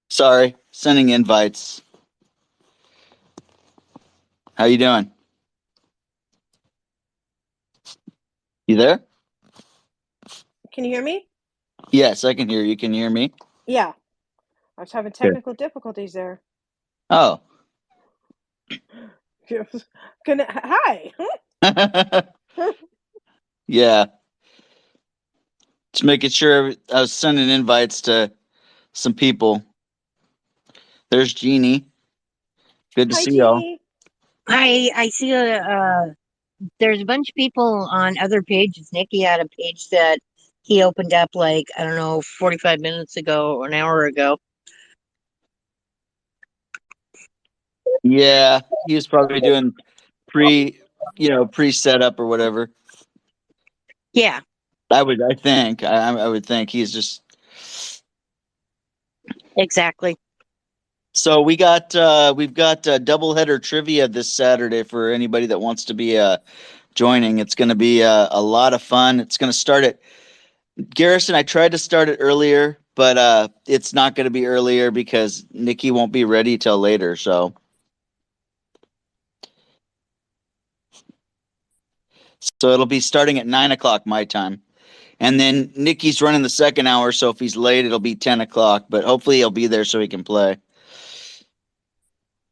Sorry, sending invites. How you doing? You there? Can you hear me? Yes, I can hear you. Can you hear me? Yeah, I was having Good. technical difficulties there. Oh. Hi. Yeah. Just making sure I was sending invites to some people. There's Jeannie. Good to Hi, see y'all. Jeannie. I see there's a bunch of people on other pages. Nikki had a page that he opened up like, I don't know, 45 minutes ago or an hour ago. Yeah, he was probably doing pre, pre setup or whatever. Yeah, I think. I would think he's just. exactly. So we've got double header trivia this Saturday for anybody that wants to be joining. It's going to be a lot of fun. It's going to start at Garrison. I tried to start it earlier, but it's not going to be earlier because Nikki won't be ready till later. So it'll be starting at 9 o'clock my time, and then Nikki's running the second hour. So if he's late, it'll be 10 o'clock. But hopefully he'll be there so he can play.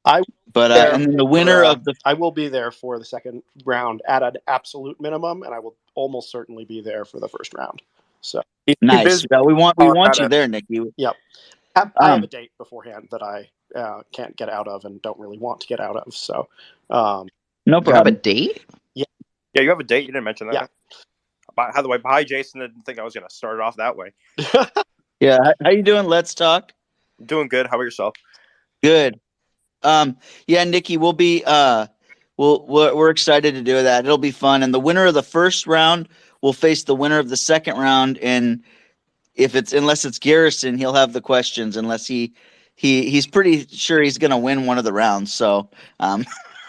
I But there and then the for, winner of the I will be there for the second round at an absolute minimum, and I will almost certainly be there for the first round. So, He's too nice. busy. We want you Colorado. there, Nikki. yep. I have Um, a date beforehand that I can't get out of and don't really want to get out of. So, um, no You have a problem. date? yeah, Yeah, you have a date. You didn't mention that. yeah. By the way, hi, Jason. I didn't think I was going to start it off that way. Yeah, how you doing? Let's talk. I'm doing good. How about yourself? Good. Yeah, Nikki, we're excited to do that. It'll be fun, and the winner of the first round will face the winner of the second round. And if it's unless it's Garrison, he'll have the questions. Unless he's pretty sure he's going to win one of the rounds. So,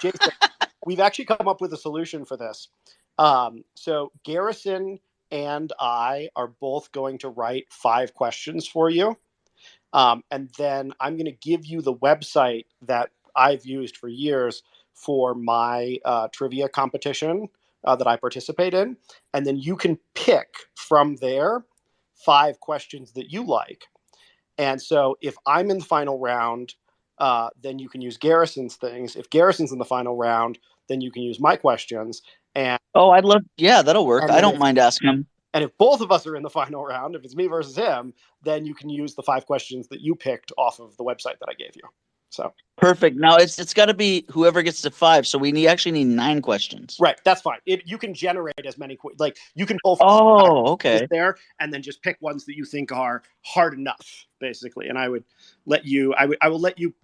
Jason, we've actually come up with a solution for this. So Garrison and I are both going to write 5 questions for you. And then I'm going to give you the website that I've used for years for my trivia competition that I participate in. And then you can pick from there 5 questions that you like. And so if I'm in the final round, then you can use Garrison's things. If Garrison's in the final round, then you can use my questions. And oh, yeah, that'll work. and I then don't mind asking him. and if both of us are in the final round, if it's me versus him, then you can use the 5 questions that you picked off of the website that I gave you. So Perfect. Now it's got to be whoever gets to 5. So actually need 9 questions. right, that's fine. You can generate as many like you can pull Oh, okay. there and then just pick ones that you think are hard enough, basically. And I will let you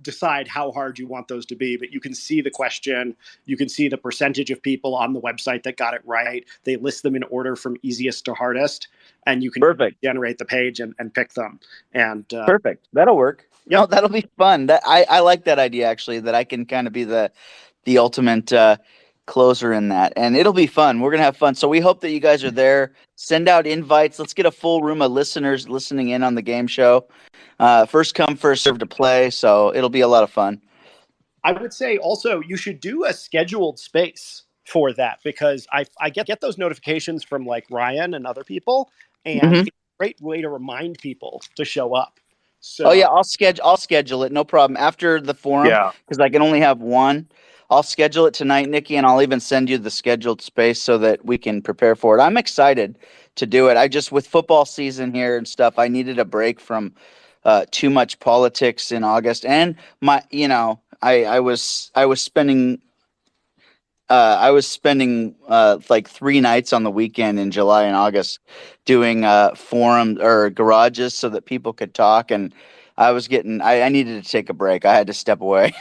decide how hard you want those to be. But you can see the question, you can see the percentage of people on the website that got it right. They list them in order from easiest to hardest, and you can Perfect. generate the page and pick them. And Perfect. That'll work. Yep. No, that'll be fun. I like that idea actually. That I can kind of be the ultimate closer in that, and it'll be fun. We're gonna have fun. So we hope that you guys are there. Send out invites. Let's get a full room of listeners listening in on the game show. First come, first serve to play. So it'll be a lot of fun. I would say also you should do a scheduled space for that, because I get those notifications from like Ryan and other people, and Mhm. it's a great way to remind people to show up. So Oh yeah, I'll schedule it. No problem. After the forum, Yeah. because I can only have one. I'll schedule it tonight, Nikki, and I'll even send you the scheduled space so that we can prepare for it. I'm excited to do it. I just with football season here and stuff, I needed a break from too much politics in August, and I was spending like 3 nights on the weekend in July and August doing forum or garages so that people could talk. And I needed to take a break. I had to step away.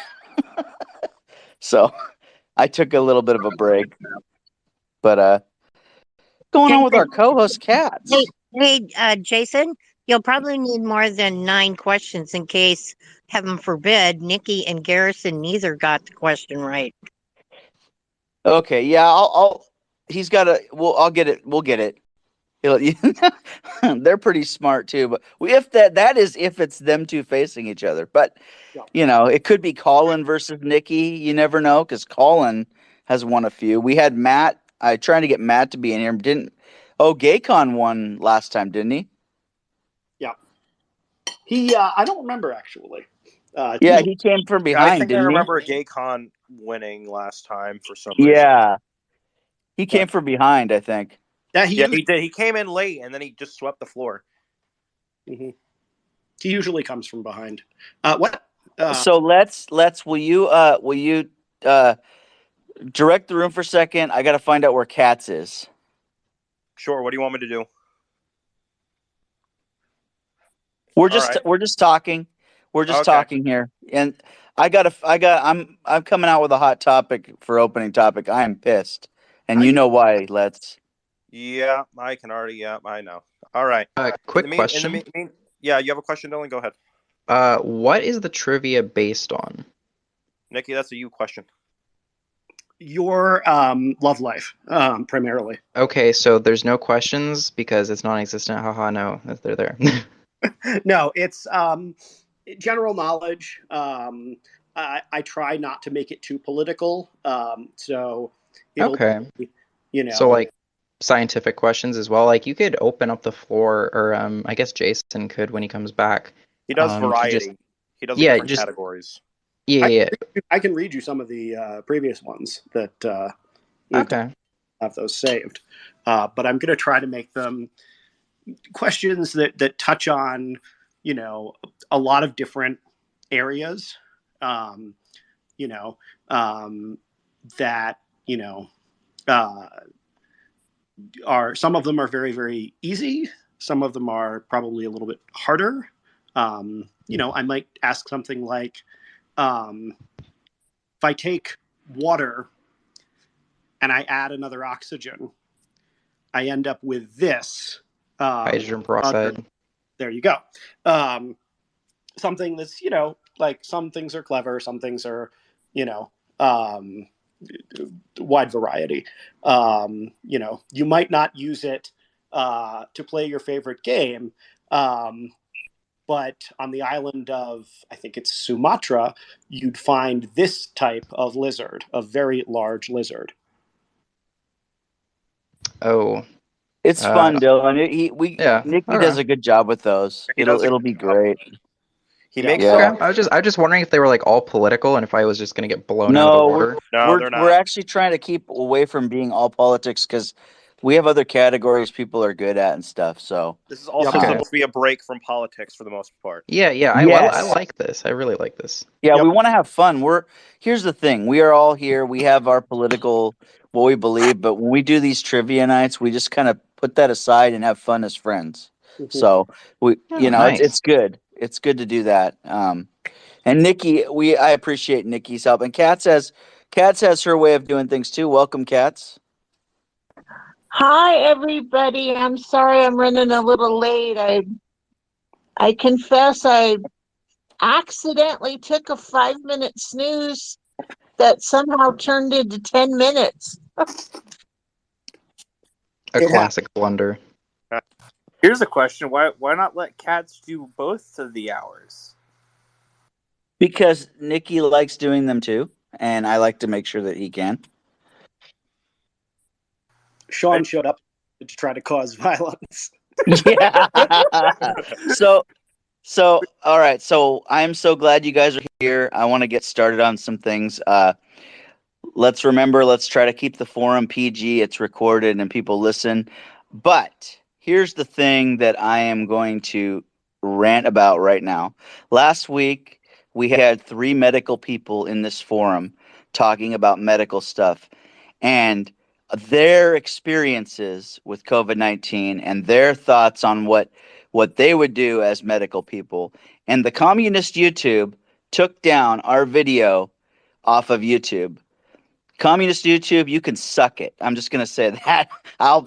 So I took a little bit of a break. But going on with our co-host Cats? Jason, you'll probably need more than 9 questions in case, heaven forbid, Nikki and Garrison neither got the question right. Okay, yeah, I'll he's got a. I'll get it. We'll get it. They're pretty smart too. But if that is if it's them two facing each other. But Yeah. it could be Colin versus Nikki. You never know because Colin has won a few. We had Matt. I tried to get Matt to be in here. Didn't. Oh, Gaycon won last time, didn't he? Yeah. He. I don't remember actually. Yeah, he came from I behind, think I didn't he? remember Gaycon winning last time for some reason. Yeah, he came from behind. I think. Yeah, Yeah, he did. He came in late and then he just swept the floor. He usually comes from behind. What? So let's. Will you direct the room for a second? I got to find out where Katz is. Sure. What do you want me to do? We're All right. talking. We're just Okay. talking here, and I'm coming out with a hot topic for opening topic. I am pissed, and you know why. Yeah, I can already. Yeah, I know. All right. Quick question. Yeah, you have a question, Dylan? Go ahead. What is the trivia based on? Nikki, that's a you question. Your love life, primarily. Okay, so there's no questions because it's non-existent. Haha, no, they're there. No, it's general knowledge. I try not to make it too political. So it'll Okay. be, So like scientific questions as well. Like you could open up the floor, or I guess Jason could when he comes back. He does variety. He does different categories. Yeah. I can read you some of the previous ones that Okay. have those saved. But I'm going to try to make them questions that touch on, a lot of different areas, that, are, some of them are very, very easy. Some of them are probably a little bit harder. I might ask something like, if I take water and I add another oxygen, I end up with this. Hydrogen peroxide. There you go. Something that's, like some things are clever, some things are, wide variety. You might not use it to play your favorite game, but on the island of, I think it's Sumatra, you'd find this type of lizard, a very large lizard. Oh. It's fun, Dylan. Nikki does a good job with those. It'll be great. He makes. Okay. I was just wondering if they were like all political and if I was just gonna get blown out of the water. No, they're not. We're actually trying to keep away from being all politics because we have other categories people are good at and stuff. So this is also supposed to be a break from politics for the most part. Yeah. I like this. I really like this. Yeah, we want to have fun. Here's the thing: we are all here. We have our political what we believe, but when we do these trivia nights, we just kind of put that aside and have fun as friends. Mm-hmm. So nice. It's good. It's good to do that. And Nikki, I appreciate Nikki's help. And Katz has her way of doing things too. Welcome, Katz. Hi, everybody. I'm sorry I'm running a little late. I confess I accidentally took a 5-minute snooze that somehow turned into 10 minutes. A classic blunder. Here's a question. Why not let Katz do both of the hours? Because Nikki likes doing them too, and I like to make sure that he can. Sean showed up to try to cause violence. Yeah. So all right. So I'm so glad you guys are here. I want to get started on some things. Let's try to keep the forum PG. It's recorded and people listen. But here's the thing that I am going to rant about right now. Last week, we had 3 medical people in this forum talking about medical stuff and their experiences with COVID-19 and their thoughts on what they would do as medical people. And the communist YouTube took down our video off of YouTube. Communist YouTube, you can suck it. I'm just going to say that.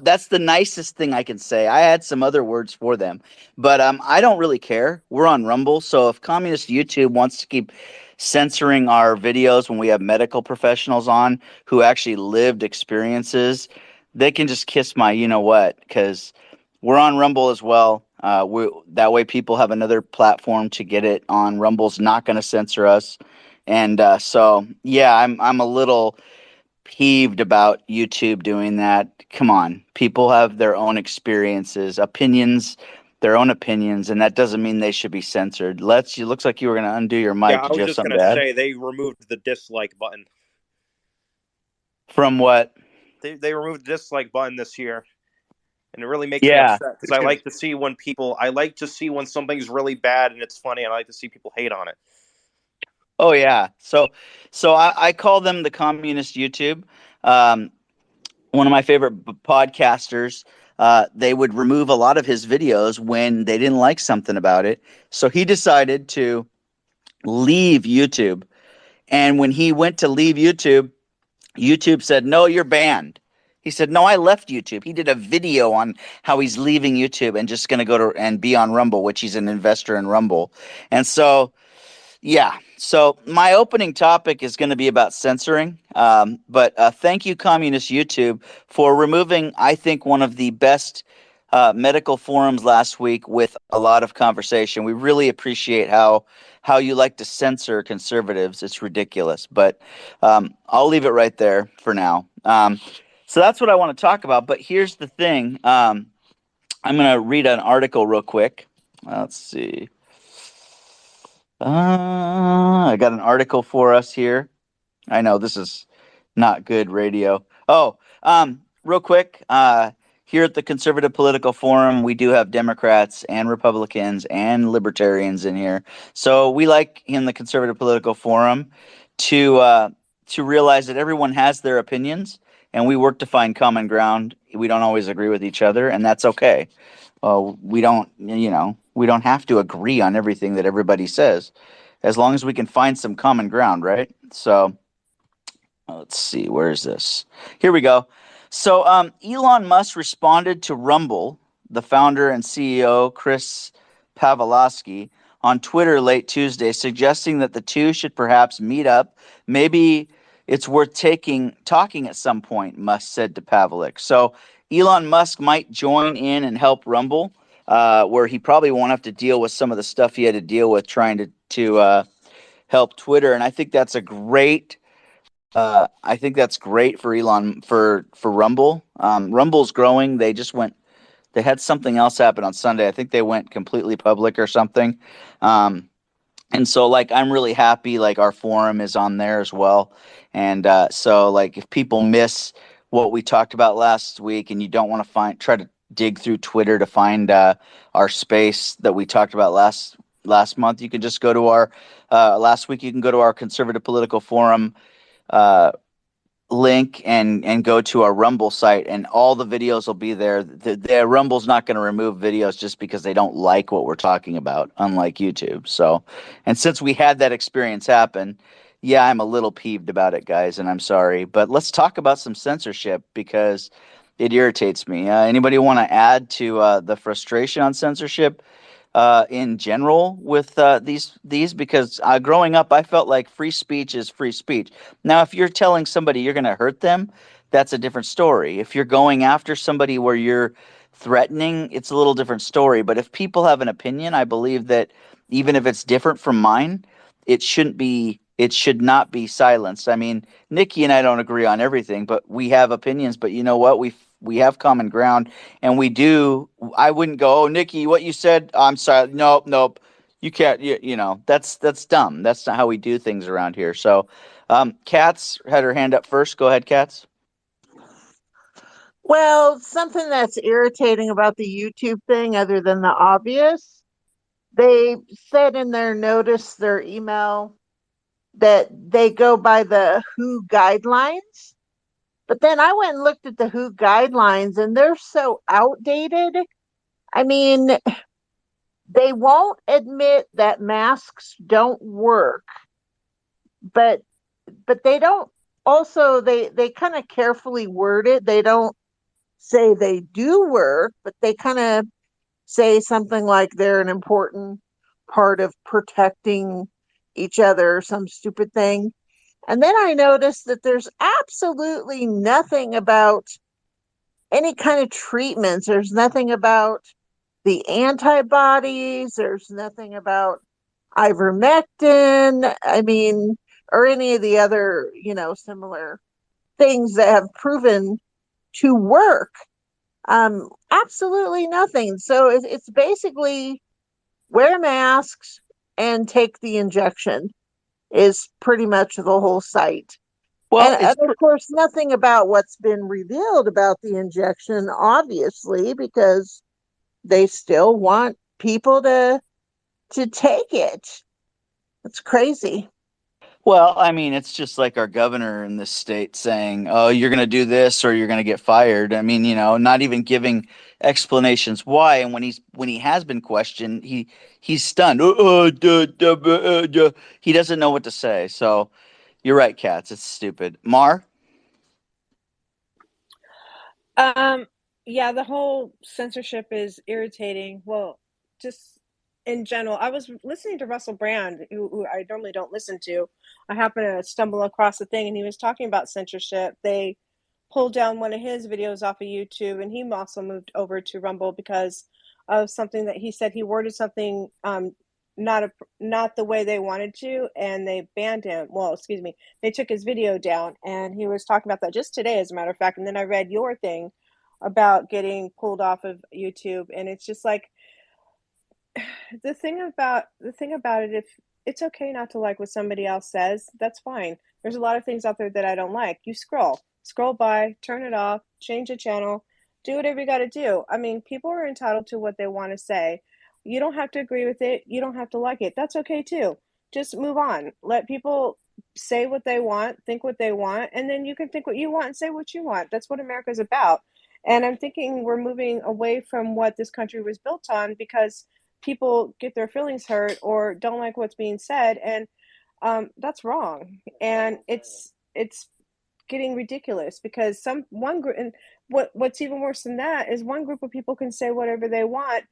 That's the nicest thing I can say. I had some other words for them, but I don't really care. We're on Rumble, so if Communist YouTube wants to keep censoring our videos when we have medical professionals on who actually lived experiences, they can just kiss my you-know-what, because we're on Rumble as well. That way people have another platform to get it on. Rumble's not going to censor us. And so, yeah, I'm a little peeved about YouTube doing that. Come on, people have their own experiences, opinions, their own opinions, and that doesn't mean they should be censored. It looks like you were going to undo your mic. Yeah, I Did was you have just something gonna to add? say they removed the dislike button. From what? They removed the dislike button this year, and it really makes me Yeah. upset because I like to see when something's really bad and it's funny, and I like to see people hate on it. Oh yeah. So I call them the communist YouTube. One of my favorite podcasters. They would remove a lot of his videos when they didn't like something about it. So he decided to leave YouTube. And when he went to leave YouTube, YouTube said, "No, you're banned." He said, "No, I left YouTube." He did a video on how he's leaving YouTube and just going to go to and be on Rumble, which he's an investor in Rumble. And so, yeah. So my opening topic is going to be about censoring. But thank you, Communist YouTube, for removing, I think, one of the best medical forums last week with a lot of conversation. We really appreciate how you like to censor conservatives. It's ridiculous. But I'll leave it right there for now. So that's what I want to talk about. But here's the thing. I'm going to read an article real quick. Let's see. I got an article for us here. I know this is not good radio. Oh, real quick. Here at the Conservative Political Forum, we do have Democrats and Republicans and Libertarians in here. So we like in the Conservative Political Forum to realize that everyone has their opinions, and we work to find common ground. We don't always agree with each other, and that's okay. We don't have to agree on everything that everybody says, as long as we can find some common ground, right? So let's see, where is this? Here we go. So Elon Musk responded to Rumble, the founder and CEO, Chris Pavlovski, on Twitter late Tuesday, suggesting that the two should perhaps meet up. Maybe it's worth talking at some point, Musk said to Pavlik. So Elon Musk might join in and help Rumble, where he probably won't have to deal with some of the stuff he had to deal with trying to help Twitter. And I think that's a great. I think that's great for Elon for Rumble. Rumble's growing. They had something else happen on Sunday. I think they went completely public or something. And so, like, I'm really happy, like, our forum is on there as well. And so, like, if people miss what we talked about last week and you don't want to try to dig through Twitter to find our space that we talked about last month, you can just go to our last week. You can go to our Conservative Political Forum link and go to our Rumble site, and all the videos will be there. The Rumble's not going to remove videos just because they don't like what we're talking about, unlike YouTube. So, and since we had that experience happen, yeah, I'm a little peeved about it, guys, and I'm sorry. But let's talk about some censorship because it irritates me. Anybody want to add to the frustration on censorship in general with these? Because growing up, I felt like free speech is free speech. Now, if you're telling somebody you're going to hurt them, that's a different story. If you're going after somebody where you're threatening, it's a little different story. But if people have an opinion, I believe that even if it's different from mine, it should not be silenced. I mean, Nikki and I don't agree on everything, but we have opinions. But you know what? We have common ground, and we do. I wouldn't go, "Oh, Nikki, what you said, I'm sorry. Nope. You can't, that's dumb. That's not how we do things around here." So, Katz had her hand up first. Go ahead, Katz. Well, something that's irritating about the YouTube thing, other than the obvious, they said in their notice, their email, that they go by the WHO guidelines. But then I went and looked at the WHO guidelines, and they're so outdated. I mean, they won't admit that masks don't work, but they don't also, they kind of carefully word it. They don't say they do work, but they kind of say something like they're an important part of protecting each other or some stupid thing. And then I noticed that there's absolutely nothing about any kind of treatments. There's nothing about the antibodies. There's nothing about ivermectin. I mean, or any of the other, similar things that have proven to work. Absolutely nothing. So it's basically wear masks and take the injection is pretty much the whole site. Well, And of course, nothing about what's been revealed about the injection, obviously, because they still want people to take it. It's crazy. well, I mean, it's just like our governor in this state saying, "Oh, you're going to do this or you're going to get fired." I mean, not even giving explanations why. And when he has been questioned, he's stunned. He doesn't know what to say. So you're right, Katz. It's stupid. Mar? Yeah, the whole censorship is irritating. Well, just in general, I was listening to Russell Brand, who I normally don't listen to. I happened to stumble across the thing, and he was talking about censorship. They pulled down one of his videos off of YouTube, and he also moved over to Rumble because of something that he said. He worded something not the way they wanted to, and they banned him. Well, excuse me, they took his video down, and he was talking about that just today, as a matter of fact. And then I read your thing about getting pulled off of YouTube, and it's just like the thing about it, if it's okay not to like what somebody else says, that's fine. There's a lot of things out there that I don't like. You scroll by, turn it off, change the channel, do whatever you got to do. I mean, people are entitled to what they want to say. You don't have to agree with it. You don't have to like it. That's okay too. Just move on. Let people say what they want, think what they want, and then you can think what you want and say what you want. That's what America's about. And I'm thinking we're moving away from what this country was built on because people get their feelings hurt or don't like what's being said, and that's wrong. And it's getting ridiculous because one group, and what's even worse than that is one group of people can say whatever they want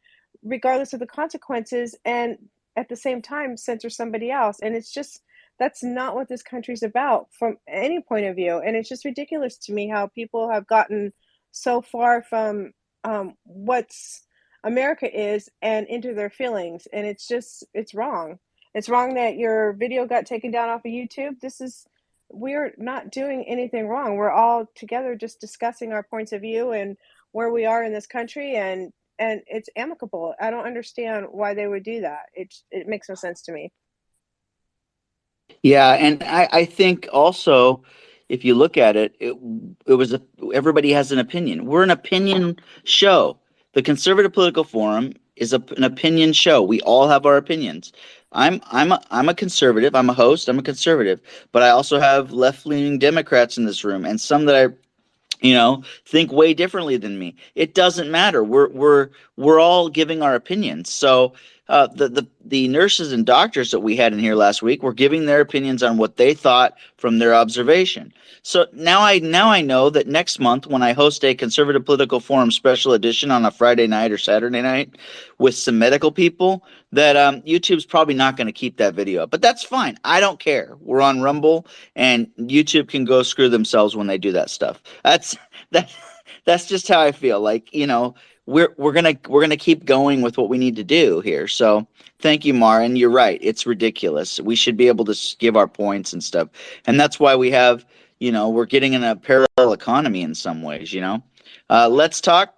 regardless of the consequences, and at the same time censor somebody else. And it's just, that's not what this country's about from any point of view. And it's just ridiculous to me how people have gotten so far from what's America is and into their feelings. And it's wrong. It's wrong that your video got taken down off of YouTube. We're not doing anything wrong. We're all together just discussing our points of view and where we are in this country, and it's amicable. I don't understand why they would do that. It makes no sense to me. Yeah, and I think also, if you look at it, it was everybody has an opinion. We're an opinion show. The Conservative Political Forum is an opinion show. We all have our opinions. I'm a conservative. I'm a host. I'm a conservative, but I also have left-leaning Democrats in this room, and some that I think way differently than me. It doesn't matter. We're all giving our opinions. So the nurses and doctors that we had in here last week were giving their opinions on what they thought from their observation. So now I know that next month when I host a Conservative Political Forum special edition on a Friday night or Saturday night with some medical people, that YouTube's probably not going to keep that video up. But that's fine. I don't care. We're on Rumble, and YouTube can go screw themselves when they do that stuff. That's just how I feel. Like, we're gonna keep going with what we need to do here. So thank you, Mar. And you're right. It's ridiculous. We should be able to give our points and stuff. And that's why we have, we're getting in a parallel economy in some ways, Let's talk.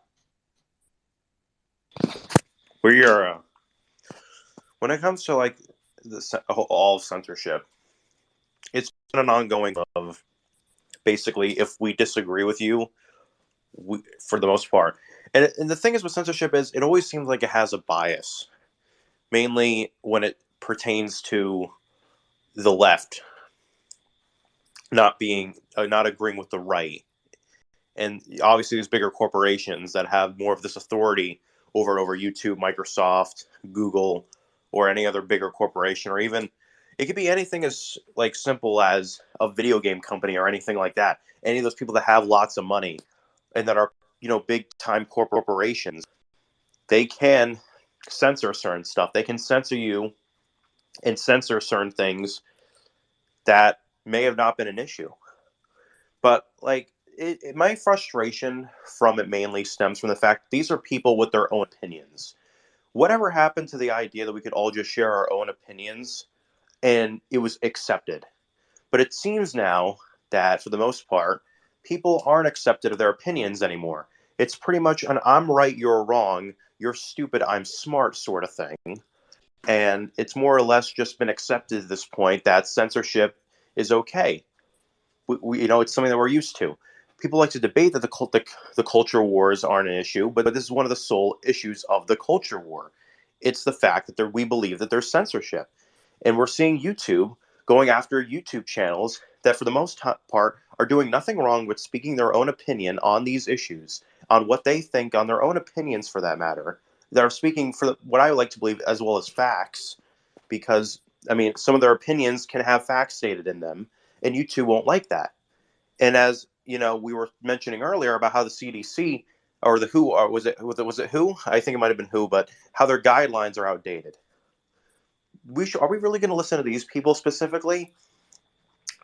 When it comes to like all censorship, it's been an ongoing of basically if we disagree with you, for the most part. And the thing is with censorship is it always seems like it has a bias, mainly when it pertains to the left not agreeing with the right. And obviously there's bigger corporations that have more of this authority over YouTube, Microsoft, Google, or any other bigger corporation, or even it could be anything as like simple as a video game company or anything like that. Any of those people that have lots of money and that are, big time corporations, they can censor certain stuff. They can censor you and censor certain things that may have not been an issue. But like my frustration from it mainly stems from the fact these are people with their own opinions. Whatever happened to the idea that we could all just share our own opinions and it was accepted? But it seems now that, for the most part, people aren't accepted of their opinions anymore. It's pretty much an I'm right, you're wrong, you're stupid, I'm smart sort of thing. And it's more or less just been accepted at this point that censorship is okay. It's something that we're used to. People like to debate that the culture wars aren't an issue, but this is one of the sole issues of the culture war. It's the fact that we believe that there's censorship. And we're seeing YouTube going after YouTube channels that, for the most part, are doing nothing wrong with speaking their own opinion on these issues, on what they think, on their own opinions for that matter, that are speaking for what I like to believe as well as facts, because, I mean, some of their opinions can have facts stated in them, and YouTube won't like that. And as, we were mentioning earlier about how the CDC or the WHO, or was it WHO? I think it might have been WHO, but how their guidelines are outdated. Are we really going to listen to these people specifically?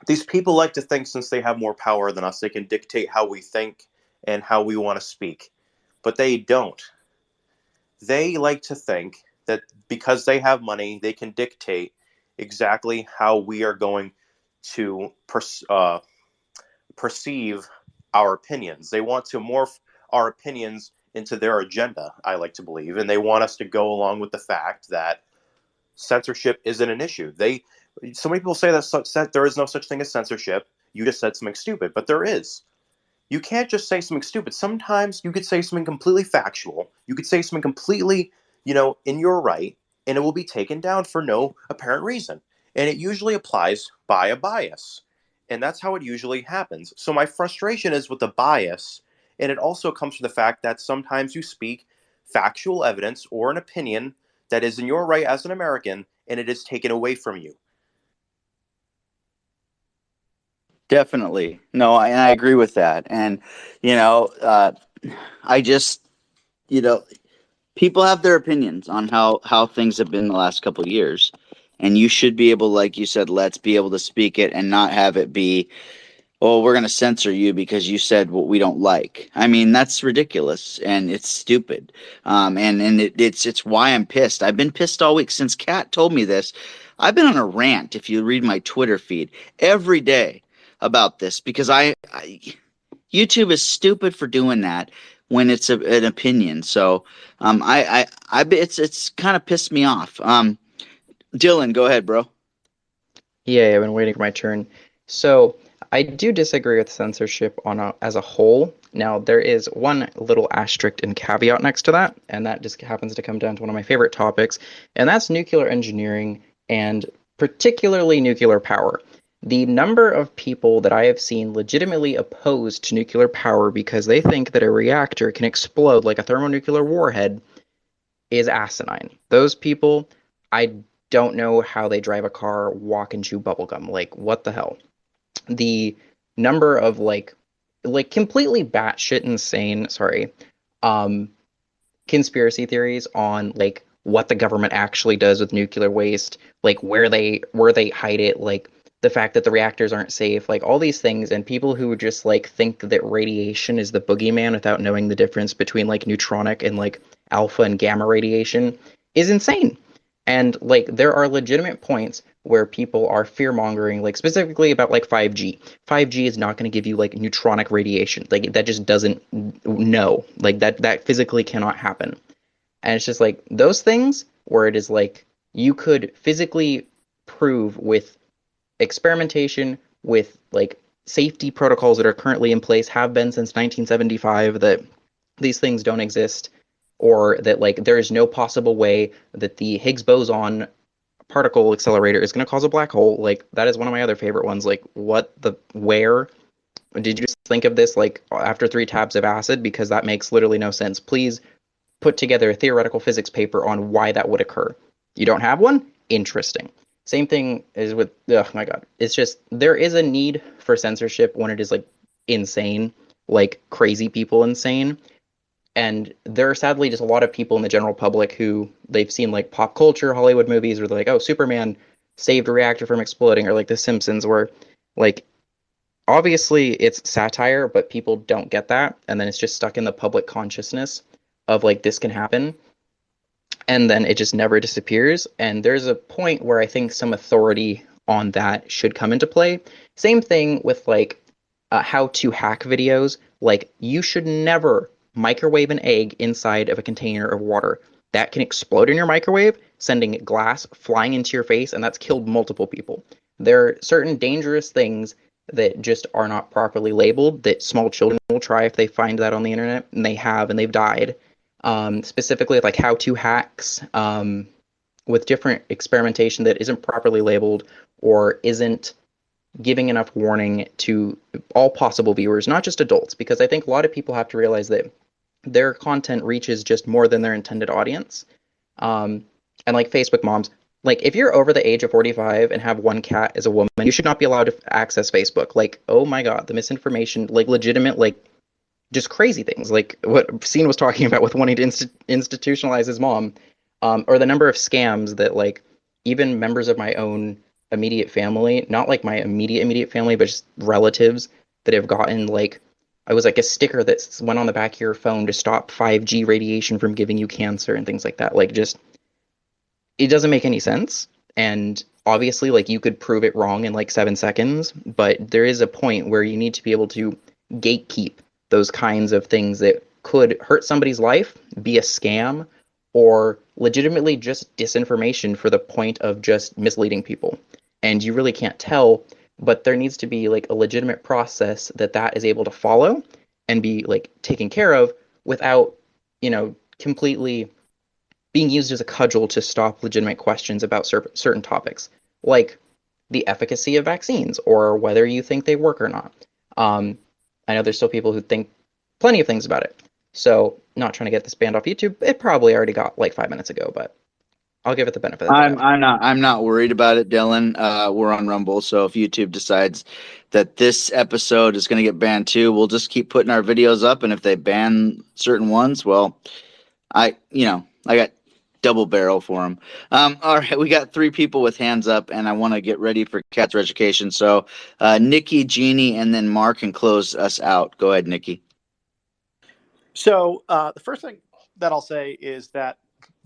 These people like to think since they have more power than us, they can dictate how we think and how we want to speak. But they don't. They like to think that because they have money, they can dictate exactly how we are going to perceive our opinions. They want to morph our opinions into their agenda, I like to believe, and they want us to go along with the fact that censorship isn't an issue. So many people say that there is no such thing as censorship. You just said something stupid, but there is. You can't just say something stupid. Sometimes you could say something completely factual. You could say something completely, in your right, and it will be taken down for no apparent reason. And it usually applies by a bias. And that's how it usually happens. So my frustration is with the bias, and it also comes from the fact that sometimes you speak factual evidence or an opinion that is in your right as an American, and it is taken away from you. Definitely. No, I agree with that. And, I just, people have their opinions on how things have been the last couple of years. And you should be able, like you said, let's be able to speak it and not have it be, oh, we're going to censor you because you said what we don't like. I mean, that's ridiculous and it's stupid. It's why I'm pissed. I've been pissed all week since Kat told me this. I've been on a rant, if you read my Twitter feed, every day about this because YouTube is stupid for doing that when it's an opinion. So it's kind of pissed me off. Dylan, go ahead, bro. Yeah, I've been waiting for my turn. So I do disagree with censorship as a whole. Now, there is one little asterisk and caveat next to that, and that just happens to come down to one of my favorite topics, and that's nuclear engineering and particularly nuclear power. The number of people that I have seen legitimately opposed to nuclear power because they think that a reactor can explode like a thermonuclear warhead is asinine. Those people, I don't know how they drive a car, walk, and chew bubblegum. Like, what the hell? The number of like completely batshit insane, conspiracy theories on like what the government actually does with nuclear waste, like where they hide it, like the fact that the reactors aren't safe, like all these things, and people who just like think that radiation is the boogeyman without knowing the difference between like neutronic and like alpha and gamma radiation is insane. And like there are legitimate points where people are fear mongering, like specifically about like 5G. 5G is not going to give you like neutronic radiation. Like that just doesn't like that physically cannot happen. And it's just like those things where it is like you could physically prove with experimentation, with like safety protocols that are currently in place, have been since 1975, that these things don't exist, or that like there is no possible way that the Higgs boson particle accelerator is going to cause a black hole. Like that is one of my other favorite ones. Like where did you just think of this like after 3 tabs of acid? Because that makes literally no sense. Please put together a theoretical physics paper on why that would occur. You don't have one? Interesting. Same thing is with, oh my god, it's just, there is a need for censorship when it is like insane, like crazy people insane. And there are sadly just a lot of people in the general public who they've seen like pop culture, Hollywood movies, where they're like, oh, Superman saved a reactor from exploding, or like The Simpsons, where like obviously it's satire, but people don't get that, and then it's just stuck in the public consciousness of like this can happen, and then it just never disappears. And there's a point where I think some authority on that should come into play. Same thing with like how to hack videos. Like you should never microwave an egg inside of a container of water. That can explode in your microwave, sending glass flying into your face, and that's killed multiple people. There are certain dangerous things that just are not properly labeled that small children will try if they find that on the internet, and they have, and they've died. Specifically, like how-to hacks with different experimentation that isn't properly labeled or isn't giving enough warning to all possible viewers, not just adults, because I think a lot of people have to realize that their content reaches just more than their intended audience. And like Facebook moms, like if you're over the age of 45 and have one cat as a woman, you should not be allowed to access Facebook. Like, oh my God, the misinformation, like legitimate, like just crazy things, like what Scene was talking about with wanting to institutionalize his mom, or the number of scams that like even members of my own immediate family, not like my immediate family, but just relatives that have gotten like, I was like a sticker that went on the back of your phone to stop 5G radiation from giving you cancer and things like that. Like just, it doesn't make any sense. And obviously like you could prove it wrong in like 7 seconds, but there is a point where you need to be able to gatekeep those kinds of things that could hurt somebody's life, be a scam, or legitimately just disinformation for the point of just misleading people. And you really can't tell, but there needs to be like a legitimate process that is able to follow and be like taken care of without, completely being used as a cudgel to stop legitimate questions about certain topics, like the efficacy of vaccines or whether you think they work or not. I know there's still people who think plenty of things about it. So, not trying to get this banned off YouTube. It probably already got like 5 minutes ago, but I'll give it the benefit of the doubt. I'm not worried about it, Dylan. We're on Rumble, so if YouTube decides that this episode is going to get banned too, we'll just keep putting our videos up, and if they ban certain ones, well, I got double barrel for them. All right, we got 3 people with hands up, and I want to get ready for Cats for Education. So, Nikki, Jeannie, and then Mark can close us out. Go ahead, Nikki. So the first thing that I'll say is that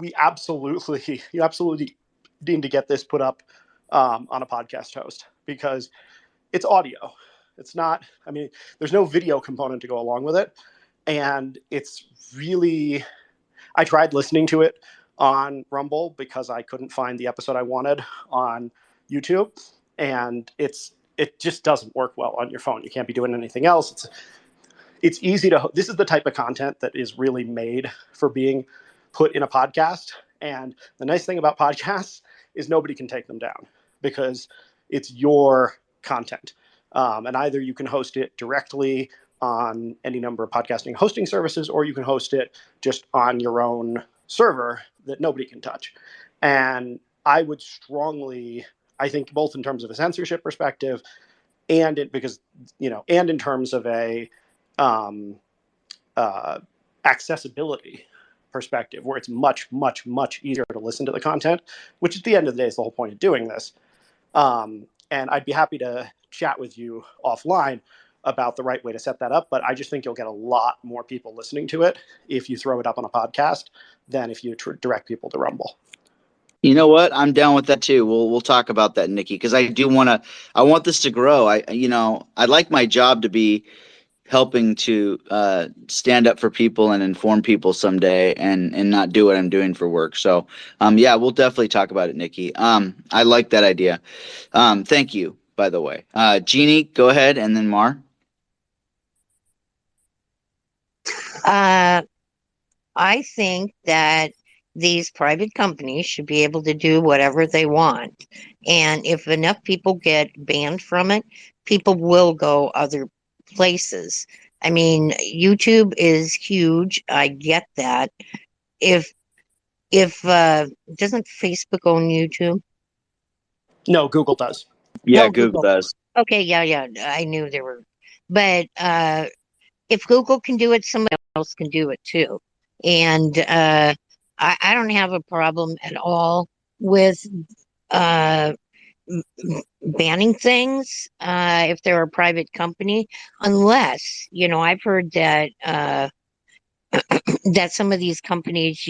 you absolutely need to get this put up on a podcast host, because it's audio. It's not, there's no video component to go along with it. And it's really, I tried listening to it on Rumble because I couldn't find the episode I wanted on YouTube. And it just doesn't work well on your phone. You can't be doing anything else. It's easy to, this is the type of content that is really made for being put in a podcast. And the nice thing about podcasts is nobody can take them down because it's your content. And either you can host it directly on any number of podcasting hosting services, or you can host it just on your own server that nobody can touch. And I would strongly, I think both in terms of a censorship perspective and and in terms of a accessibility perspective, where it's much, much, much easier to listen to the content, which at the end of the day is the whole point of doing this. And I'd be happy to chat with you offline about the right way to set that up, but I just think you'll get a lot more people listening to it if you throw it up on a podcast than if you direct people to Rumble. You know what? I'm down with that too. We'll talk about that, Nikki, because I want this to grow. I'd like my job to be helping to stand up for people and inform people someday, and not do what I'm doing for work. So, yeah, we'll definitely talk about it, Nikki. I like that idea. Thank you, by the way. Jeannie, go ahead, and then Mar. I think that these private companies should be able to do whatever they want. And if enough people get banned from it, people will go other places. YouTube is huge. I get that. If doesn't Facebook own YouTube? No, Google does. Yeah, Oh, Google does. Okay, yeah. I knew there were, but if Google can do it, somebody else can do it too. And I don't have a problem at all with banning things if they're a private company, unless, I've heard that that some of these companies,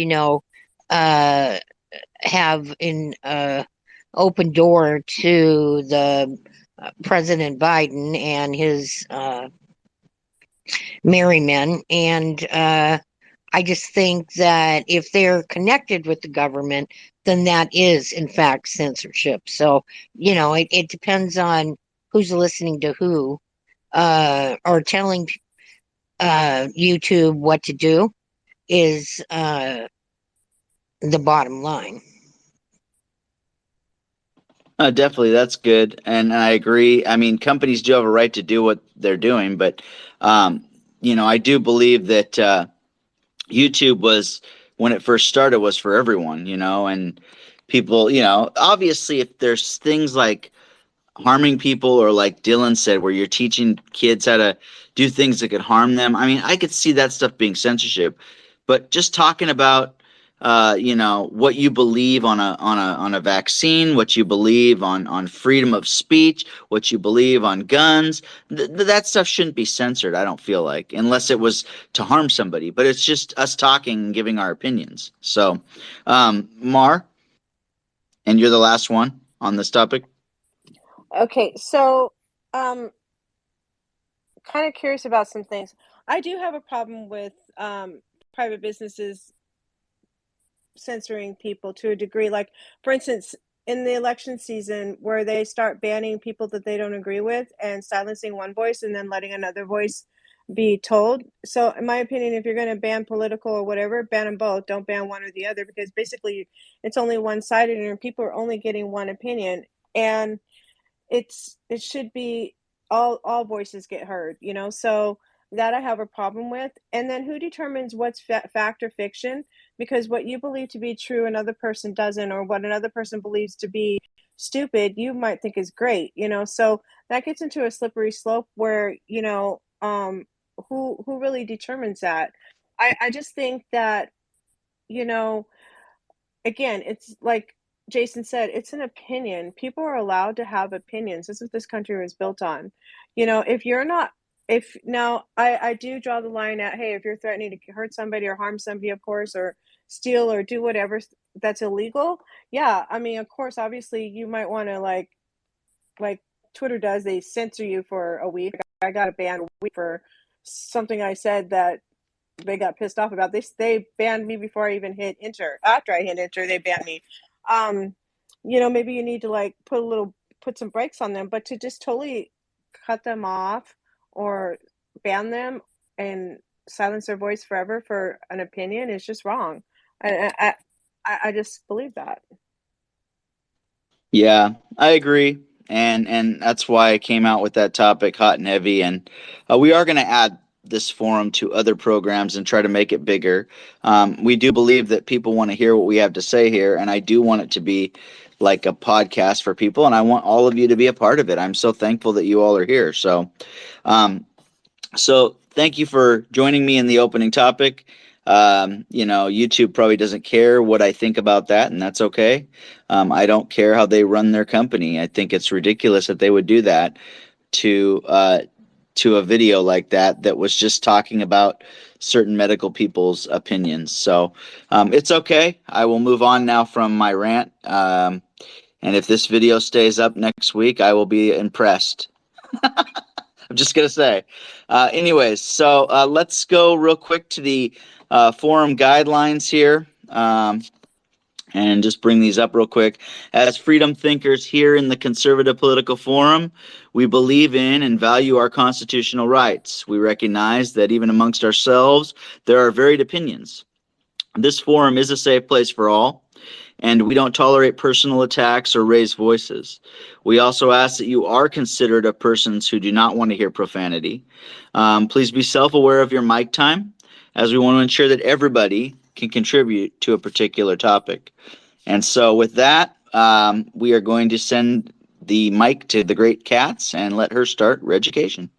uh, have an open door to the President Biden and his merry men. And I just think that if they're connected with the government, then that is, in fact, censorship. So, it depends on who's listening to who or telling YouTube what to do is the bottom line. Definitely, that's good, and I agree. I mean, companies do have a right to do what they're doing, but I do believe that YouTube was, when it first started, was for everyone, and people, obviously, if there's things like harming people, or like Dylan said, where you're teaching kids how to do things that could harm them. I mean, I could see that stuff being censorship, but just talking about what you believe on a vaccine, what you believe on freedom of speech, what you believe on guns, that stuff shouldn't be censored. I don't feel like, unless it was to harm somebody. But it's just us talking and giving our opinions. So, Mar, and you're the last one on this topic. Okay, so kind of curious about some things. I do have a problem with private businesses censoring people to a degree. Like, for instance, in the election season, where they start banning people that they don't agree with and silencing one voice and then letting another voice be told. So, in my opinion, if you're going to ban political or whatever, ban them both. Don't ban one or the other, because basically it's only one-sided and people are only getting one opinion. And it should be all voices get heard, so that I have a problem with. And then who determines what's fact or fiction? Because what you believe to be true, another person doesn't, or what another person believes to be stupid, you might think is great, so that gets into a slippery slope where, who really determines that? I just think that, again, it's like Jason said, it's an opinion. People are allowed to have opinions. This is what this country was built on. If you're not, if now I do draw the line at, hey, if you're threatening to hurt somebody or harm somebody, of course, or steal or do whatever that's illegal. Yeah. I mean, of course, obviously you might want to like Twitter does, they censor you for a week. I got a ban a week for something I said that they got pissed off about. They banned me before I even hit enter. After I hit enter, they banned me. Maybe you need to like put some brakes on them, but to just totally cut them off or ban them and silence their voice forever for an opinion is just wrong. I just believe that. Yeah, I agree. And that's why I came out with that topic hot and heavy. And we are going to add this forum to other programs and try to make it bigger. We do believe that people want to hear what we have to say here, and I do want it to be like a podcast for people, and I want all of you to be a part of it. I'm so thankful that you all are here. So thank you for joining me in the opening topic. YouTube probably doesn't care what I think about that, and that's okay. I don't care how they run their company. I think it's ridiculous that they would do that to a video like that was just talking about certain medical people's opinions. So it's okay. I will move on now from my rant. And if this video stays up next week, I will be impressed. I'm just going to say. Anyways, so let's go real quick to the forum guidelines here. And just bring these up real quick. As freedom thinkers here in the Conservative Political Forum, we believe in and value our constitutional rights. We recognize that even amongst ourselves, there are varied opinions. This forum is a safe place for all, and we don't tolerate personal attacks or raise voices. We also ask that you are considerate of persons who do not want to hear profanity. Please be self-aware of your mic time, as we want to ensure that everybody can contribute to a particular topic. And so with that, we are going to send the mic to the great Cats and let her start Reducation.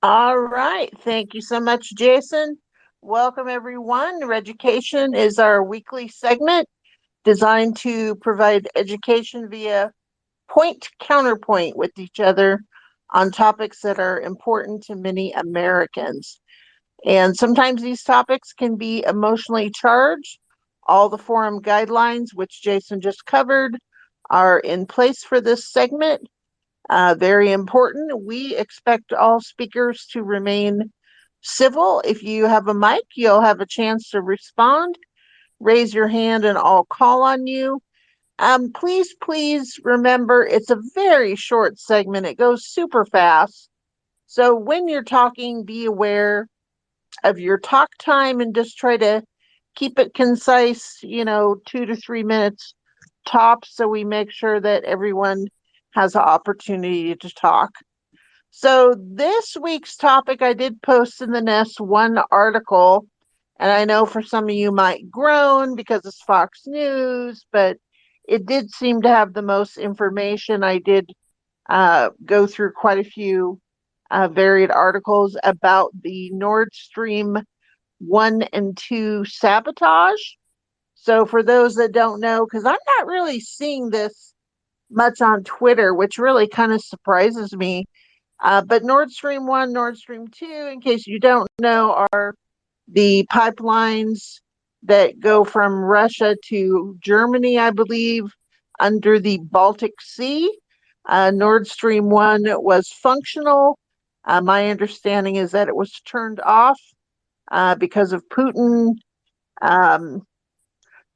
All right. Thank you so much, Jason. Welcome, everyone. Reducation is our weekly segment designed to provide education via point counterpoint with each other on topics that are important to many Americans. And sometimes these topics can be emotionally charged. All the forum guidelines, which Jason just covered, are in place for this segment. Very important. We expect all speakers to remain civil. If you have a mic, you'll have a chance to respond. Raise your hand and I'll call on you. Please remember it's a very short segment. It goes super fast. So when you're talking, be aware of your talk time and just try to keep it concise, 2 to 3 minutes tops, so we make sure that everyone has an opportunity to talk. So this week's topic, I did post in the Nest one article, and I know for some of you might groan because it's Fox News, but it did seem to have the most information. I did go through quite a few varied articles about the Nord Stream 1 and 2 sabotage. So for those that don't know, because I'm not really seeing this much on Twitter, which really kind of surprises me. But Nord Stream 1, Nord Stream 2, in case you don't know, are the pipelines that go from Russia to Germany, I believe, under the Baltic Sea. Nord Stream 1 was functional. My understanding is that it was turned off because of Putin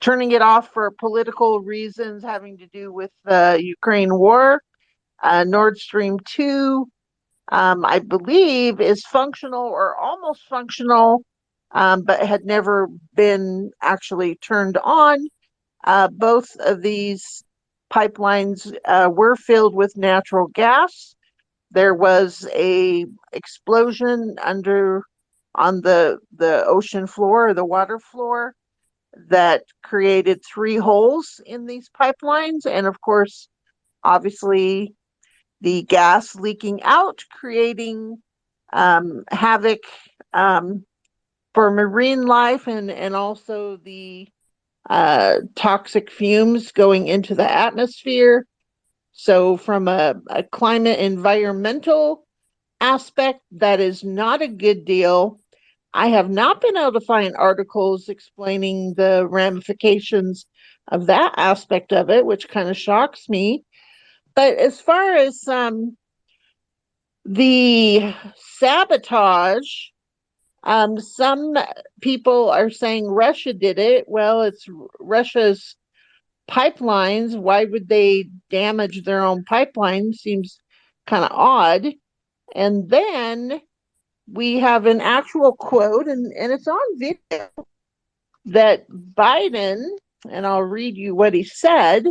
turning it off for political reasons having to do with the Ukraine war. Nord Stream 2, I believe, is functional or almost functional, but had never been actually turned on. Both of these pipelines were filled with natural gas. There was a explosion on the ocean floor or the water floor that created 3 holes in these pipelines, and of course, obviously, the gas leaking out, creating havoc for marine life and also the toxic fumes going into the atmosphere. So from a climate environmental aspect, that is not a good deal. I have not been able to find articles explaining the ramifications of that aspect of it, which kind of shocks me. But as far as the sabotage, some people are saying Russia did it. Well, it's Russia's pipelines. Why would they damage their own pipeline? Seems kind of odd. And then we have an actual quote, and it's on video, that Biden, and I'll read you what he said,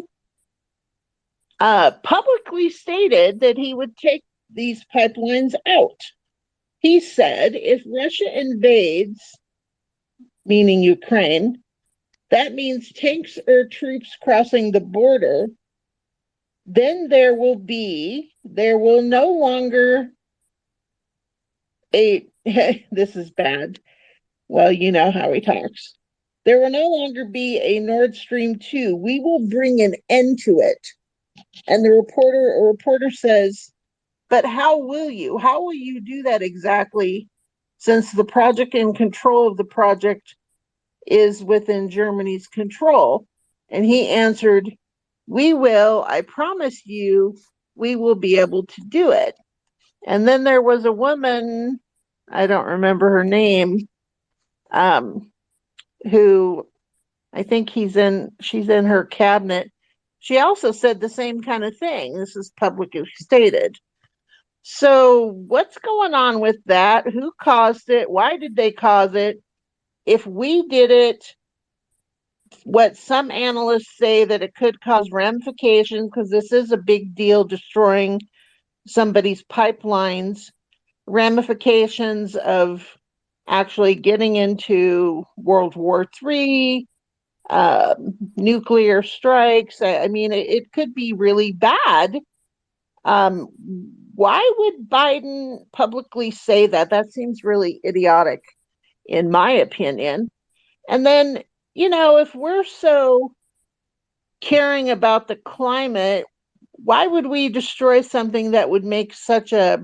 publicly stated that he would take these pipelines out. He said, if Russia invades, meaning Ukraine, that means tanks or troops crossing the border, then there will no longer this is bad. Well, you know how he talks. There will no longer be a Nord Stream 2. We will bring an end to it. And a reporter says, but how will you? How will you do that exactly, since the project and control of the project is within Germany's control? And he answered, we will, I promise you, we will be able to do it. And then there was a woman, I don't remember her name, who I think she's in her cabinet. She also said the same kind of thing. This is publicly stated. So what's going on with that? Who caused it? Why did they cause it? If we did it, what some analysts say that it could cause ramifications, because this is a big deal, destroying somebody's pipelines, ramifications of actually getting into World War III, nuclear strikes. I mean, it could be really bad. Why would Biden publicly say that? That seems really idiotic, in my opinion. And then, if we're so caring about the climate, why would we destroy something that would make such a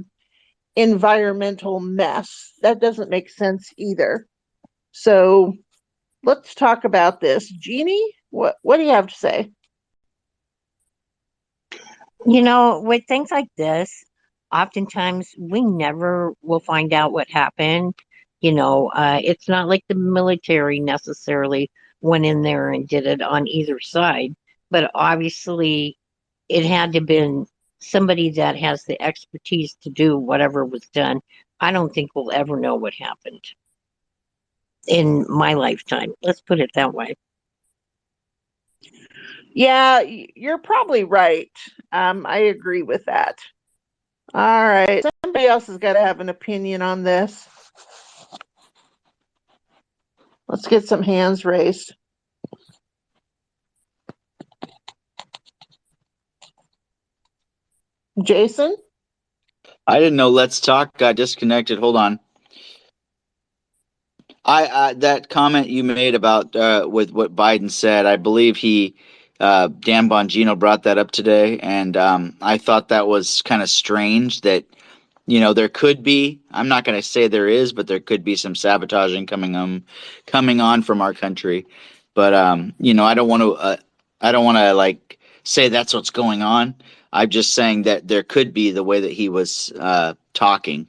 environmental mess? That doesn't make sense either. So let's talk about this. Jeannie, what do you have to say? With things like this, oftentimes we never will find out what happened. It's not like the military necessarily went in there and did it on either side, but obviously it had to have been somebody that has the expertise to do whatever was done. I don't think we'll ever know what happened in my lifetime. Let's put it that way. Yeah, you're probably right. I agree with that. All right. Somebody else has got to have an opinion on this. Let's get some hands raised. Jason? I didn't know Let's Talk got disconnected. Hold on. I that comment you made about with what Biden said, I believe Dan Bongino brought that up today, and I thought that was kind of strange that there could be. I'm not going to say there is, but there could be some sabotaging coming on from our country. But I don't want to like say that's what's going on. I'm just saying that there could be the way that he was talking.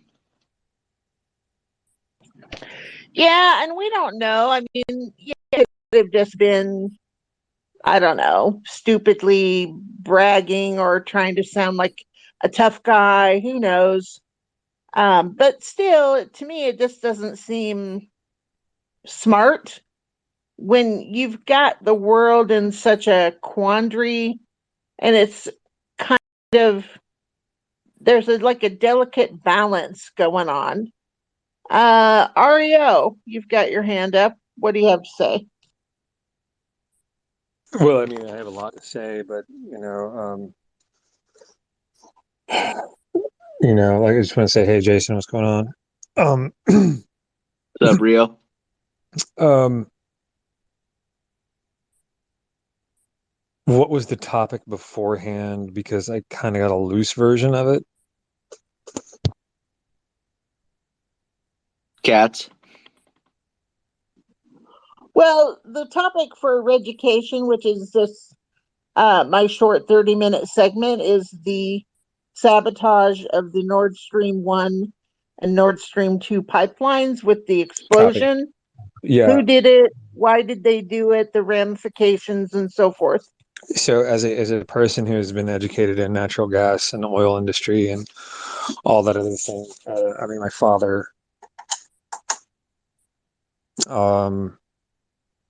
Yeah, and we don't know. I mean, yeah, it could have just been, I don't know, stupidly bragging or trying to sound like a tough guy. Who knows? But still, to me, it just doesn't seem smart when you've got the world in such a quandary, and it's kind of there's like a delicate balance going on. Ario, you've got your hand up. What do you have to say? Well, I mean, I have a lot to say, but like I just want to say, hey, Jason, what's going on? What's up, Rio? What was the topic beforehand? Because I kind of got a loose version of it. Cats. Well, the topic for education, which is this my short 30-minute segment, is the sabotage of the Nord Stream 1 and Nord Stream 2 pipelines with the explosion. Yeah. Who did it? Why did they do it? The ramifications and so forth. So as a person who has been educated in natural gas and the oil industry and all that other thing, I mean, my father,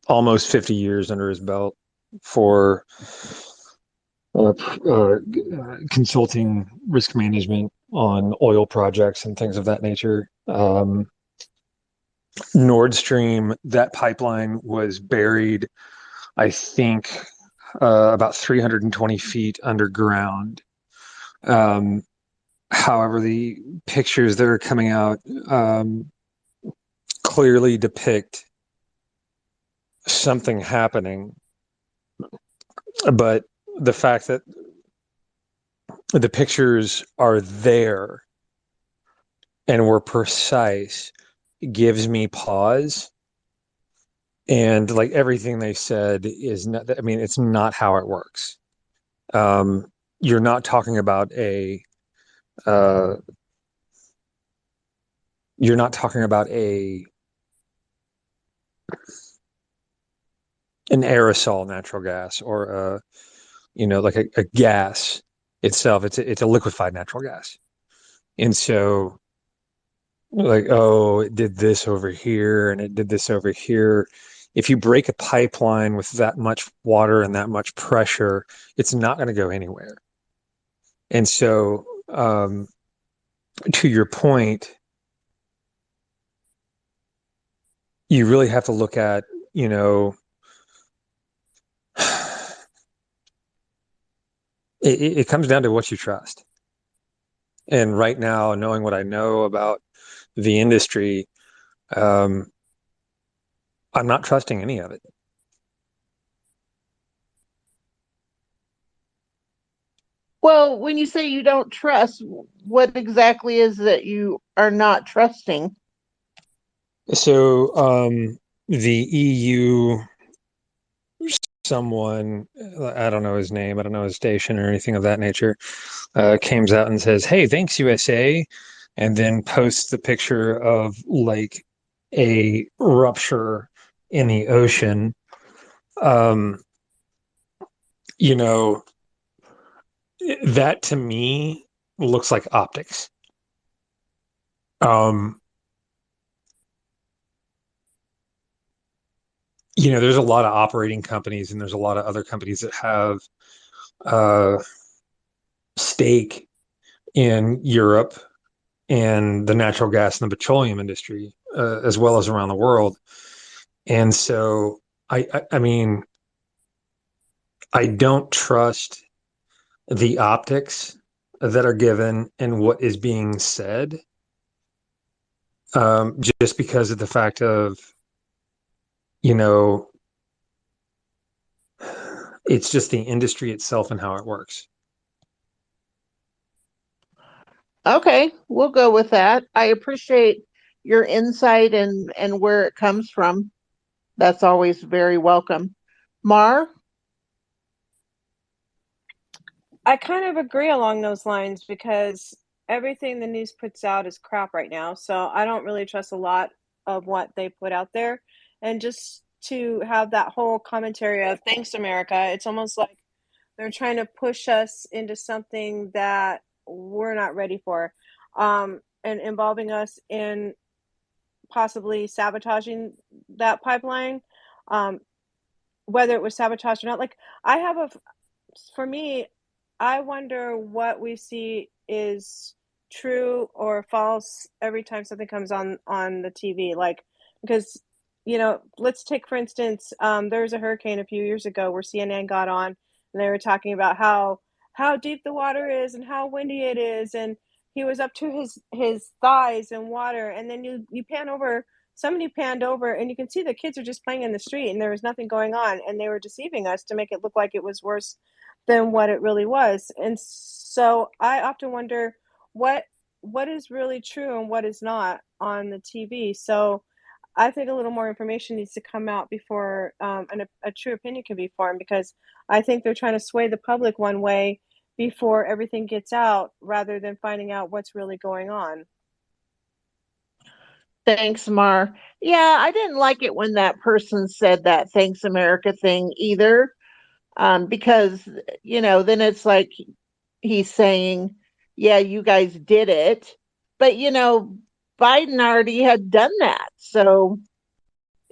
almost 50 years under his belt for consulting risk management on oil projects and things of that nature. Nord Stream, that pipeline was buried, I think, about 320 feet underground. However, the pictures that are coming out clearly depict something happening. But the fact that the pictures are there and were precise gives me pause. And like everything they said is not, I mean, it's not how it works. You're not talking about an aerosol natural gas or like a gas itself. It's a liquefied natural gas. And so like, oh, it did this over here and it did this over here. If you break a pipeline with that much water and that much pressure, it's not going to go anywhere. And so, to your point, you really have to look at, it comes down to what you trust. And right now, knowing what I know about the industry, I'm not trusting any of it. Well, when you say you don't trust, what exactly is that you are not trusting? So, the EU, someone, I don't know his name, I don't know his station or anything of that nature, comes out and says, "Hey, thanks USA," and then posts the picture of like a rupture in the ocean. Um, you know, that to me looks like optics. Um, there's a lot of operating companies and there's a lot of other companies that have uh, stake in Europe and the natural gas and the petroleum industry, as well as around the world. And so, I mean, I don't trust the optics that are given and what is being said, just because of the fact of, you know, it's just the industry itself and how it works. Okay, we'll go with that. I appreciate your insight and where it comes from. That's always very welcome. Mar? I kind of agree along those lines because everything the news puts out is crap right now. So I don't really trust a lot of what they put out there. And just to have that whole commentary of thanks, America, it's almost like they're trying to push us into something that we're not ready for, and involving us in possibly sabotaging that pipeline, um, whether it was sabotage or not. Like, I have a for me, I wonder what we see is true or false every time something comes on the TV. Like, because let's take for instance, there was a hurricane a few years ago where CNN got on and they were talking about how deep the water is and how windy it is, and he was up to his thighs in water, and then you pan over. Somebody panned over, and you can see the kids are just playing in the street, and there was nothing going on, and they were deceiving us to make it look like it was worse than what it really was. And so I often wonder what what is really true and what is not on the TV. So I think a little more information needs to come out before a true opinion can be formed, because I think they're trying to sway the public one way before everything gets out rather than finding out what's really going on. Thanks, Mar. Yeah, I didn't like it when that person said that thanks America thing either. Because, then it's like he's saying, yeah, you guys did it. But, Biden already had done that. So,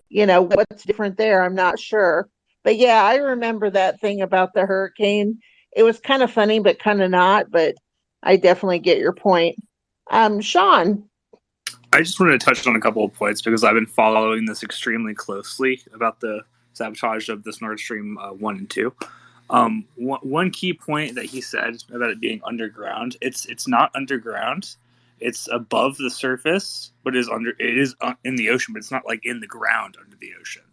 what's different there? I'm not sure. But yeah, I remember that thing about the hurricane. It was kind of funny, but kind of not. But I definitely get your point. Sean. I just wanted to touch on a couple of points because I've been following this extremely closely about the sabotage of this Nord Stream 1 and 2. One key point that he said about it being underground, it's not underground. It's above the surface, but it is in the ocean, but it's not like in the ground under the ocean.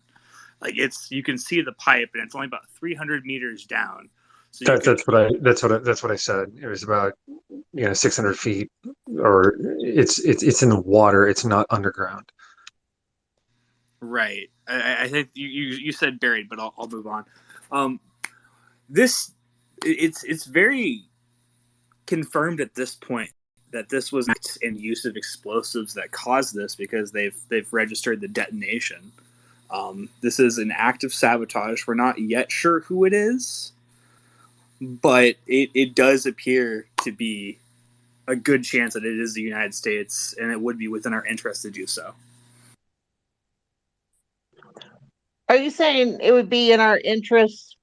Like, you can see the pipe, and it's only about 300 meters down. So That's what I said. It was about 600 feet, or it's in the water. It's not underground. Right. I think you said buried, but I'll move on. It's very confirmed at this point that this was in use of explosives that caused this, because they've registered the detonation. This is an act of sabotage. We're not yet sure who it is, but it does appear to be a good chance that it is the United States, and it would be within our interest to do so. Are you saying it would be in our interest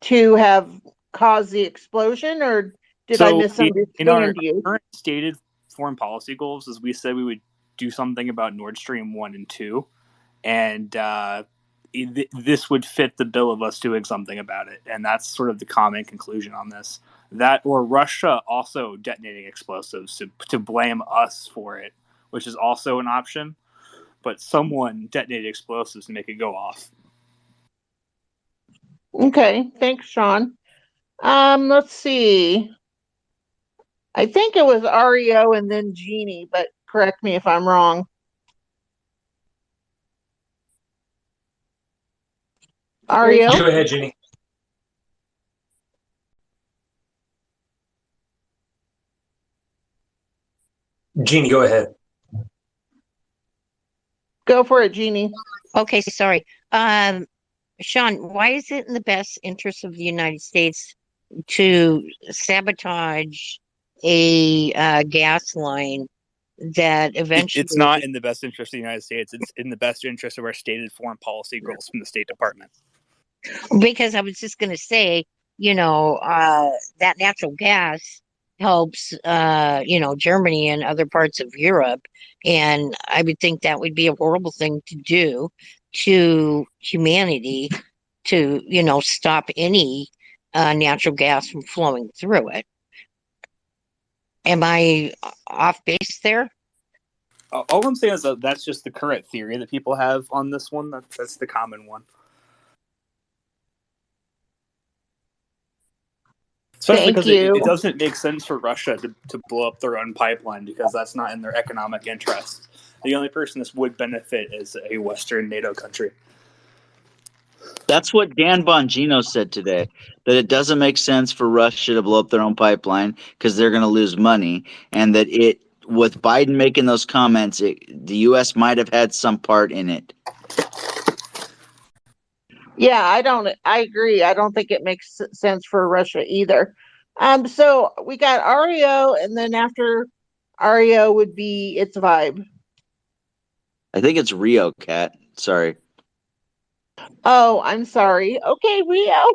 to have caused the explosion, or did I misunderstand in our you? current stated foreign policy goals, as we said we would do something about Nord Stream 1 and 2, and this would fit the bill of us doing something about it, and that's sort of the common conclusion on this. That, or Russia also detonating explosives to blame us for it, which is also an option, but someone detonated explosives to make it go off. Okay, thanks, Sean. Let's see. I think it was Ario and then Jeannie, but correct me if I'm wrong. Ario? Go ahead, Jenny. Jeannie, go ahead. Go for it, Jeannie. Okay, sorry. Sean, why is it in the best interest of the United States to sabotage a gas line that eventually It's not in the best interest of the United States. It's in the best interest of our stated foreign policy goals from the State Department. Because I was just going to say, that natural gas helps, Germany and other parts of Europe. And I would think that would be a horrible thing to do to humanity to, stop any natural gas from flowing through it. Am I off base there? All I'm saying is that that's just the current theory that people have on this one. That's the common one. Especially because it doesn't make sense for Russia to blow up their own pipeline because that's not in their economic interest. The only person this would benefit is a Western NATO country. That's what Dan Bongino said today, that it doesn't make sense for Russia to blow up their own pipeline because they're going to lose money, and that with Biden making those comments, the U.S. might have had some part in it. Yeah, I agree. I don't think it makes sense for Russia either. So we got Ario, and then after Ario would be It's Vibe. I think it's Rio, Cat. Sorry. Oh, I'm sorry. Okay, Rio.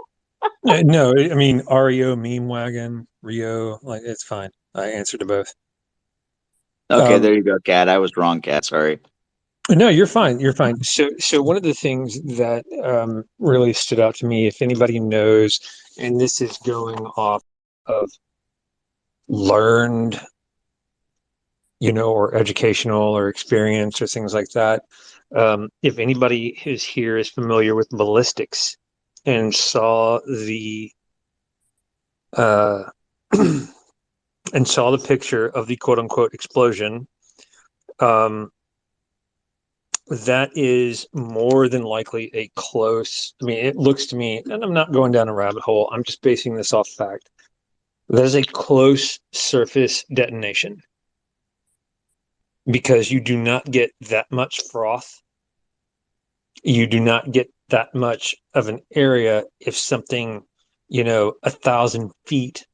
No, I mean Ario, Meme Wagon, Rio, like it's fine. I answered to both. Okay, there you go, Cat. I was wrong, Cat. Sorry. No, you're fine. You're fine. So one of the things that really stood out to me, if anybody knows, and this is going off of learned, or educational or experience or things like that. If anybody who's here is familiar with ballistics and saw the picture of the quote unquote explosion, that is more than likely a close. I mean, it looks to me, and I'm not going down a rabbit hole, I'm just basing this off fact. That is a close surface detonation. Because you do not get that much froth. You do not get that much of an area if something, 1,000 feet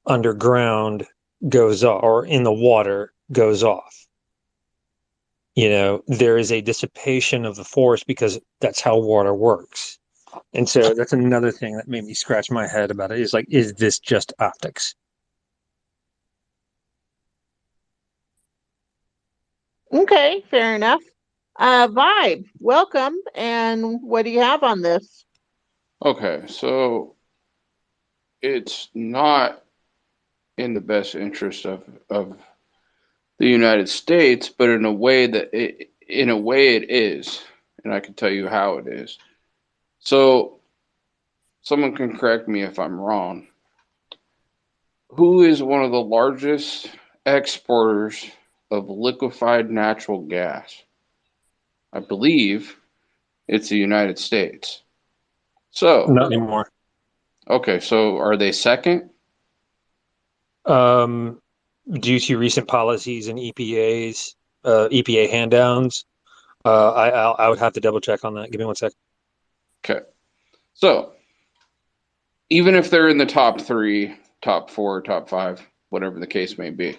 underground goes off, or in the water goes off. There is a dissipation of the force because that's how water works. And so that's another thing that made me scratch my head about it, is this just optics? Okay, fair enough. Vibe, welcome. And what do you have on this? Okay, so it's not in the best interest of the United States, but in a way it is, and I can tell you how it is. So someone can correct me if I'm wrong. Who is one of the largest exporters of liquefied natural gas? I believe it's the United States. So not anymore. Okay, so are they second? Due to recent policies and EPA hand downs, I would have to double check on that. Give me 1 sec. Okay, so even if they're in the top 3, top 4, top 5, whatever the case may be,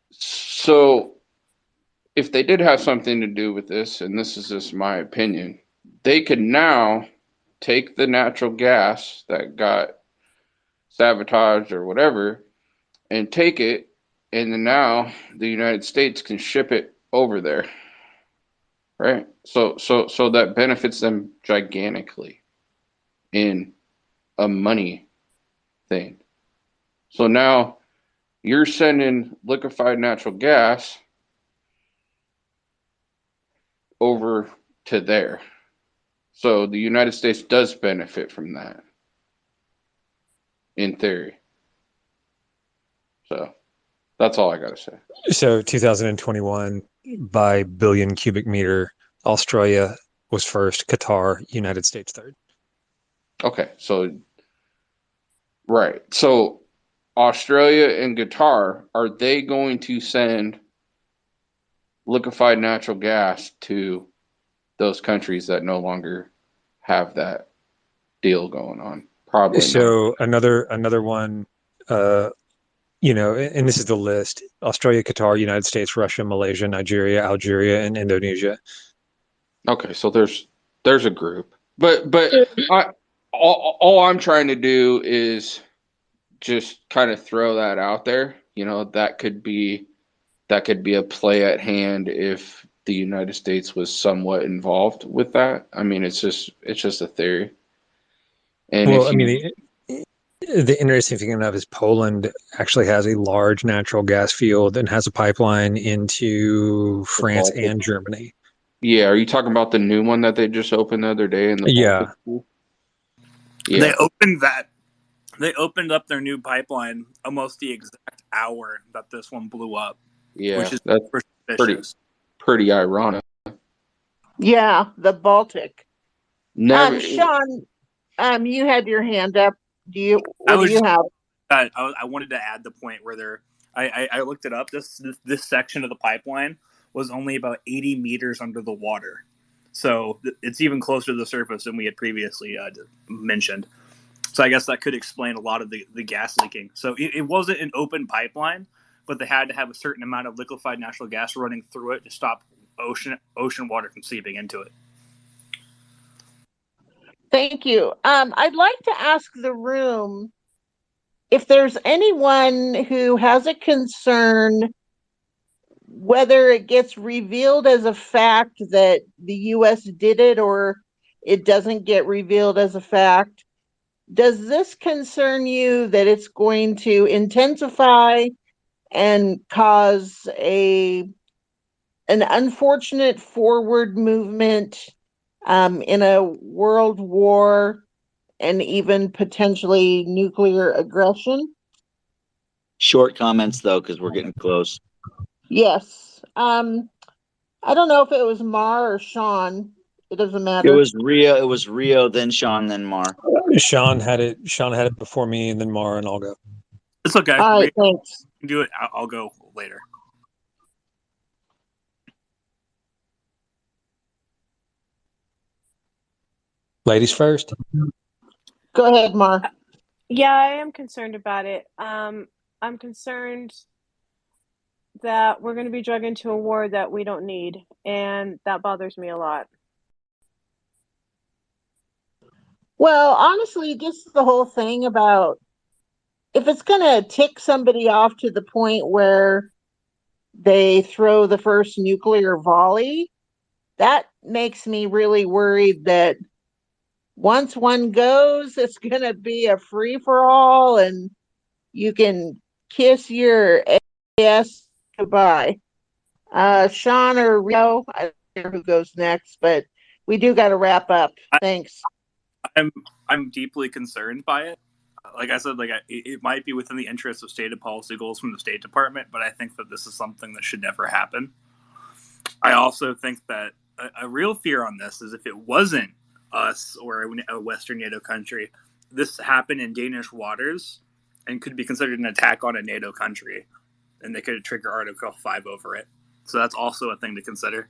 so if they did have something to do with this, and this is just my opinion, they could now take the natural gas that got sabotaged or whatever and take it, and then now the United States can ship it over there, right? So that benefits them gigantically in a money thing. So now you're sending liquefied natural gas over to there. So the United States does benefit from that, in theory. So that's all I got to say. So 2021 by billion cubic meter, Australia was first, Qatar, United States third. Okay, so right. So Australia and Qatar, are they going to send liquefied natural gas to those countries that no longer have that deal going on? Probably not. So another one, and this is the list: Australia, Qatar, United States, Russia, Malaysia, Nigeria, Algeria, and Indonesia. Okay, so there's a group, but all I'm trying to do is just kind of throw that out there. That could be a play at hand if the United States was somewhat involved with that. I mean, it's just a theory. And Well, if I you, mean, the interesting thing enough is Poland actually has a large natural gas field and has a pipeline into France Baltic, and Germany. yeah, are you talking about the new one that they just opened the other day in the Yeah. Baltic? They Yeah. They opened up their new pipeline almost the exact hour that this one blew up, Yeah, which is that's suspicious. pretty ironic. Yeah, the Baltic. Never. Sean, you had your hand up. What do you have? I wanted to add the point where I looked it up. This section of the pipeline was only about 80 meters under the water, so it's even closer to the surface than we had previously mentioned. So I guess that could explain a lot of the gas leaking. So it wasn't an open pipeline, but they had to have a certain amount of liquefied natural gas running through it to stop ocean water from seeping into it. Thank you. I'd like to ask the room if there's anyone who has a concern whether it gets revealed as a fact that the U.S. did it or it doesn't get revealed as a fact. Does this concern you that it's going to intensify and cause an unfortunate forward movement in a world war and even potentially nuclear aggression? Short comments though, because we're getting close. Yes. I don't know if it was Mar or Sean. It doesn't matter. It was Rio, then Sean, then Mar. Sean had it before me, and then Mar, and I'll go. It's okay. All right, thanks. You can do it. I'll go later. Ladies first. Go ahead, Mar. Yeah, I am concerned about it. I'm concerned that we're going to be dragged into a war that we don't need, and that bothers me a lot. Well, honestly, just the whole thing about if it's going to tick somebody off to the point where they throw the first nuclear volley, that makes me really worried that once one goes, it's going to be a free for all and you can kiss your ass goodbye. Sean or Rio, I don't care who goes next, but we do got to wrap up. Thanks. I'm deeply concerned by it. Like I said, it might be within the interest of stated policy goals from the State Department, but I think that this is something that should never happen. I also think that a real fear on this is if it wasn't us or a Western NATO country, this happened in Danish waters and could be considered an attack on a NATO country, and they could trigger Article 5 over it. So that's also a thing to consider.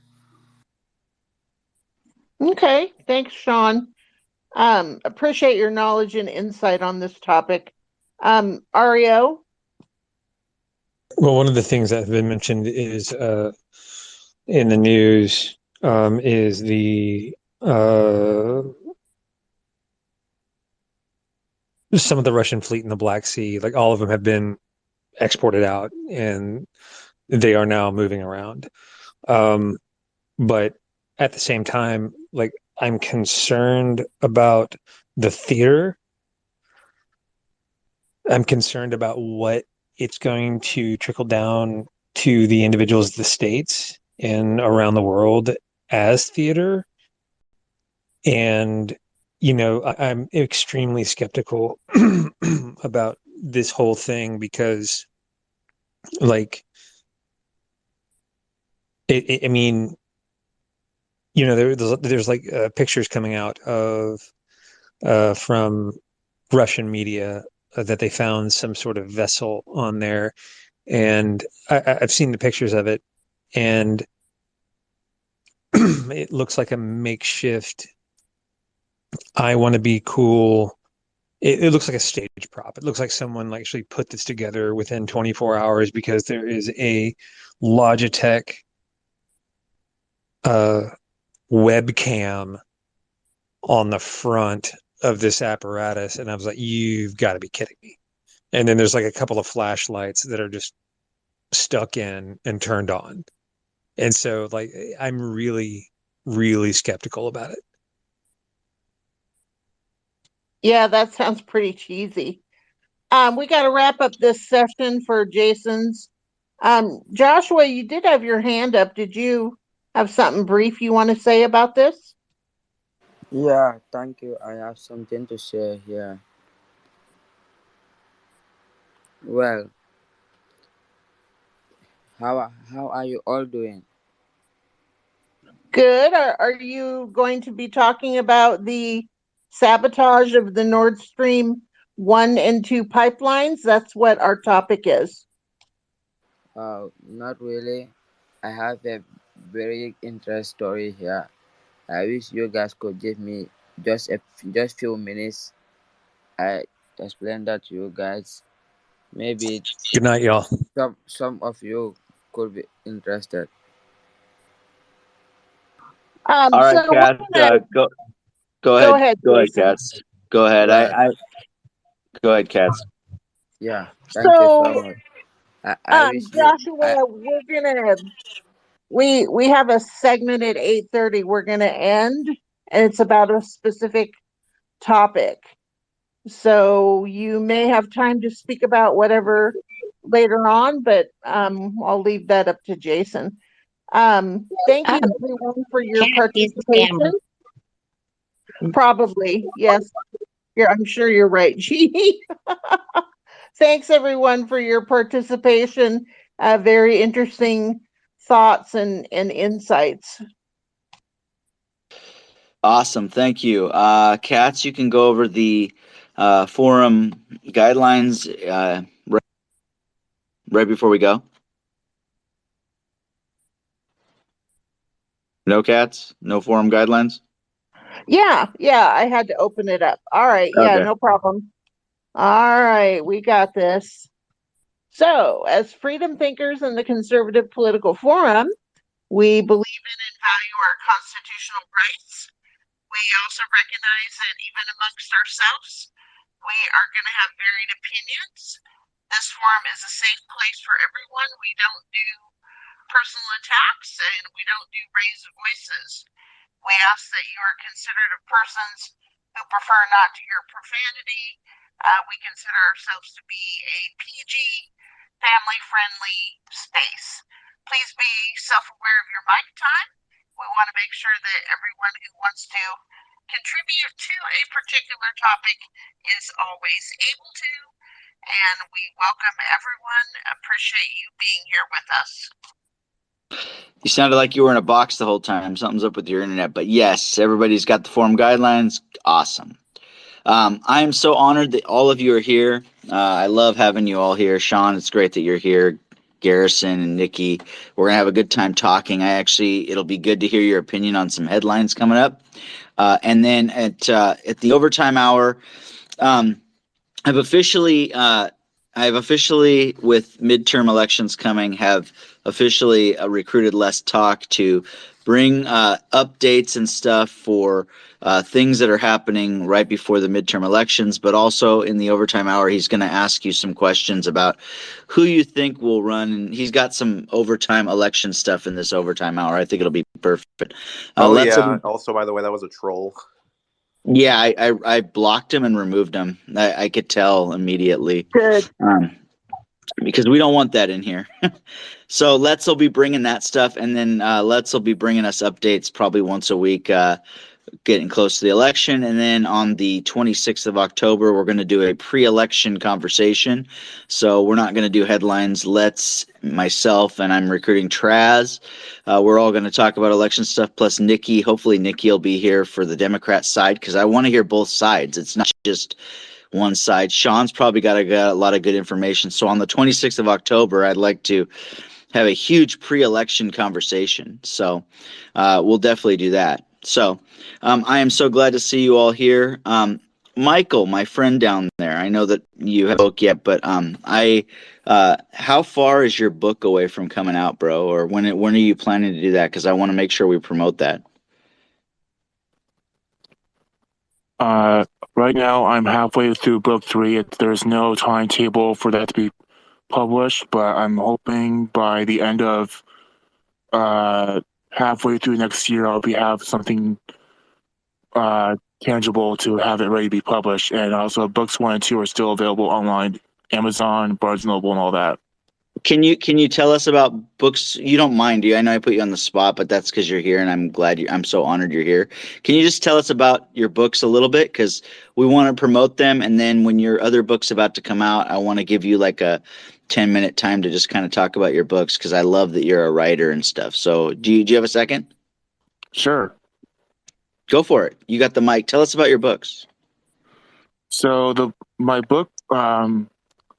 Okay, thanks, Sean. Appreciate your knowledge and insight on this topic. Ario? Well, one of the things that have been mentioned is in the news is the some of the Russian fleet in the Black Sea, like all of them have been exported out and they are now moving around. But at the same time, like I'm concerned about the theater. I'm concerned about what it's going to trickle down to the individuals, the states, and around the world as theater. And, I'm extremely skeptical about this whole thing because like I mean, there's like pictures coming out of from Russian media that they found some sort of vessel on there, and I've seen the pictures of it, and it looks like a makeshift I want to be cool. It looks like a stage prop. It looks like someone actually put this together within 24 hours because there is a Logitech webcam on the front of this apparatus, and I was like, you've got to be kidding me. And then there's like a couple of flashlights that are just stuck in and turned on. And so like I'm really, really skeptical about it. Yeah, that sounds pretty cheesy. We got to wrap up this session for Jason's. Joshua, you did have your hand up. Did you have something brief you want to say about this? Yeah, thank you. I have something to share here. Well, how are you all doing? Good. Are you going to be talking about the sabotage of the Nord Stream 1 and 2 pipelines? That's what our topic is. Not really. I have a very interesting story here. I wish you guys could give me just few minutes. I explain that to you guys. Maybe Good night, y'all. some of you could be interested. All right, So Cass, go ahead. Go ahead, Jason. Cass. Go ahead. Well, Go ahead, Cass. yeah, thank you so much. I wish you. Joshua, we have a segment at 8:30. We're gonna end, and it's about a specific topic. So you may have time to speak about whatever later on, but I'll leave that up to Jason. Thank you everyone for your participation. Probably, yes. I'm sure you're right, Jeannie. Thanks everyone for your participation. Very interesting thoughts and insights. Awesome. Thank you. Katz, you can go over the forum guidelines right before we go. No, Katz? No forum guidelines? Yeah, I had to open it up. All right, yeah, Okay. no problem. All right, we got this. So, as freedom thinkers in the conservative political forum, we believe in and value our constitutional rights. We also recognize that even amongst ourselves, we are going to have varied opinions. This forum is a safe place for everyone. We don't do personal attacks and we don't do raised voices. We ask that you are considerate of persons who prefer not to hear profanity. We consider ourselves to be a PG, family-friendly space. Please be self-aware of your mic time. We want to make sure that everyone who wants to contribute to a particular topic is always able to. And we welcome everyone. Appreciate you being here with us. You sounded like you were in a box the whole time. Something's up with your internet. But yes, everybody's got the forum guidelines. Awesome. I am so honored that all of you are here. I love having you all here. Sean, it's great that you're here. Garrison and Nikki, we're gonna have a good time talking. It'll be good to hear your opinion on some headlines coming up. And then at the overtime hour, I've officially, with midterm elections coming, have officially recruited Les Talk to bring updates and stuff for things that are happening right before the midterm elections, but also in the overtime hour, he's going to ask you some questions about who you think will run. And he's got some overtime election stuff in this overtime hour. I think it'll be perfect. Also, by the way, that was a troll. Yeah, I blocked him and removed him. I could tell immediately. Good. Because we don't want that in here. So Let's will be bringing that stuff, and then Let's will be bringing us updates probably once a week getting close to the election. And then on the 26th of October, we're going to do a pre-election conversation. So we're not going to do headlines. Myself, and I'm recruiting Traz. We're all going to talk about election stuff, plus Nikki. Hopefully Nikki will be here for the Democrat side, because I want to hear both sides. It's not just one side. Sean's probably got a lot of good information. So on the 26th of October, I'd like to have a huge pre-election conversation. So we'll definitely do that. So I am so glad to see you all here. Michael, my friend down there, I know that you haven't book yet, but how far is your book away from coming out, bro? Or when are you planning to do that? Because I want to make sure we promote that. Right now, I'm halfway through book 3. There's no timetable for that to be published, but I'm hoping by the end of halfway through next year, I'll have something tangible to have it ready to be published. And also, books 1 and 2 are still available online, Amazon, Barnes & Noble, and all that. Can you tell us about books? You don't mind, do you? I know I put you on the spot, but that's because you're here, and I'm so honored you're here. Can you just tell us about your books a little bit? Because we want to promote them, and then when your other book's about to come out, I want to give you like a 10-minute time to just kind of talk about your books, because I love that you're a writer and stuff. So do you have a second? Sure. Go for it. You got the mic. Tell us about your books. So my book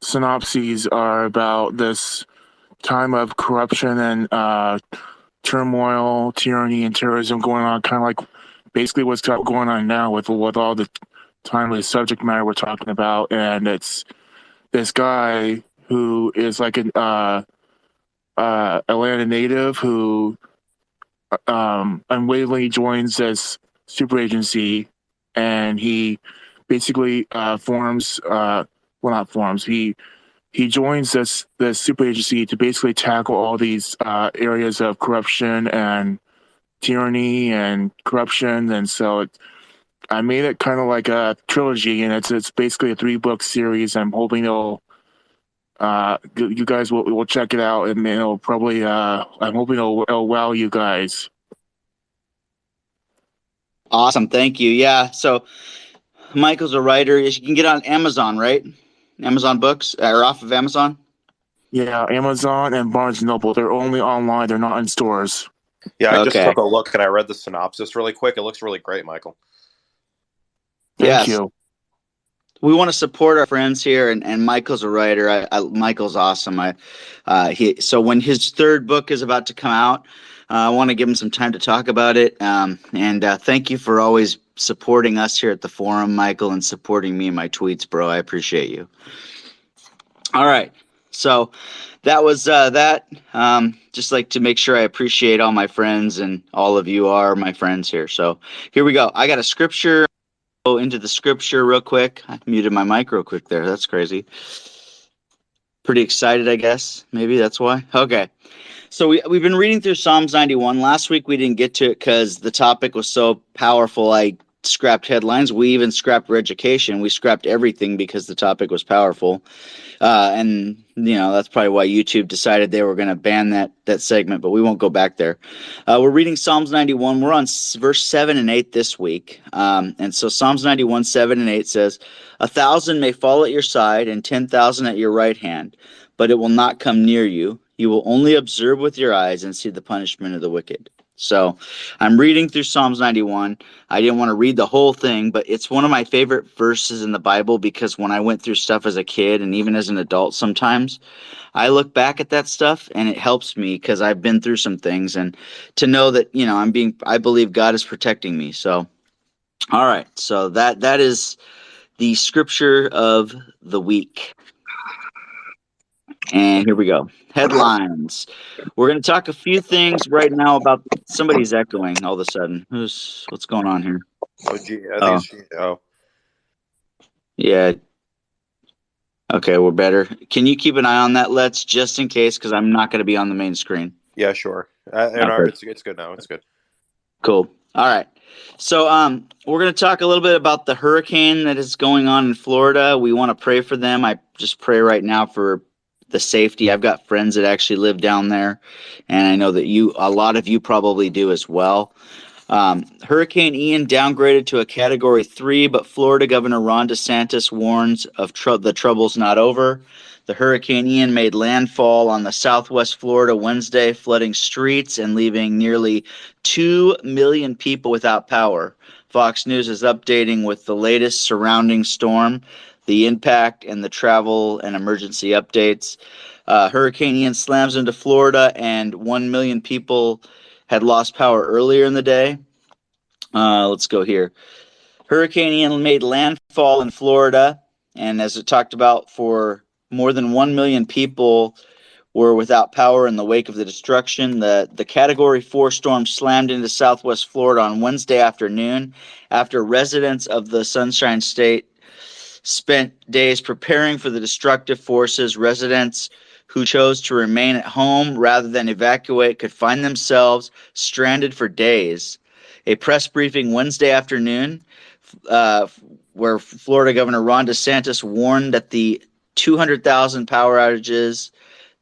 synopses are about this time of corruption and turmoil, tyranny, and terrorism going on, kind of like basically what's going on now with all the timely subject matter we're talking about. And it's this guy who is like an Atlanta native who unwittingly joins this super agency, and he basically he joins this super agency to basically tackle all these areas of corruption and tyranny and corruption. And so I made it kind of like a trilogy, and it's basically a 3-book series. I'm hoping you guys will check it out, and it'll probably I'm hoping it'll wow you guys. Awesome. Thank you. Yeah. So Michael's a writer. You can get on Amazon, right? Amazon Books, or off of Amazon? Yeah, Amazon and Barnes & Noble. They're only online. They're not in stores. Yeah, I just took a look and I read the synopsis really quick. It looks really great, Michael. Thank you. We want to support our friends here, and Michael's a writer. Michael's awesome. So when his 3rd book is about to come out, I want to give him some time to talk about it. And thank you for always supporting us here at the forum, Michael, and supporting me in my tweets, bro. I appreciate you. All right. So that was that. Just like to make sure I appreciate all my friends, and all of you are my friends here. So here we go. I got a scripture. Go into the scripture real quick. I muted my mic real quick there. That's crazy. Pretty excited, I guess. Maybe that's why. Okay. So we've been reading through Psalms 91. Last week we didn't get to it because the topic was so powerful. I scrapped headlines. We even scrapped education. We scrapped everything because the topic was powerful. And that's probably why YouTube decided they were going to ban that segment, but we won't go back there. We're reading Psalms 91. We're on verse 7 and 8 this week. And so Psalms 91, 7 and 8 says, 1,000 may fall at your side and 10,000 at your right hand, but it will not come near you. You will only observe with your eyes and see the punishment of the wicked. So I'm reading through Psalms 91. I didn't want to read the whole thing, but it's one of my favorite verses in the Bible, because when I went through stuff as a kid and even as an adult sometimes, I look back at that stuff and it helps me because I've been through some things, and to know that, I believe God is protecting me. So, all right. So that is the scripture of the week. And here we go. Headlines. We're going to talk a few things right now about somebody's echoing all of a sudden. What's going on here? Oh, gee. I think it's Yeah. Okay, we're better. Can you keep an eye on that, just in case, because I'm not going to be on the main screen. Yeah, sure. Okay. It's good now. It's good. Cool. All right. So we're going to talk a little bit about the hurricane that is going on in Florida. We want to pray for them. I just pray right now for the safety. I've got friends that actually live down there, and I know that a lot of you probably do as well. Hurricane Ian downgraded to a Category 3, but Florida Governor Ron DeSantis warns of the trouble's not over. The Hurricane Ian made landfall on the southwest Florida Wednesday, flooding streets and leaving nearly 2 million people without power. Fox News is updating with the latest surrounding storm, the impact, and the travel and emergency updates. Hurricane Ian slams into Florida, and 1 million people had lost power earlier in the day. Let's go here. Hurricane Ian made landfall in Florida, and as it talked about, for more than 1 million people were without power in the wake of the destruction. The Category 4 storm slammed into southwest Florida on Wednesday afternoon after residents of the Sunshine State spent days preparing for the destructive forces. Residents who chose to remain at home rather than evacuate could find themselves stranded for days. A press briefing Wednesday afternoon where Florida Governor Ron DeSantis warned that the 200,000 power outages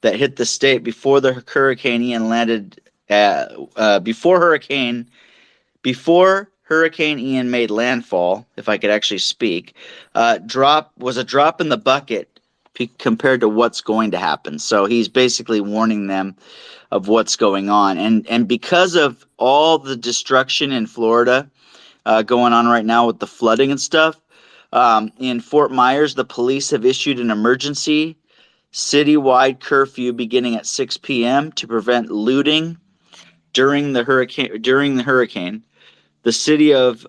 that hit the state before the Hurricane Ian landed before Hurricane Ian made landfall, if I could actually speak, was a drop in the bucket compared to what's going to happen. So he's basically warning them of what's going on. And because of all the destruction in Florida going on right now with the flooding and stuff, in Fort Myers, the police have issued an emergency citywide curfew beginning at 6 p.m. to prevent looting during the hurricane. The city of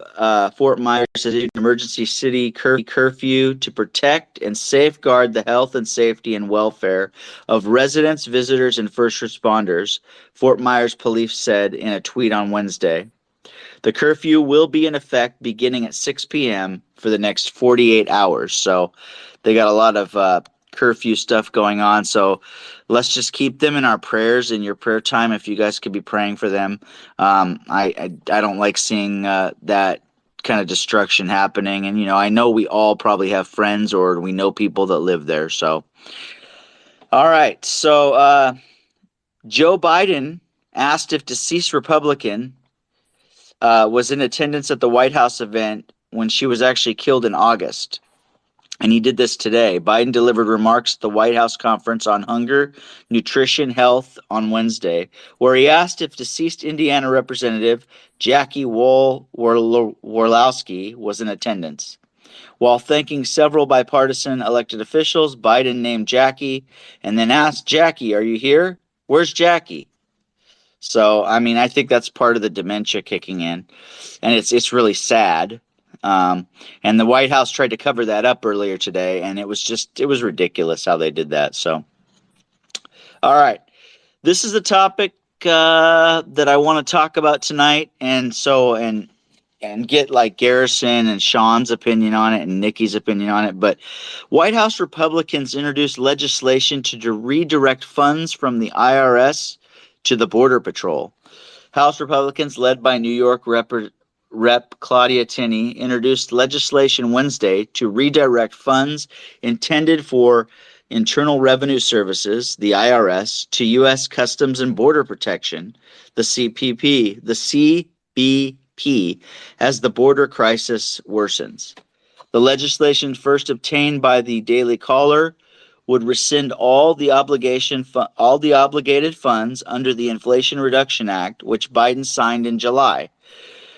Fort Myers has issued an emergency city curfew to protect and safeguard the health and safety and welfare of residents, visitors, and first responders, Fort Myers police said in a tweet on Wednesday. The curfew will be in effect beginning at 6 p.m. for the next 48 hours. So they got a lot of curfew stuff going on. So let's just keep them in our prayers in your prayer time. If you guys could be praying for them. I don't like seeing that kind of destruction happening. And, I know we all probably have friends or we know people that live there. So, all right. So Joe Biden asked if deceased Republican was in attendance at the White House event when she was actually killed in August. And he did this today. Biden delivered remarks at the White House Conference on Hunger, Nutrition, Health on Wednesday, where he asked if deceased Indiana Representative Jackie Worlowski was in attendance. While thanking several bipartisan elected officials, Biden named Jackie and then asked, "Jackie, are you here? Where's Jackie?" So, I think that's part of the dementia kicking in, and it's really sad. And the White House tried to cover that up earlier today, and it was ridiculous how they did that. So, all right, this is the topic that I want to talk about tonight, and get like Garrison and Sean's opinion on it and Nikki's opinion on it. But White House Republicans introduced legislation to redirect funds from the IRS to the Border Patrol. House Republicans, led by New York Rep. Claudia Tenney, introduced legislation Wednesday to redirect funds intended for Internal Revenue Services, the IRS, to U.S. Customs and Border Protection, the CBP, as the border crisis worsens. The legislation, first obtained by the Daily Caller, would rescind all the obligated funds under the Inflation Reduction Act, which Biden signed in July,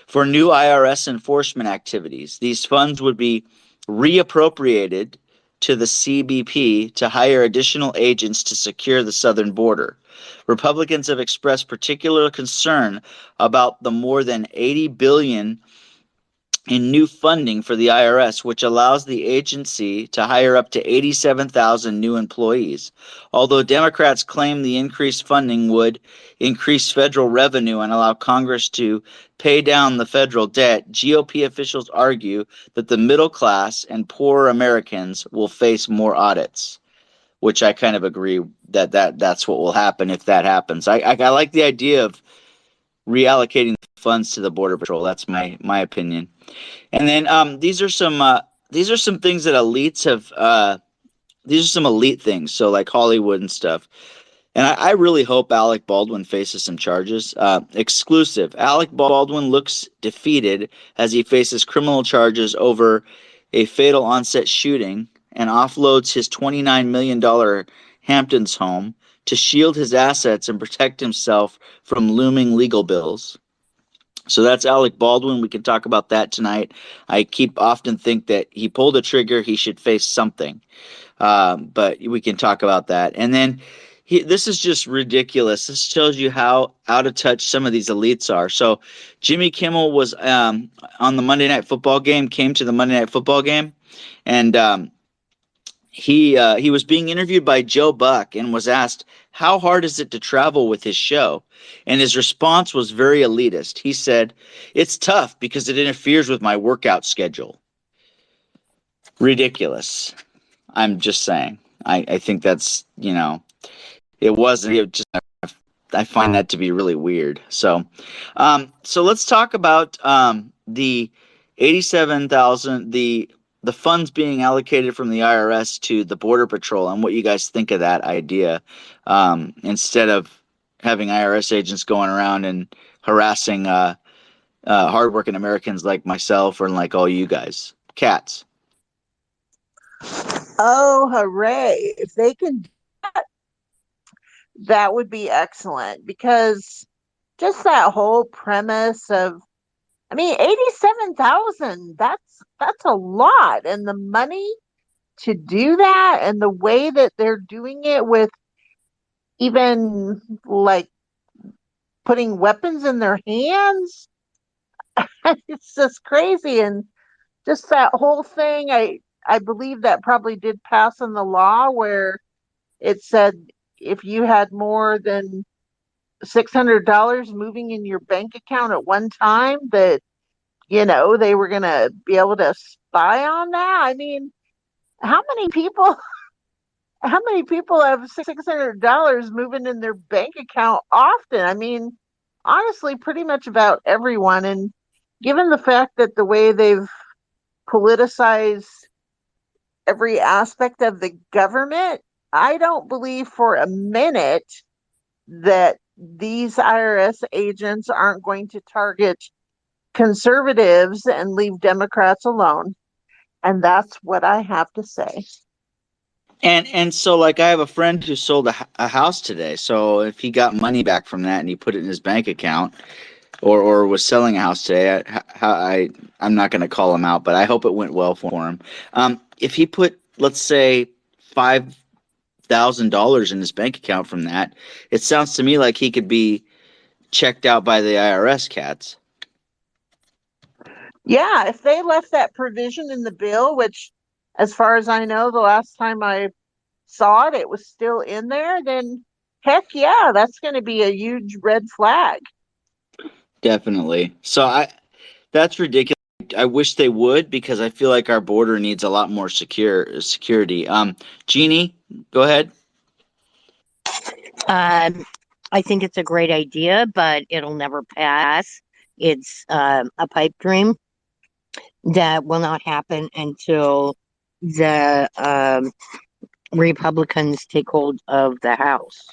for new IRS enforcement activities. These funds would be reappropriated to the CBP to hire additional agents to secure the southern border. Republicans have expressed particular concern about the more than $80 billion in new funding for the IRS, which allows the agency to hire up to 87,000 new employees. Although Democrats claim the increased funding would increase federal revenue and allow Congress to pay down the federal debt, GOP officials argue that the middle class and poorer Americans will face more audits, which I kind of agree that's what will happen if that happens. I like the idea of reallocating funds to the Border Patrol. That's my opinion. And then these are some things that elites have. These are some elite things, so like Hollywood and stuff. And I really hope Alec Baldwin faces some charges. Exclusive. Alec Baldwin looks defeated as he faces criminal charges over a fatal onset shooting and offloads his $29 million Hamptons home to shield his assets and protect himself from looming legal bills. So that's Alec Baldwin. We can talk about that tonight. I often think that he pulled a trigger. He should face something. But we can talk about that. And then this is just ridiculous. This shows you how out of touch some of these elites are. So Jimmy Kimmel was on the Monday Night Football game, came to the Monday Night Football game, and he was being interviewed by Joe Buck and was asked, how hard is it to travel with his show? And his response was very elitist. He said, it's tough because it interferes with my workout schedule. Ridiculous. I'm just saying. I think that's, it wasn't. It just, I find that to be really weird. So let's talk about the 87,000, the funds being allocated from the IRS to the Border Patrol, and what you guys think of that idea, instead of having IRS agents going around and harassing hardworking Americans like myself or like all you guys. Cats. Oh, hooray. If they can do that, that would be excellent, because just that whole premise of, 87,000, that's a lot. And the money to do that, and the way that they're doing it, with even like putting weapons in their hands, it's just crazy. And just that whole thing, I believe that probably did pass in the law, where it said if you had more than $600 moving in your bank account at one time, that, they were going to be able to spy on that. How many people have $600 moving in their bank account often? Honestly, pretty much about everyone. And given the fact that the way they've politicized every aspect of the government, I don't believe for a minute that these IRS agents aren't going to target conservatives and leave Democrats alone. And that's what I have to say. And so, like, I have a friend who sold a house today. So if he got money back from that and he put it in his bank account, or was selling a house today, I'm not going to call him out, but I hope it went well for him. If he put, let's say, $5,000 in his bank account from that, it sounds to me like he could be checked out by the IRS, Cats. Yeah, if they left that provision in the bill, which, as far as I know, the last time I saw it, it was still in there, then heck yeah, that's going to be a huge red flag. Definitely. So that's ridiculous. I wish they would, because I feel like our border needs a lot more security. Jeannie, go ahead. I think it's a great idea, but it'll never pass. It's a pipe dream that will not happen until the Republicans take hold of the House.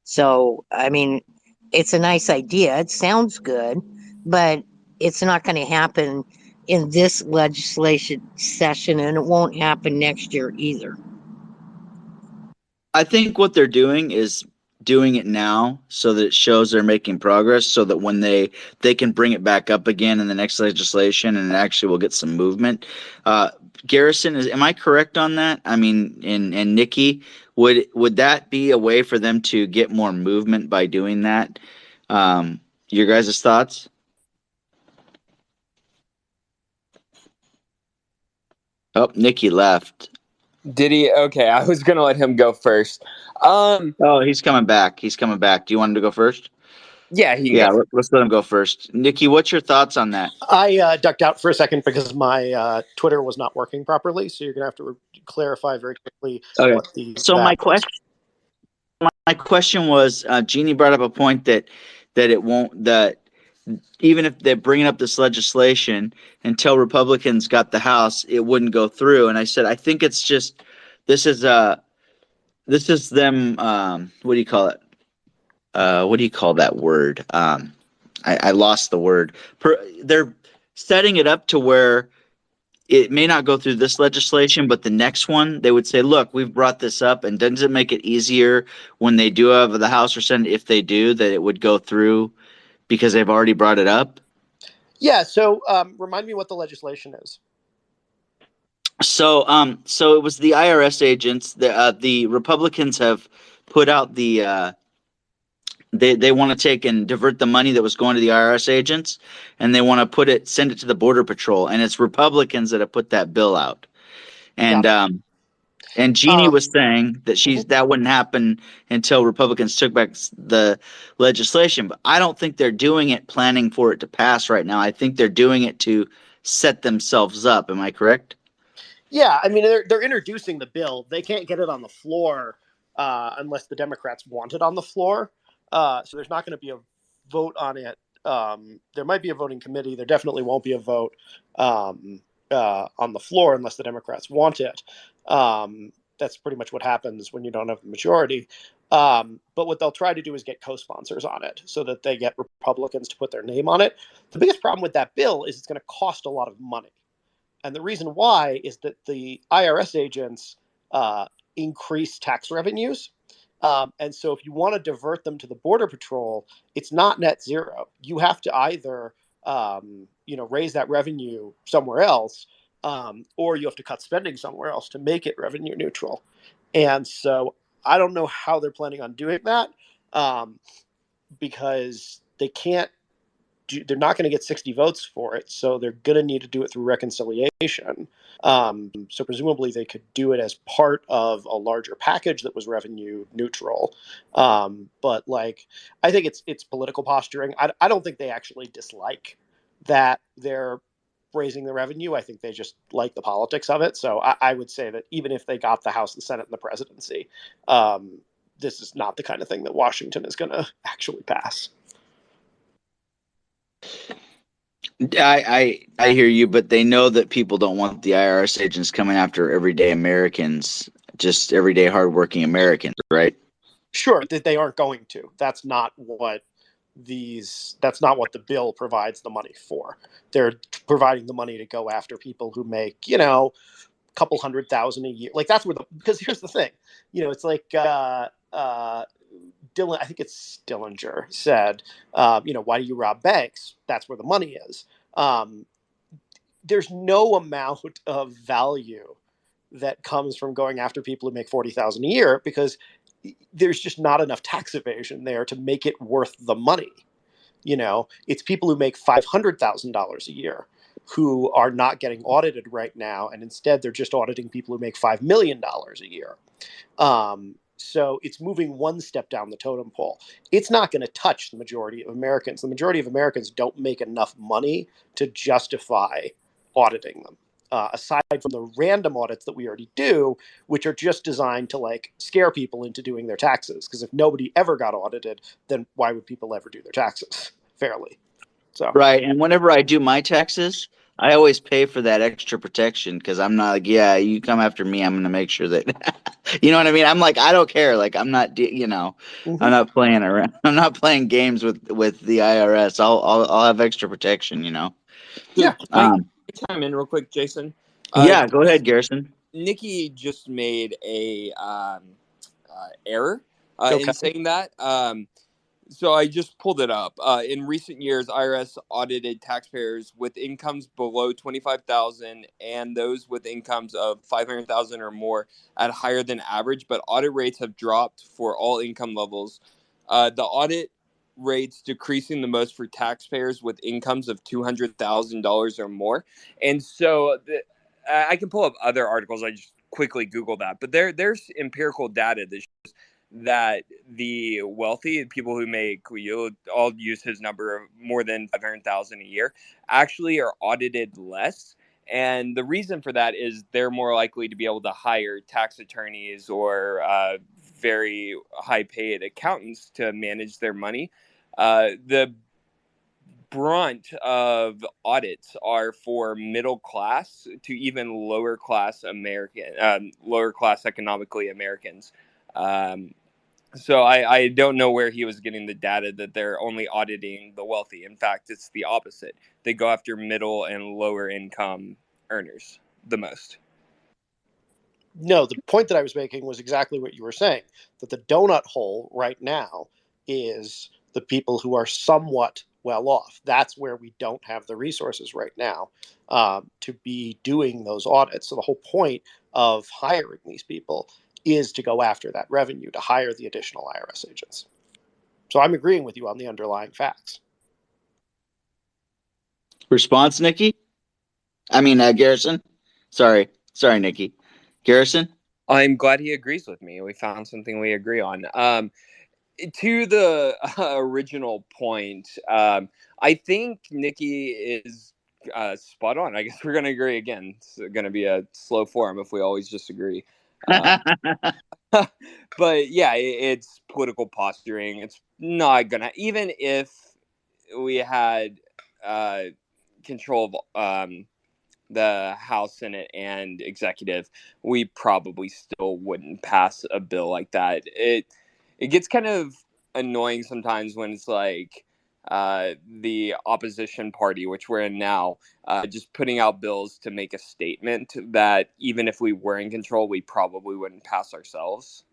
So, it's a nice idea. It sounds good, but it's not going to happen in this legislation session, and it won't happen next year either. I think what they're doing is doing it now so that it shows they're making progress, so that when they can bring it back up again in the next legislation, and actually will get some movement. Garrison, am I correct on that? And Nikki, would that be a way for them to get more movement by doing that? Your guys' thoughts? Oh, Nikki left. Did he? Okay, I was gonna let him go first. Oh, he's coming back. Do you want him to go first? Yeah, let's let him go first. Nikki, what's your thoughts on that? I ducked out for a second because my Twitter was not working properly, so you're gonna have to clarify very quickly. Okay. What the So my question was, Jeannie brought up a point that even if they're bringing up this legislation, until Republicans got the House, it wouldn't go through. And I said, I think it's just, this is This is them. What do you call it? What do you call that word? I lost the word. They're setting it up to where it may not go through this legislation, but the next one, they would say, look, we've brought this up, and doesn't it make it easier when they do have the House or Senate, if they do, that it would go through because they've already brought it up? Yeah. So remind me what the legislation is. So it was the IRS agents. The Republicans have put out they want to take and divert the money that was going to the IRS agents, and they want to send it to the Border Patrol, and it's Republicans that have put that bill out. And Got it. and Jeannie Um, was saying that that wouldn't happen until Republicans took back the legislation. But I don't think they're doing it planning for it to pass right now. I think they're doing it to set themselves up. Am I correct? Yeah, I mean they're introducing the bill. They can't get it on the floor unless the Democrats want it on the floor. So there's not going to be a vote on it. There might be a voting committee. There definitely won't be a vote on the floor unless the Democrats want it. That's pretty much what happens when you don't have the majority. But what they'll try to do is get co-sponsors on it so that they get Republicans to put their name on it. The biggest problem with that bill is it's going to cost a lot of money. And the reason why is that the IRS agents increase tax revenues. And so if you want to divert them to the Border Patrol, it's not net zero. You have to either raise that revenue somewhere else, or you have to cut spending somewhere else to make it revenue neutral. And so I don't know how they're planning on doing that, because they can't. They're not going to get 60 votes for it, so they're going to need to do it through reconciliation. So presumably they could do it as part of a larger package that was revenue neutral. But I think it's political posturing. I don't think they actually dislike that they're raising the revenue. I think they just like the politics of it. So I would say that even if they got the House, the Senate, and the presidency, this is not the kind of thing that Washington is going to actually pass. I hear you, but they know that people don't want the IRS agents coming after everyday Americans, just everyday hardworking Americans, right? Sure, that they aren't going to. That's not what the bill provides the money for. They're providing the money to go after people who make, a couple $100,000 a year. That's where because here's the thing, it's like Dylan, I think it's Dillinger said, why do you rob banks? That's where the money is. There's no amount of value that comes from going after people who make $40,000 a year, because there's just not enough tax evasion there to make it worth the money. It's people who make $500,000 a year who are not getting audited right now, and instead they're just auditing people who make $5 million a year. So it's moving one step down the totem pole. It's not going to touch the majority of Americans. The majority of Americans don't make enough money to justify auditing them, aside from the random audits that we already do, which are just designed to scare people into doing their taxes. Because if nobody ever got audited, then why would people ever do their taxes fairly? So Right. And whenever I do my taxes, I always pay for that extra protection, because I'm not yeah, you come after me, I'm going to make sure that, you know what I mean? I'm I don't care. I'm not, I'm not playing around. I'm not playing games with the IRS. I'll have extra protection, So yeah. can I chime in real quick, Jason? Yeah, go ahead, Garrison. Nikki just made a error Okay. in saying that. So I just pulled it up. In recent years, IRS audited taxpayers with incomes below $25,000 and those with incomes of $500,000 or more at higher than average, but audit rates have dropped for all income levels. The audit rates decreasing the most for taxpayers with incomes of $200,000 or more. And so I can pull up other articles. I just quickly Googled that, but there's empirical data that shows that the wealthy people who make, I'll use his number of more than 500,000 a year, actually are audited less. And the reason for that is they're more likely to be able to hire tax attorneys or very high paid accountants to manage their money. The brunt of audits are for middle class to even lower class economically Americans. So I don't know where he was getting the data that they're only auditing the wealthy. In fact, it's the opposite. They go after middle and lower income earners the most. No, the point that I was making was exactly what you were saying, that the donut hole right now is the people who are somewhat well off. That's where we don't have the resources right now to be doing those audits. So the whole point of hiring these people is to go after that revenue, to hire the additional IRS agents. So I'm agreeing with you on the underlying facts. Response, Nikki? I mean, Garrison? Sorry, Nikki. Garrison? I'm glad he agrees with me. We found something we agree on. To the original point, I think Nikki is spot on. I guess we're going to agree again. It's going to be a slow form if we always just agree. But yeah, it's political posturing. It's not going to, even if we had control of the House, Senate, and executive, we probably still wouldn't pass a bill like that. It gets kind of annoying sometimes when it's like the opposition party, which we're in now, just putting out bills to make a statement that even if we were in control, we probably wouldn't pass ourselves.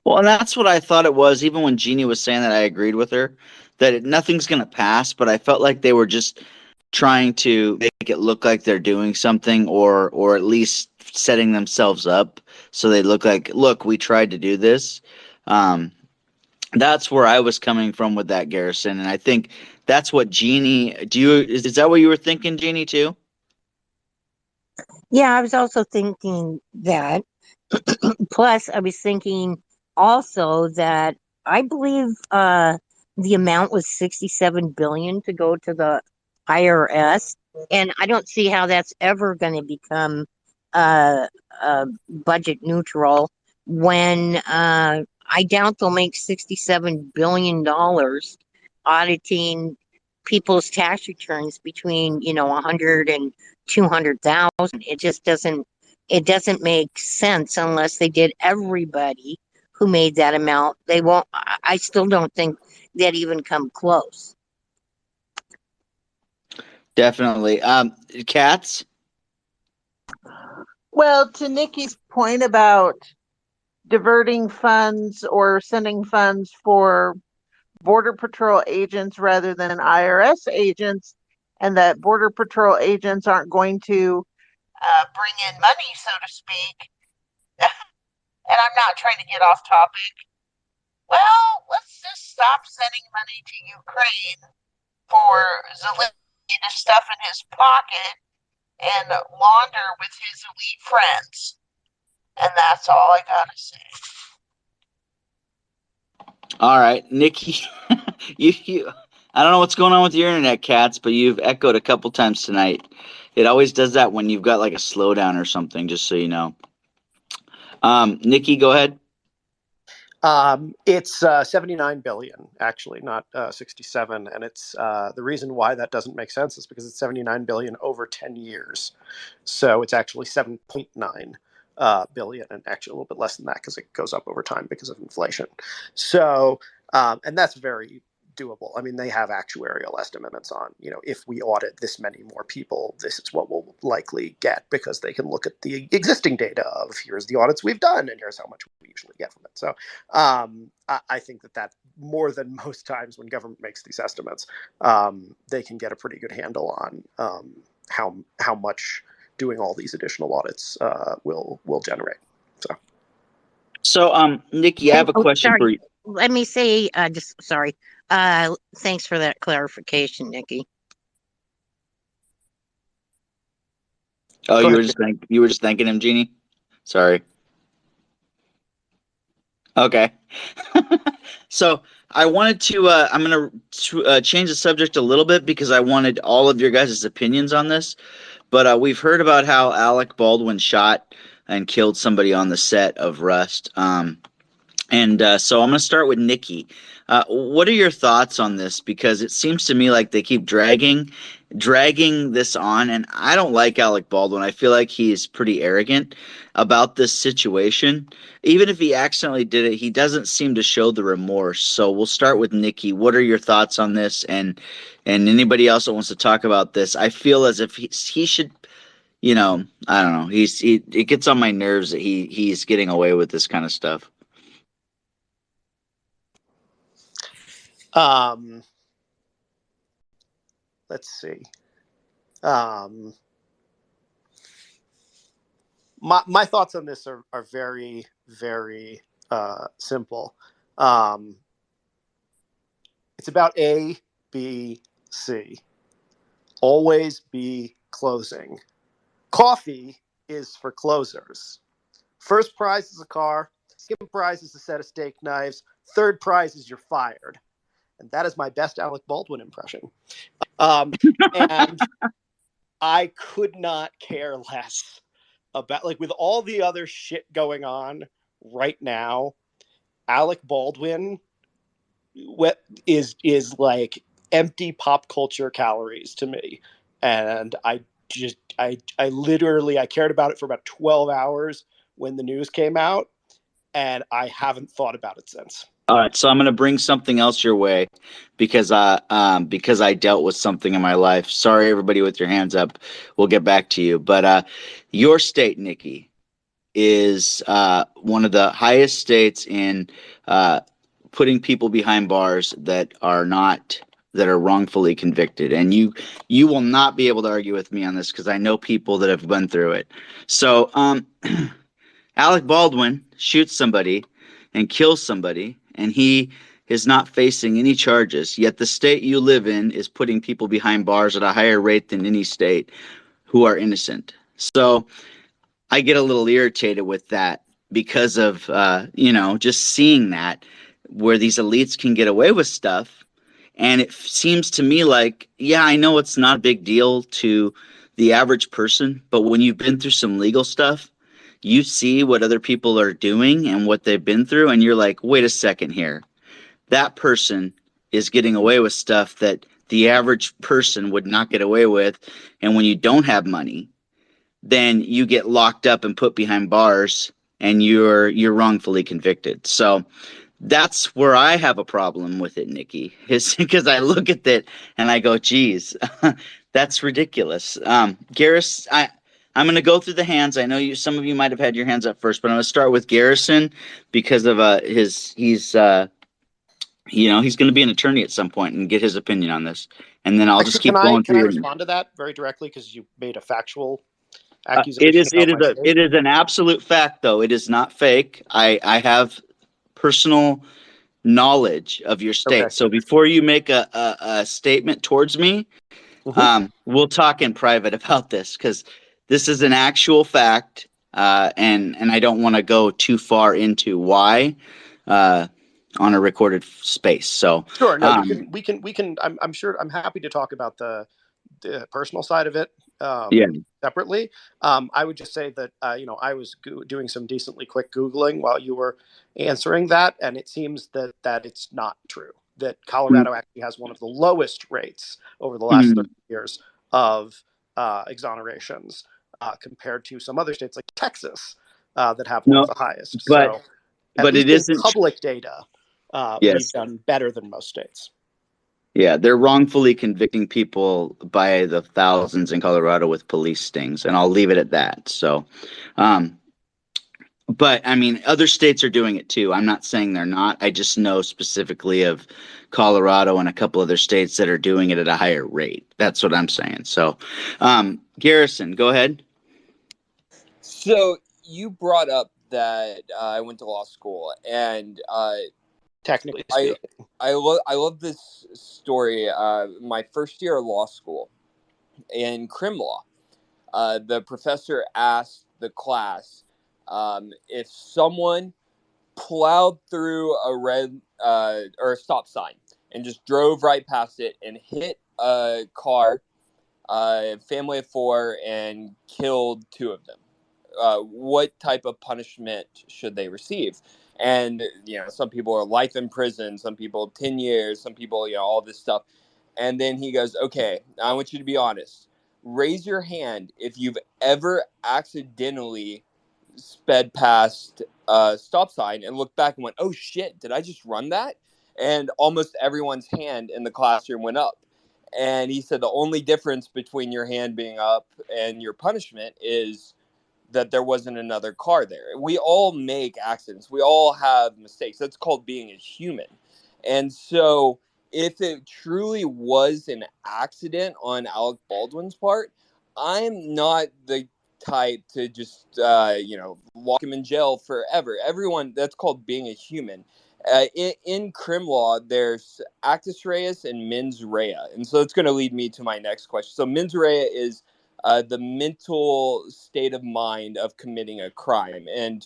Well, and that's what I thought it was. Even when Jeannie was saying that, I agreed with her that nothing's going to pass. But I felt like they were just trying to make it look like they're doing something, or at least setting themselves up so they look like, look, we tried to do this. That's where I was coming from with that, Garrison, and I think that's what Jeannie. Is that what you were thinking, Jeannie, too? Yeah, I was also thinking that. Plus, I was thinking also that I believe the amount was 67 billion to go to the IRS, and I don't see how that's ever going to become budget neutral when I doubt they'll make $67 billion auditing people's tax returns between 100 and 200,000. It doesn't make sense unless they did everybody who made that amount. They won't. I still don't think they'd even come close. Definitely. Cats? Well, to Nikki's point about diverting funds or sending funds for Border Patrol agents rather than IRS agents, and that Border Patrol agents aren't going to bring in money, so to speak. And I'm not trying to get off topic. Well, let's just stop sending money to Ukraine for Zelensky to stuff in his pocket and launder with his elite friends. And that's all I gotta say. All right, Nikki. you I don't know what's going on with your internet, Cats, but you've echoed a couple times tonight. It always does that when you've got like a slowdown or something, just so you know. Nikki, go ahead. It's 79 billion, actually, not 67. And it's the reason why that doesn't make sense is because it's 79 billion over 10 years. So it's actually 7.9 billion, and actually a little bit less than that because it goes up over time because of inflation. So, and that's very doable. I mean, they have actuarial estimates on, if we audit this many more people, this is what we'll likely get, because they can look at the existing data of here's the audits we've done and here's how much we usually get from it. So I think that more than most times when government makes these estimates, they can get a pretty good handle on how much doing all these additional audits will generate. So, Nikki, I have a question for you. Let me say, sorry. Thanks for that clarification, Nikki. Oh, you were just thanking him, Jeannie? Sorry. Okay. So I wanted to. I'm going to change the subject a little bit because I wanted all of your guys' opinions on this. But we've heard about how Alec Baldwin shot and killed somebody on the set of Rust. And so I'm going to start with Nikki. What are your thoughts on this? Because it seems to me like they keep dragging this on, and I don't like Alec Baldwin. I feel like he's pretty arrogant about this situation. Even if he accidentally did it, he doesn't seem to show the remorse. So we'll start with Nikki. What are your thoughts on this? And anybody else that wants to talk about this? I feel as if he should. I don't know. It gets on my nerves that he's getting away with this kind of stuff. Let's see. My thoughts on this are very, very simple. It's about A, B, C. Always be closing. Coffee is for closers. First prize is a car. Second prize is a set of steak knives. Third prize is you're fired. And that is my best Alec Baldwin impression. And I could not care less about, like, with all the other shit going on right now, Alec Baldwin is like empty pop culture calories to me. And I cared about it for about 12 hours when the news came out, and I haven't thought about it since. All right, so I'm going to bring something else your way because I dealt with something in my life. Sorry, everybody, with your hands up. We'll get back to you. But your state, Nikki, is one of the highest states in putting people behind bars that are wrongfully convicted. And you will not be able to argue with me on this because I know people that have been through it. So Alec Baldwin shoots somebody and kills somebody, and he is not facing any charges. Yet the state you live in is putting people behind bars at a higher rate than any state who are innocent. So I get a little irritated with that because of, just seeing that where these elites can get away with stuff. And it seems to me like, yeah, I know it's not a big deal to the average person, but when you've been through some legal stuff, you see what other people are doing and what they've been through, and you're like, wait a second here. That person is getting away with stuff that the average person would not get away with. And when you don't have money, then you get locked up and put behind bars, and you're wrongfully convicted. So that's where I have a problem with it, Nikki, is because I look at it and I go, geez, that's ridiculous. Garris, I'm going to go through the hands. I know some of you might have had your hands up first, but I'm going to start with Garrison because of he's going to be an attorney at some point and get his opinion on this. And then I'll just keep going through. Can I respond to that very directly because you made a factual accusation? It is an absolute fact, though. It is not fake. I have personal knowledge of your state. Okay. So before you make a statement towards me, we'll talk in private about this because this is an actual fact, and I don't want to go too far into why on a recorded space. So sure, no, we can. I'm sure. I'm happy to talk about the personal side of it separately. I would just say that I was doing some decently quick Googling while you were answering that, and it seems that it's not true. That Colorado actually has one of the lowest rates over the last 30 years of exonerations. Compared to some other states like Texas that have one of the highest. But it isn't public data. We've done better than most states. Yeah, they're wrongfully convicting people by the thousands in Colorado with police stings, and I'll leave it at that. So, but I mean, other states are doing it too. I'm not saying they're not. I just know specifically of Colorado and a couple other states that are doing it at a higher rate. That's what I'm saying. So, Garrison, go ahead. So you brought up that I went to law school, and technically I love this story. My first year of law school in crim law, the professor asked the class if someone plowed through a red or a stop sign and just drove right past it and hit a car, family of four, and killed two of them. What type of punishment should they receive? And some people are life in prison, some people 10 years, some people all this stuff. And then he goes, okay, I want you to be honest. Raise your hand if you've ever accidentally sped past a stop sign and looked back and went, oh shit, did I just run that? And almost everyone's hand in the classroom went up. And he said the only difference between your hand being up and your punishment is that there wasn't another car there. We all make accidents. We all have mistakes. That's called being a human. And so if it truly was an accident on Alec Baldwin's part, I'm not the type to just lock him in jail forever. Everyone, that's called being a human. In crim law, there's actus reus and mens rea, and so it's going to lead me to my next question. So mens rea is the mental state of mind of committing a crime, and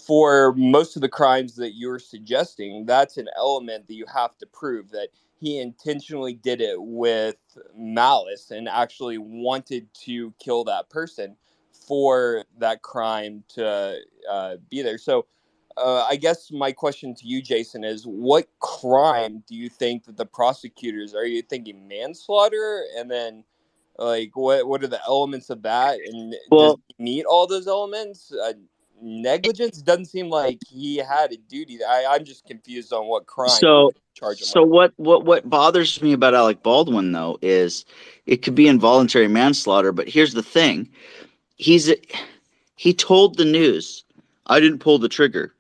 for most of the crimes that you're suggesting, that's an element that you have to prove that he intentionally did it with malice and actually wanted to kill that person for that crime to be there. So I guess my question to you, Jason, is what crime do you think that the prosecutors are you thinking manslaughter? And then, like, what are the elements of that? And does he meet all those elements? Negligence doesn't seem like he had a duty. I'm just confused on what crime you So, would charge him so with. what bothers me about Alec Baldwin though is it could be involuntary manslaughter, but here's the thing: he told the news, "I didn't pull the trigger."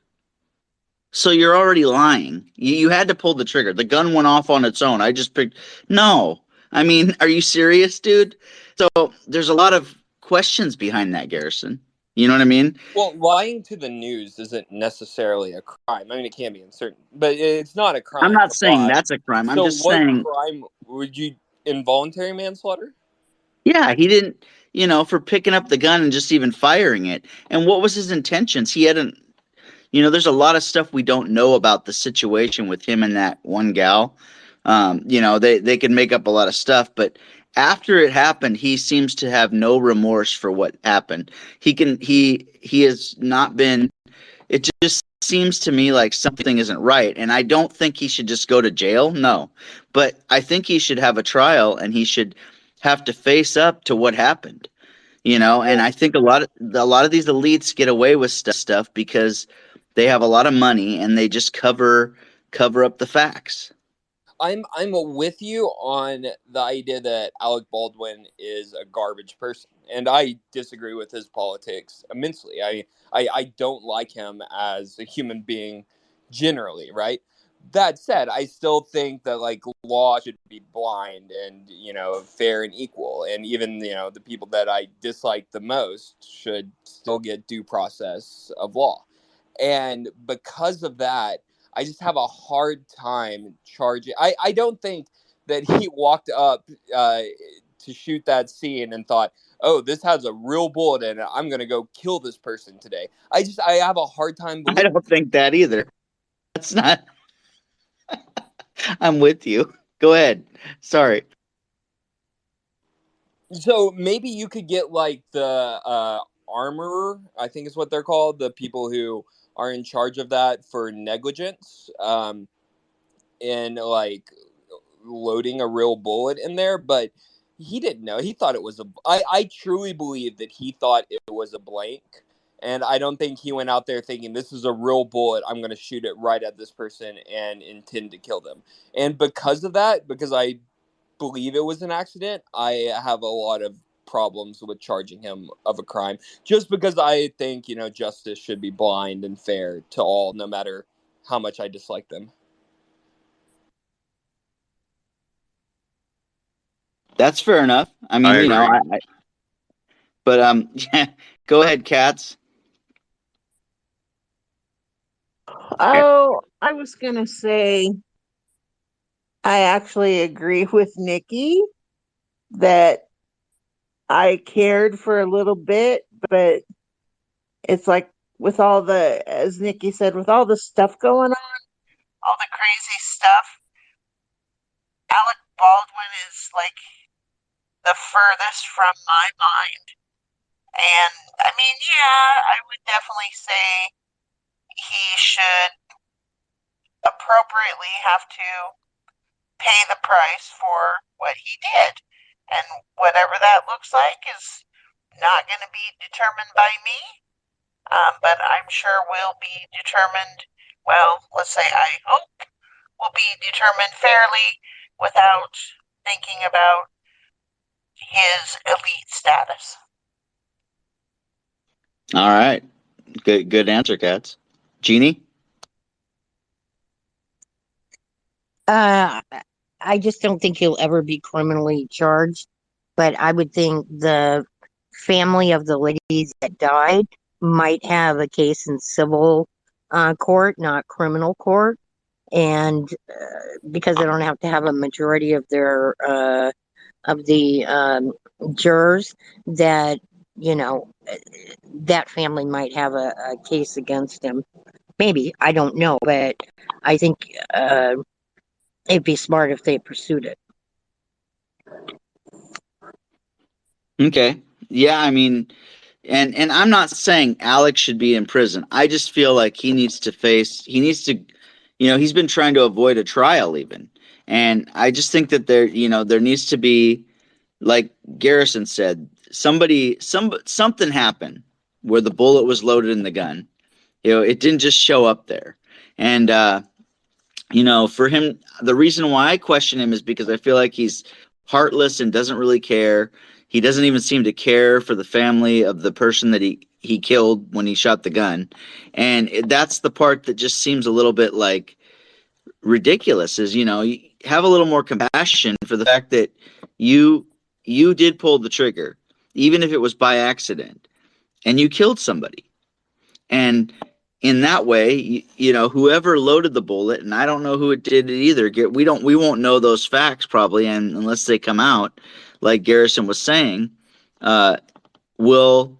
So you're already lying. You had to pull the trigger. The gun went off on its own. I just picked. No, I mean, are you serious, dude? So there's a lot of questions behind that, Garrison. You know what I mean? Well, lying to the news isn't necessarily a crime. I mean, it can be in certain, but it's not a crime I'm not to saying lie. that's a crime. I'm So, just what saying, crime would you involuntary manslaughter? yeah, he didn't, for picking up the gun and just even firing it. And what was his intentions? He hadn't, there's a lot of stuff we don't know about the situation with him and that one gal. They could make up a lot of stuff, but after it happened, he seems to have no remorse for what happened. He has not been. It just seems to me like something isn't right, and I don't think he should just go to jail. No, but I think he should have a trial, and he should have to face up to what happened. And I think a lot of these elites get away with stuff because they have a lot of money and they just cover up the facts. I'm with you on the idea that Alec Baldwin is a garbage person, and I disagree with his politics immensely. I don't like him as a human being generally, right? That said, I still think that like law should be blind and fair and equal, and even the people that I dislike the most should still get due process of law. And because of that, I just have a hard time charging. I don't think that he walked up to shoot that scene and thought, "Oh, this has a real bullet in it. I'm going to go kill this person today." I have a hard time I believing. don't think that either. That's not. I'm with you. Go ahead. Sorry. So maybe you could get like the armorer, I think is what they're called, the people who are in charge of that for negligence, and like loading a real bullet in there, but he didn't know. He thought it was I truly believe that he thought it was a blank. And I don't think he went out there thinking this is a real bullet. I'm going to shoot it right at this person and intend to kill them. And because of that, because I believe it was an accident, I have a lot of problems with charging him of a crime just because I think, justice should be blind and fair to all, no matter how much I dislike them. That's fair enough. I mean, I agree. but yeah, go ahead, Katz. Oh, I was gonna say I actually agree with Nikki that I cared for a little bit, but it's like with all the, as Nikki said, with all the stuff going on, all the crazy stuff, Alec Baldwin is like the furthest from my mind. And I mean, yeah, I would definitely say he should appropriately have to pay the price for what he did. And whatever that looks like is not going to be determined by me, but I'm sure will be determined, well, let's say I hope will be determined fairly without thinking about his elite status. All right. Good answer, Cats. Jeannie? I just don't think he'll ever be criminally charged, but I would think the family of the ladies that died might have a case in civil court, not criminal court, and because they don't have to have a majority of their of the jurors, that that family might have a case against him. Maybe, I don't know, but I think it'd be smart if they pursued it. Okay. Yeah, I mean, and I'm not saying Alex should be in prison. I just feel like he needs to, he's been trying to avoid a trial even. And I just think that there needs to be, like Garrison said, something happened where the bullet was loaded in the gun. It didn't just show up there. And for him, the reason why I question him is because I feel like he's heartless and doesn't really care. He doesn't even seem to care for the family of the person that he killed when he shot the gun. And that's the part that just seems a little bit like ridiculous, is, you have a little more compassion for the fact that you did pull the trigger, even if it was by accident, and you killed somebody. And in that way, whoever loaded the bullet, and I don't know who it did it either. We won't know those facts probably, and unless they come out, like Garrison was saying, will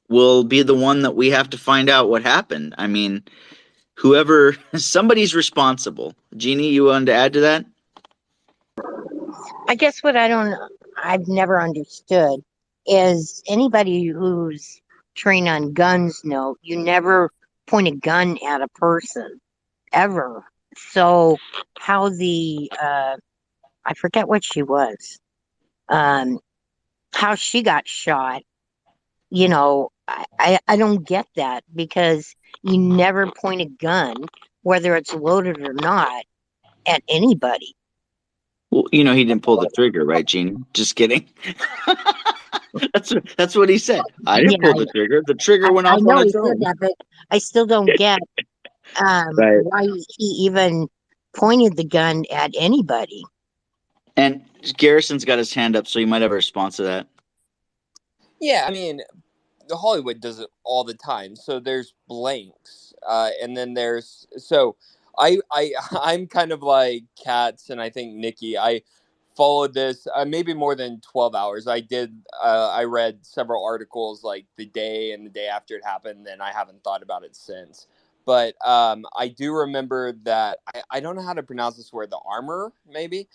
be the one that we have to find out what happened. I mean, somebody's responsible. Jeannie, you wanted to add to that? I guess what I've never understood is anybody who's trained on guns know you never point a gun at a person ever. So how I forget what she was, how she got shot, I don't get that, because you never point a gun, whether it's loaded or not, at anybody. Well, he didn't pull the trigger, right, Jeannie? Just kidding. That's what he said. I didn't pull the trigger. The trigger went I off know on he its said own. that, but I still don't get Right. why he even pointed the gun at anybody. And Garrison's got his hand up, so you might have a response to that. Yeah, I mean, Hollywood does it all the time. So there's blanks, and then I'm kind of like Katz, and I think Nikki. I followed this maybe more than 12 hours. I read several articles like the day and the day after it happened, and I haven't thought about it since. But I do remember that I don't know how to pronounce this word. The armorer, maybe,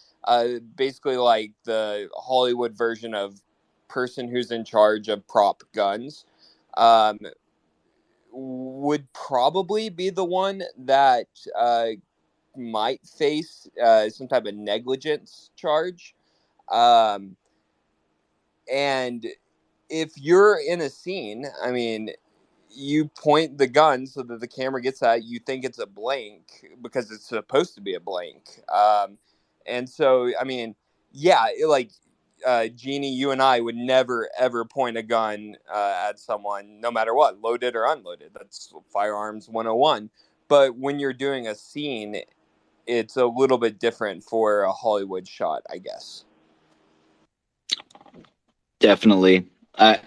basically like the Hollywood version of person who's in charge of prop guns, would probably be the one that might face some type of negligence charge. And if you're in a scene, I mean, you point the gun so that the camera gets that, you think it's a blank because it's supposed to be a blank. And so, I mean, yeah, Jeannie, you and I would never, ever point a gun at someone, no matter what, loaded or unloaded. That's firearms 101. But when you're doing a scene, it's a little bit different for a Hollywood shot, I guess. Definitely. I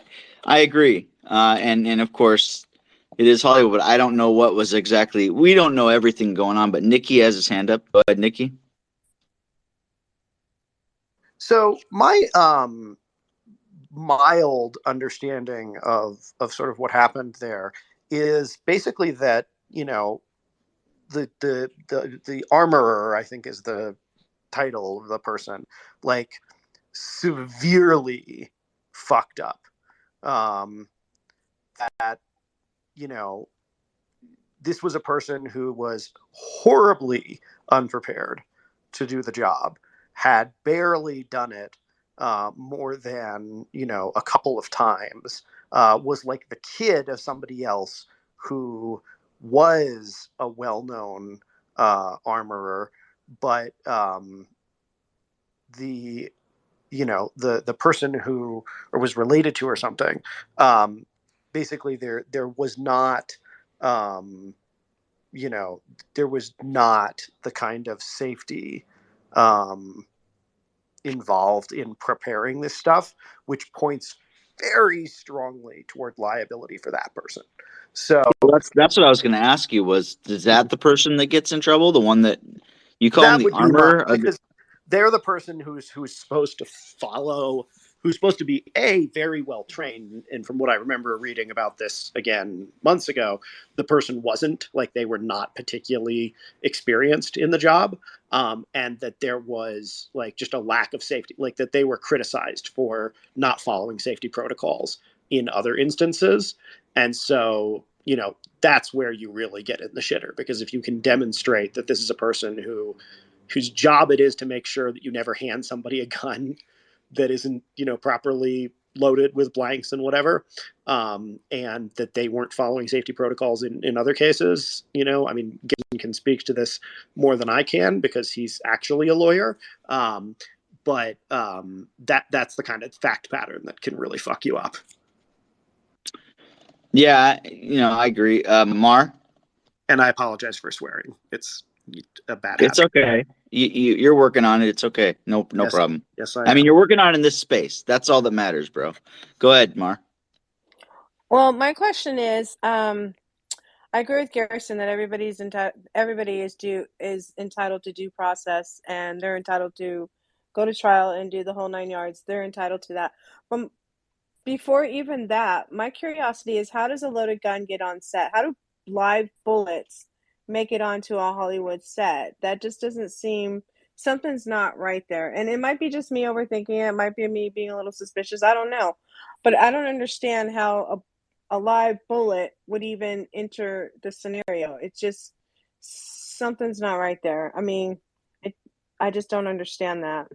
agree. And of course, it is Hollywood. I don't know what was exactly. We don't know everything going on, but Nikki has his hand up. Go ahead, Nikki. So my mild understanding of sort of what happened there is basically that the armorer, I think, is the title of the person, like severely fucked up. That this was a person who was horribly unprepared to do the job, had barely done it more than, a couple of times, was like the kid of somebody else who was a well-known armorer, but the the person who or was related to or something, basically there was not, there was not the kind of safety involved in preparing this stuff, which points very strongly toward liability for that person. So That's what I was going to ask you. Is that the person that gets in trouble? The one that you call him that the would be armorer? because they're the person who's supposed to follow, who's supposed to be very well trained. And from what I remember reading about this again months ago, the person wasn't, like, they were not particularly experienced in the job, and that there was like just a lack of safety, like that they were criticized for not following safety protocols in other instances. And so, that's where you really get in the shitter, because if you can demonstrate that this is a person whose job it is to make sure that you never hand somebody a gun that isn't, properly loaded with blanks and whatever, and that they weren't following safety protocols in other cases. I mean, Gibson can speak to this more than I can because he's actually a lawyer. But that's the kind of fact pattern that can really fuck you up. Yeah, I agree. Mar? And I apologize for swearing. It's a bad It's habit. okay. You're working on it. It's okay. No Yes. problem. Yes, I mean, you're working on it in this space. That's all that matters, bro. Go ahead, Mar. Well, my question is, I agree with Garrison that everybody is entitled to due process, and they're entitled to go to trial and do the whole 9 yards. They're entitled to that. But before even that, my curiosity is, how does a loaded gun get on set? How do live bullets make it onto a Hollywood set? That just doesn't seem, something's not right there. And it might be just me overthinking it. It might be me being a little suspicious. I don't know. But I don't understand how a live bullet would even enter the scenario. It's just, something's not right there. I mean, I just don't understand that.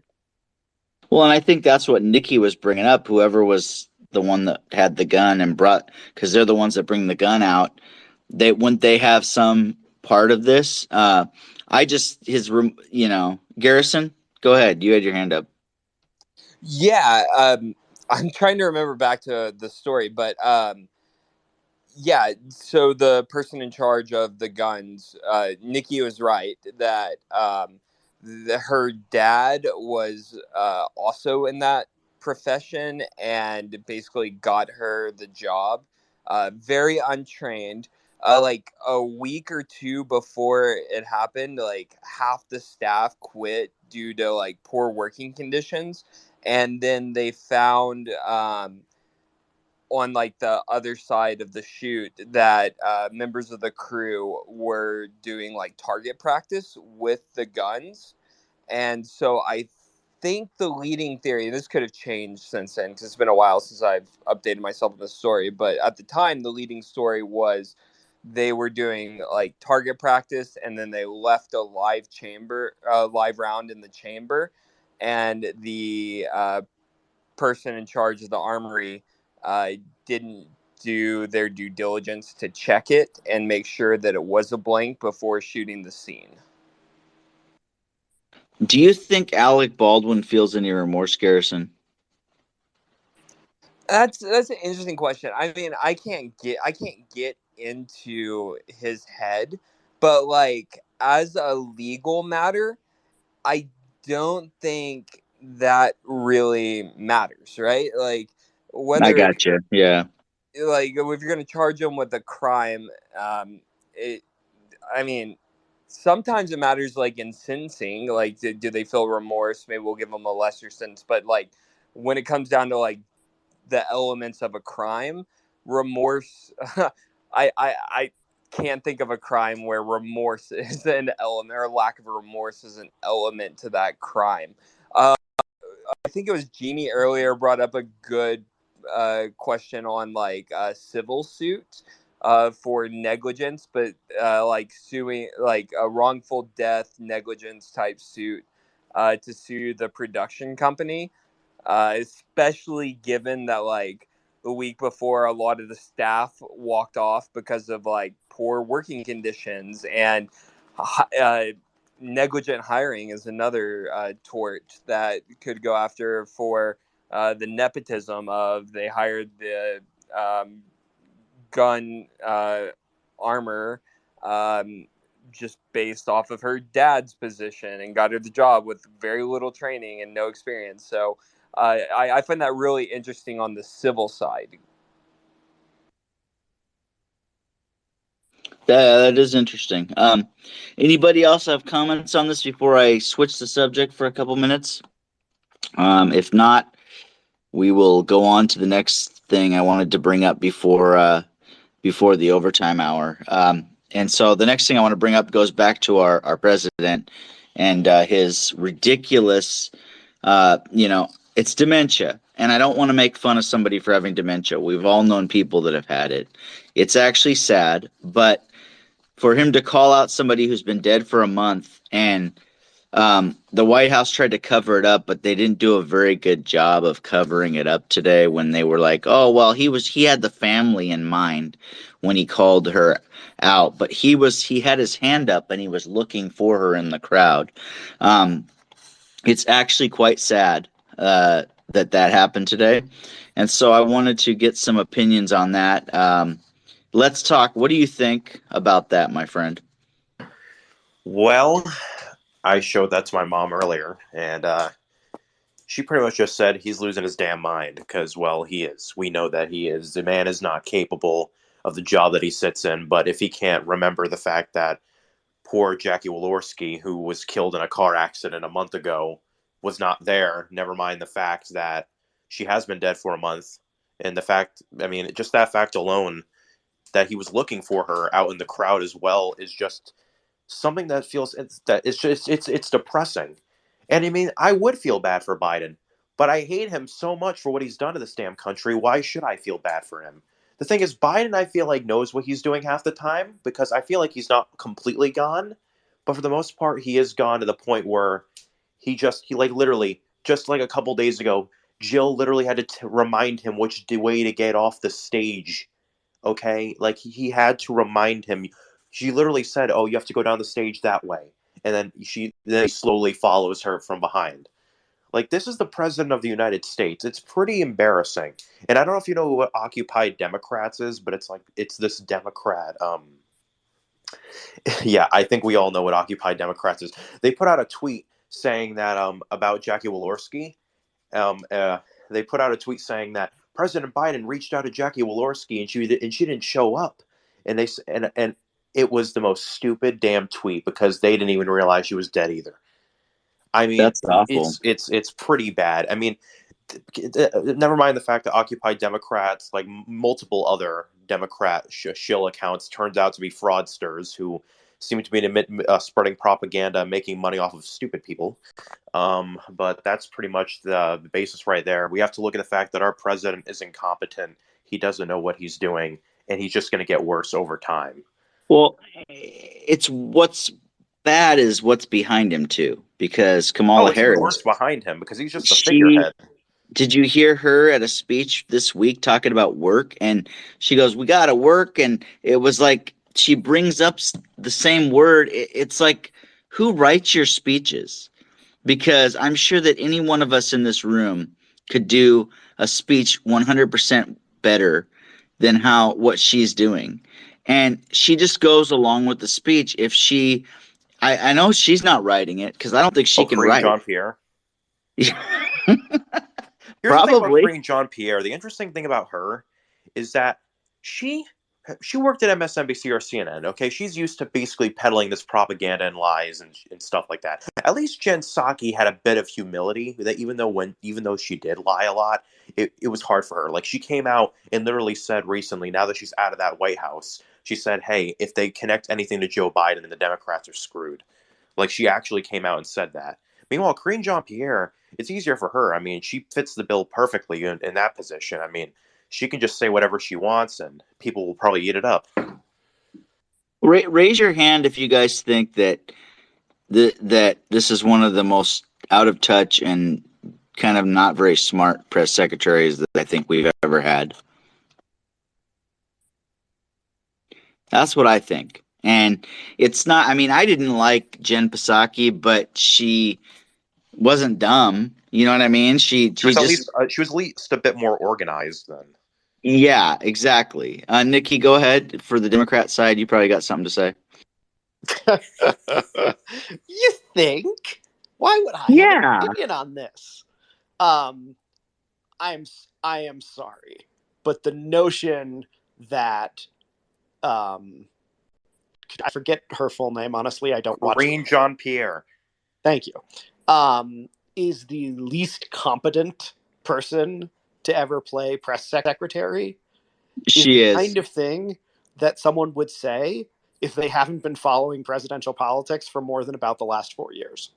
Well, and I think that's what Nikki was bringing up. Whoever was the one that had the gun and brought, because they're the ones that bring the gun out. Wouldn't they have some part of this? Garrison, go ahead. You had your hand up. Yeah, I'm trying to remember back to the story, but yeah. So the person in charge of the guns, Nikki was right that her dad was also in that profession and basically got her the job. Very untrained. Like a week or two before it happened, like half the staff quit due to like poor working conditions, and then they found on like the other side of the shoot that members of the crew were doing like target practice with the guns. And so I think the leading theory, and this could have changed since then because it's been a while since I've updated myself on the story, but at the time the leading story was they were doing like target practice and then they left a live round in the chamber, and the person in charge of the armory didn't do their due diligence to check it and make sure that it was a blank before shooting the scene. Do you think Alec Baldwin feels any remorse, Garrison? That's an interesting question. I mean, I can't get into his head, but like as a legal matter, I don't think that really matters, right? Like I whether got you. Yeah. like if you're going to charge him with a crime, I mean, sometimes it matters like in sentencing, like do they feel remorse? Maybe we'll give them a lesser sentence, but like when it comes down to like the elements of a crime, remorse, I can't think of a crime where remorse is an element or lack of remorse is an element to that crime. I think it was Jeannie earlier brought up a good question on like a civil suit for negligence, but like suing, like a wrongful death negligence type suit to sue the production company, especially given that like the week before a lot of the staff walked off because of like poor working conditions and negligent hiring is another tort that could go after for the nepotism of they hired the gun armor just based off of her dad's position and got her the job with very little training and no experience. So I find that really interesting on the civil side. That is interesting. Anybody else have comments on this before I switch the subject for a couple minutes? If not, we will go on to the next thing I wanted to bring up before the overtime hour. And so the next thing I want to bring up goes back to our president and his ridiculous, it's dementia. And I don't want to make fun of somebody for having dementia. We've all known people that have had it. It's actually sad, but for him to call out somebody who's been dead for a month and the White House tried to cover it up, but they didn't do a very good job of covering it up today when they were like, oh, well, he had the family in mind when he called her out, but he had his hand up and he was looking for her in the crowd. It's actually quite sad that happened today. And so I wanted to get some opinions on that. Let's talk. What do you think about that, my friend? Well, I showed that to my mom earlier, and she pretty much just said he's losing his damn mind because, well, he is. We know that he is. The man is not capable of the job that he sits in, but if he can't remember the fact that poor Jackie Walorski, who was killed in a car accident a month ago, was not there, never mind the fact that she has been dead for a month, and the fact, I mean, just that fact alone, that he was looking for her out in the crowd as well is just something that feels it's depressing. And I mean, I would feel bad for Biden, but I hate him so much for what he's done to this damn country. Why should I feel bad for him? The thing is, Biden, I feel like, knows what he's doing half the time because I feel like he's not completely gone, but for the most part, he is gone to the point where he like literally just like a couple days ago, Jill literally had to remind him which way to get off the stage. Okay, like he had to remind him. She literally said, "Oh, you have to go down the stage that way," and then he slowly follows her from behind. Like, this is the president of the United States. It's pretty embarrassing. And I don't know if you know what Occupy Democrats is, but it's this Democrat. Yeah, I think we all know what Occupy Democrats is. They put out a tweet saying that about Jackie Walorski. They put out a tweet saying that President Biden reached out to Jackie Walorski and she didn't show up, and it was the most stupid damn tweet because they didn't even realize she was dead either. I mean, that's awful. It's pretty bad. I mean, never mind the fact that Occupy Democrats, like multiple other Democrat shill accounts, turns out to be fraudsters who seem to be spreading propaganda, making money off of stupid people. But that's pretty much the basis right there. We have to look at the fact that our president is incompetent. He doesn't know what he's doing, and he's just going to get worse over time. Well, it's what's bad is what's behind him too, because Kamala Harris. Worse behind him because he's just a figurehead. Did you hear her at a speech this week talking about work? And she goes, "We got to work," and it was like she brings up the same word. It's like, who writes your speeches? Because I'm sure that any one of us in this room could do a speech 100% better than what she's doing. And she just goes along with the speech. If I know she's not writing it because I don't think she can write. Jean-Pierre. Here's Probably. The thing about Karine Jean-Pierre. The interesting thing about her is that she worked at MSNBC or CNN, okay? She's used to basically peddling this propaganda and lies and stuff like that. At least Jen Psaki had a bit of humility that even though she did lie a lot, it was hard for her. Like, she came out and literally said recently, now that she's out of that White House, she said, hey, if they connect anything to Joe Biden, then the Democrats are screwed. Like, she actually came out and said that. Meanwhile, Karine Jean-Pierre, it's easier for her. I mean, she fits the bill perfectly in that position. I mean, she can just say whatever she wants, and people will probably eat it up. Raise your hand if you guys think that that this is one of the most out of touch and kind of not very smart press secretaries that I think we've ever had. That's what I think. And it's not, I mean, I didn't like Jen Psaki, but she wasn't dumb. You know what I mean? She was just, she was at least a bit more organized then. yeah, exactly. Nikki, go ahead. For the Democrat side, you probably got something to say. You think? Why would I have Yeah. an opinion on this? I am sorry, but the notion that I forget her full name. Honestly, I don't watch. Karine Jean-Pierre. Thank you. Is the least competent person to ever play press secretary. She is the kind of thing that someone would say if they haven't been following presidential politics for more than about the last 4 years.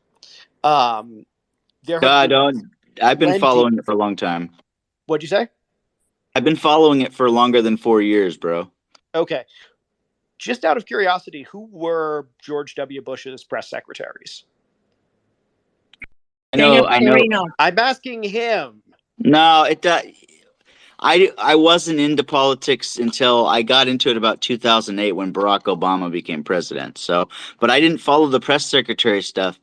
I've been following it for a long time. What'd you say? I've been following it for longer than 4 years, bro. Okay. Just out of curiosity, who were George W. Bush's press secretaries? I know. I'm asking him. No, I wasn't into politics until I got into it about 2008 when Barack Obama became president. So, but I didn't follow the press secretary stuff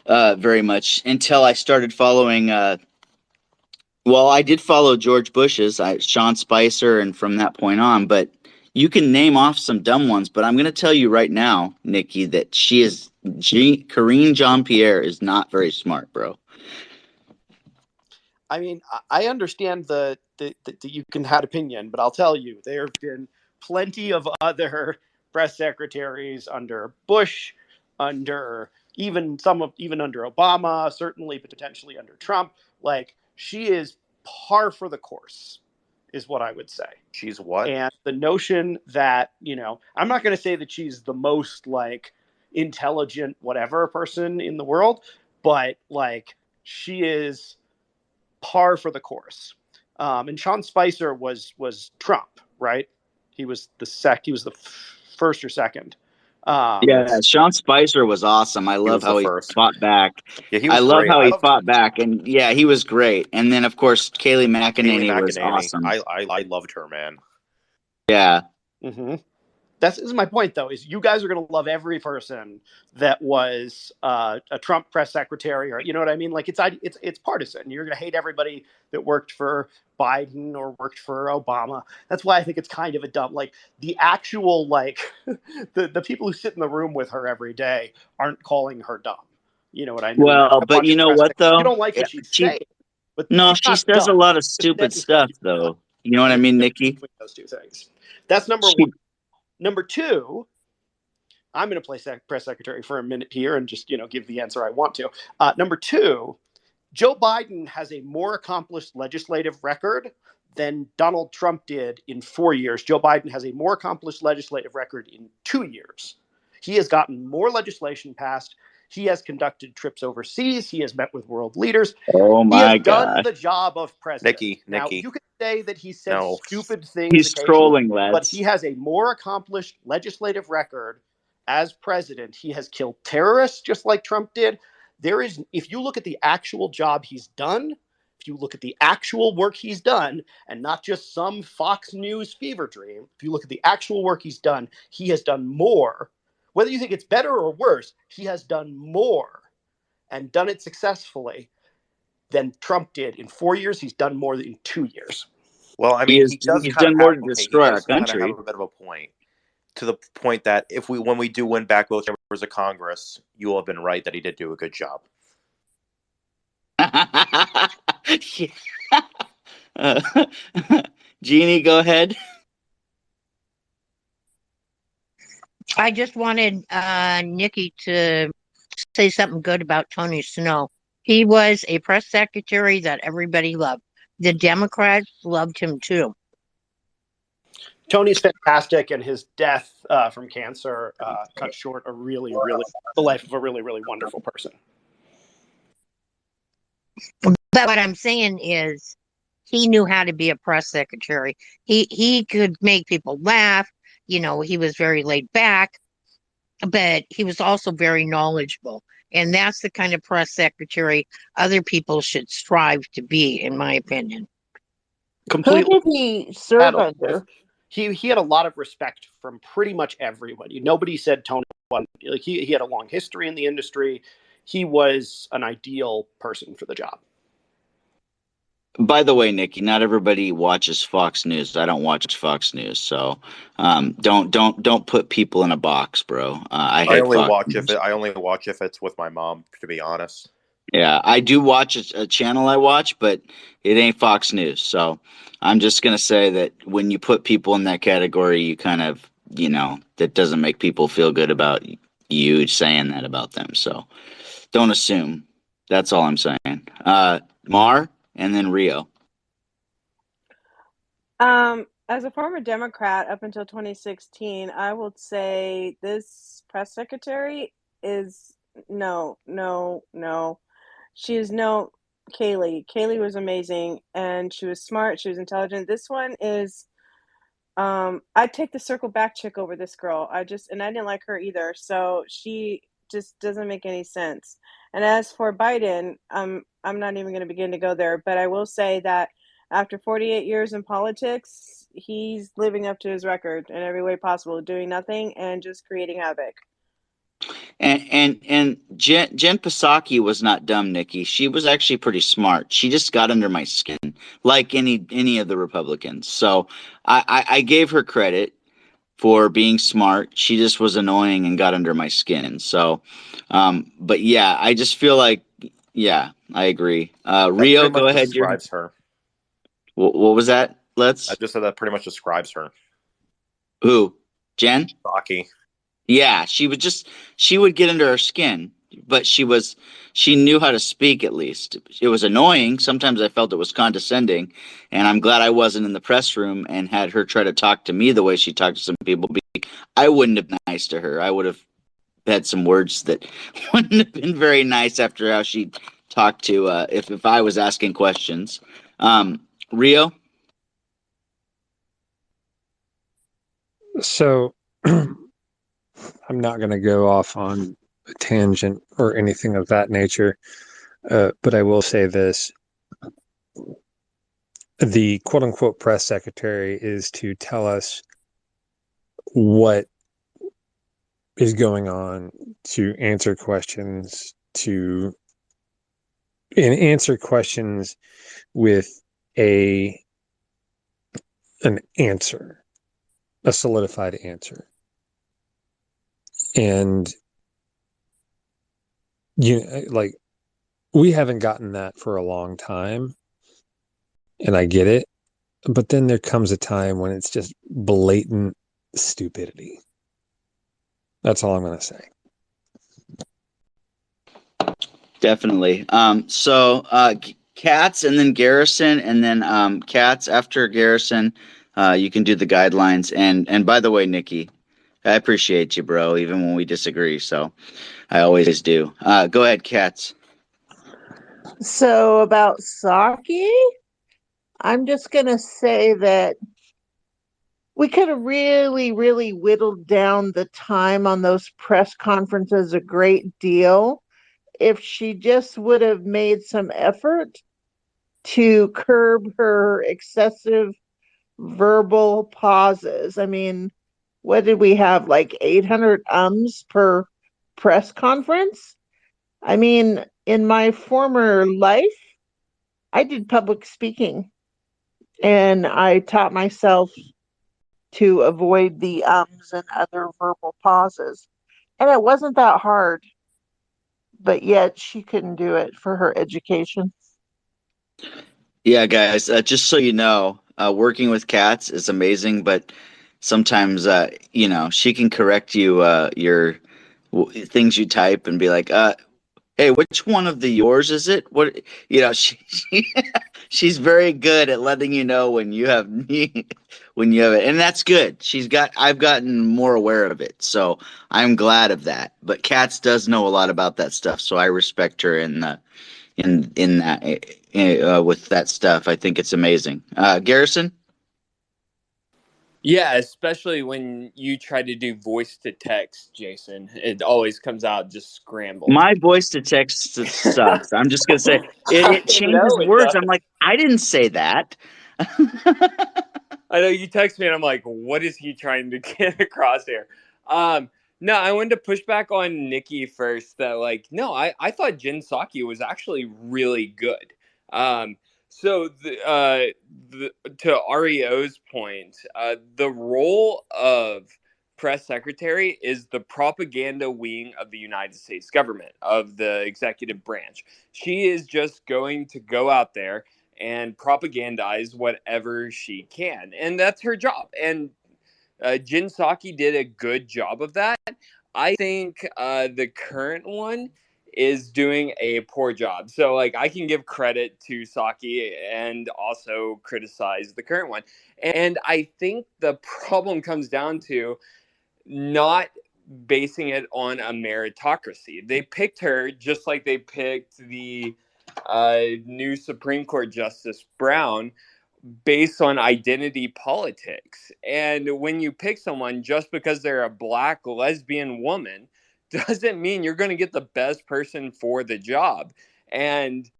very much until I started following. Well, I did follow George Bush's, Sean Spicer, and from that point on. But you can name off some dumb ones. But I'm going to tell you right now, Nikki, that Karine Jean-Pierre is not very smart, bro. I mean, I understand that you can have opinion, but I'll tell you, there have been plenty of other press secretaries under Bush, under even under Obama, certainly potentially under Trump. Like, she is par for the course, is what I would say. She's what? And the notion that, I'm not going to say that she's the most intelligent whatever person in the world, but she is par for the course. And Sean Spicer was Trump, right? He was the first or second. Sean Spicer was awesome. I love how he fought back. Yeah, he was love great. how he fought back, and yeah, he was great. And then of course Kayleigh McEnany was awesome. I loved her, man. Yeah. Mm-hmm. This is my point, though, is you guys are going to love every person that was a Trump press secretary, or, you know what I mean? Like, it's partisan. You're going to hate everybody that worked for Biden or worked for Obama. That's why I think it's kind of a dumb, the actual, the people who sit in the room with her every day aren't calling her dumb. You know what I mean? Well, but you know what, though? You don't like what she's saying. But no, she says a lot of stupid stuff, though. You know what I mean, Nikki? Those two things. That's number one. Number two, I'm going to play press secretary for a minute here and just, give the answer I want to. Number two, Joe Biden has a more accomplished legislative record than Donald Trump did in 4 years. Joe Biden has a more accomplished legislative record in 2 years. He has gotten more legislation passed. He has conducted trips overseas. He has met with world leaders. Oh my God! He has done the job of president. Nikki. Now, you could say that he said stupid things. He's trolling, lads. But he has a more accomplished legislative record as president. He has killed terrorists just like Trump did. If you look at the actual job he's done, if you look at the actual work he's done, and not just some Fox News fever dream, if you look at the actual work he's done, he has done more. Whether you think it's better or worse, he has done more and done it successfully than Trump did. In 4 years, he's done more than in 2 years. Well, I mean, he's done more to destroy our country. Have a bit of a point. To the point that when we do win back both chambers of Congress, you will have been right that he did do a good job. Jeannie, go ahead. I just wanted Nikki to say something good about Tony Snow. He was a press secretary that everybody loved. The Democrats loved him too. Tony's fantastic, and his death from cancer cut short the life of a really, really wonderful person. But what I'm saying is, he knew how to be a press secretary. He could make people laugh. You know, he was very laid back, but he was also very knowledgeable. And that's the kind of press secretary other people should strive to be, in my opinion. Who Completely. did he serve under? He had a lot of respect from pretty much everybody. Nobody said Tony wasn't. Like he had a long history in the industry. He was an ideal person for the job. By the way, Nikki, not everybody watches Fox News. I don't watch Fox News, so don't put people in a box, bro. I hate only Fox watch News. I only watch if it's with my mom, to be honest. Yeah, I do watch a channel I watch, but it ain't Fox News. So I'm just gonna say that when you put people in that category, you kind of, that doesn't make people feel good about you saying that about them. So don't assume. That's all I'm saying. Mar and then Rio. As a former Democrat up until 2016, I would say this press secretary is no. She is no Kaylee. Kaylee was amazing and she was smart. She was intelligent. This one is, I'd take the circle back chick over this girl. I didn't like her either. So she just doesn't make any sense. And as for Biden, I'm not even going to begin to go there, but I will say that after 48 years in politics, he's living up to his record in every way possible, doing nothing and just creating havoc. And Jen Psaki was not dumb, Nikki. She was actually pretty smart. She just got under my skin, like any of the Republicans. So I gave her credit for being smart. She just was annoying and got under my skin. So, but yeah, I just feel like, yeah, I agree. Rio, go ahead. Describes her. What was that? I just said that pretty much describes her. Who? Jen? Psaki. Yeah, she would get under her skin, but she knew how to speak at least. It was annoying. Sometimes I felt it was condescending, and I'm glad I wasn't in the press room and had her try to talk to me the way she talked to some people. I wouldn't have been nice to her. I would have had some words that wouldn't have been very nice after how she talked to if I was asking questions. Rio? So I'm not going to go off on a tangent or anything of that nature, but I will say this. The quote-unquote press secretary is to tell us what is going on, to answer questions, and answer questions with an answer, a solidified answer. And we haven't gotten that for a long time, and I get it, but then there comes a time when it's just blatant stupidity. That's all I'm going to say. Definitely. So Katz and then Garrison, and then Katz after Garrison. You can do the guidelines. And by the way, Nikki, I appreciate you, bro, even when we disagree. So I always do. Go ahead, Katz. So about Psaki, I'm just going to say that we could have really, really whittled down the time on those press conferences a great deal if she just would have made some effort to curb her excessive verbal pauses. I mean, what did we have, like 800 ums per press conference? I mean, in my former life, I did public speaking, and I taught myself to avoid the ums and other verbal pauses. And it wasn't that hard, but yet she couldn't do it for her education. Yeah, guys, just so you know, working with Katz is amazing, but sometimes, she can correct you, your things you type and be like, hey, which one of the yours is it? What, she's very good at letting you know when you have when you have it, and that's good. I've gotten more aware of it, so I'm glad of that. But Katz does know a lot about that stuff, so I respect her in in that with that stuff. I think it's amazing. Garrison? Yeah, especially when you try to do voice to text, Jason. It always comes out just scrambled. My voice to text sucks. I'm just gonna say it, I it changes know it words. does. I'm like, I didn't say that. I know you text me and I'm like, what is he trying to get across here? No, I wanted to push back on Nikki first. That like, no, I thought Jen Psaki was actually really good. So to REO's point, the role of press secretary is the propaganda wing of the United States government, of the executive branch. She is just going to go out there and propagandize whatever she can, and that's her job. And Jen Psaki did a good job of that. I think the current one is doing a poor job. So like I can give credit to Psaki and also criticize the current one. And I think the problem comes down to not basing it on a meritocracy. They picked her just like they picked the new Supreme Court Justice Brown based on identity politics. And when you pick someone just because they're a black lesbian woman, doesn't mean you're going to get the best person for the job. And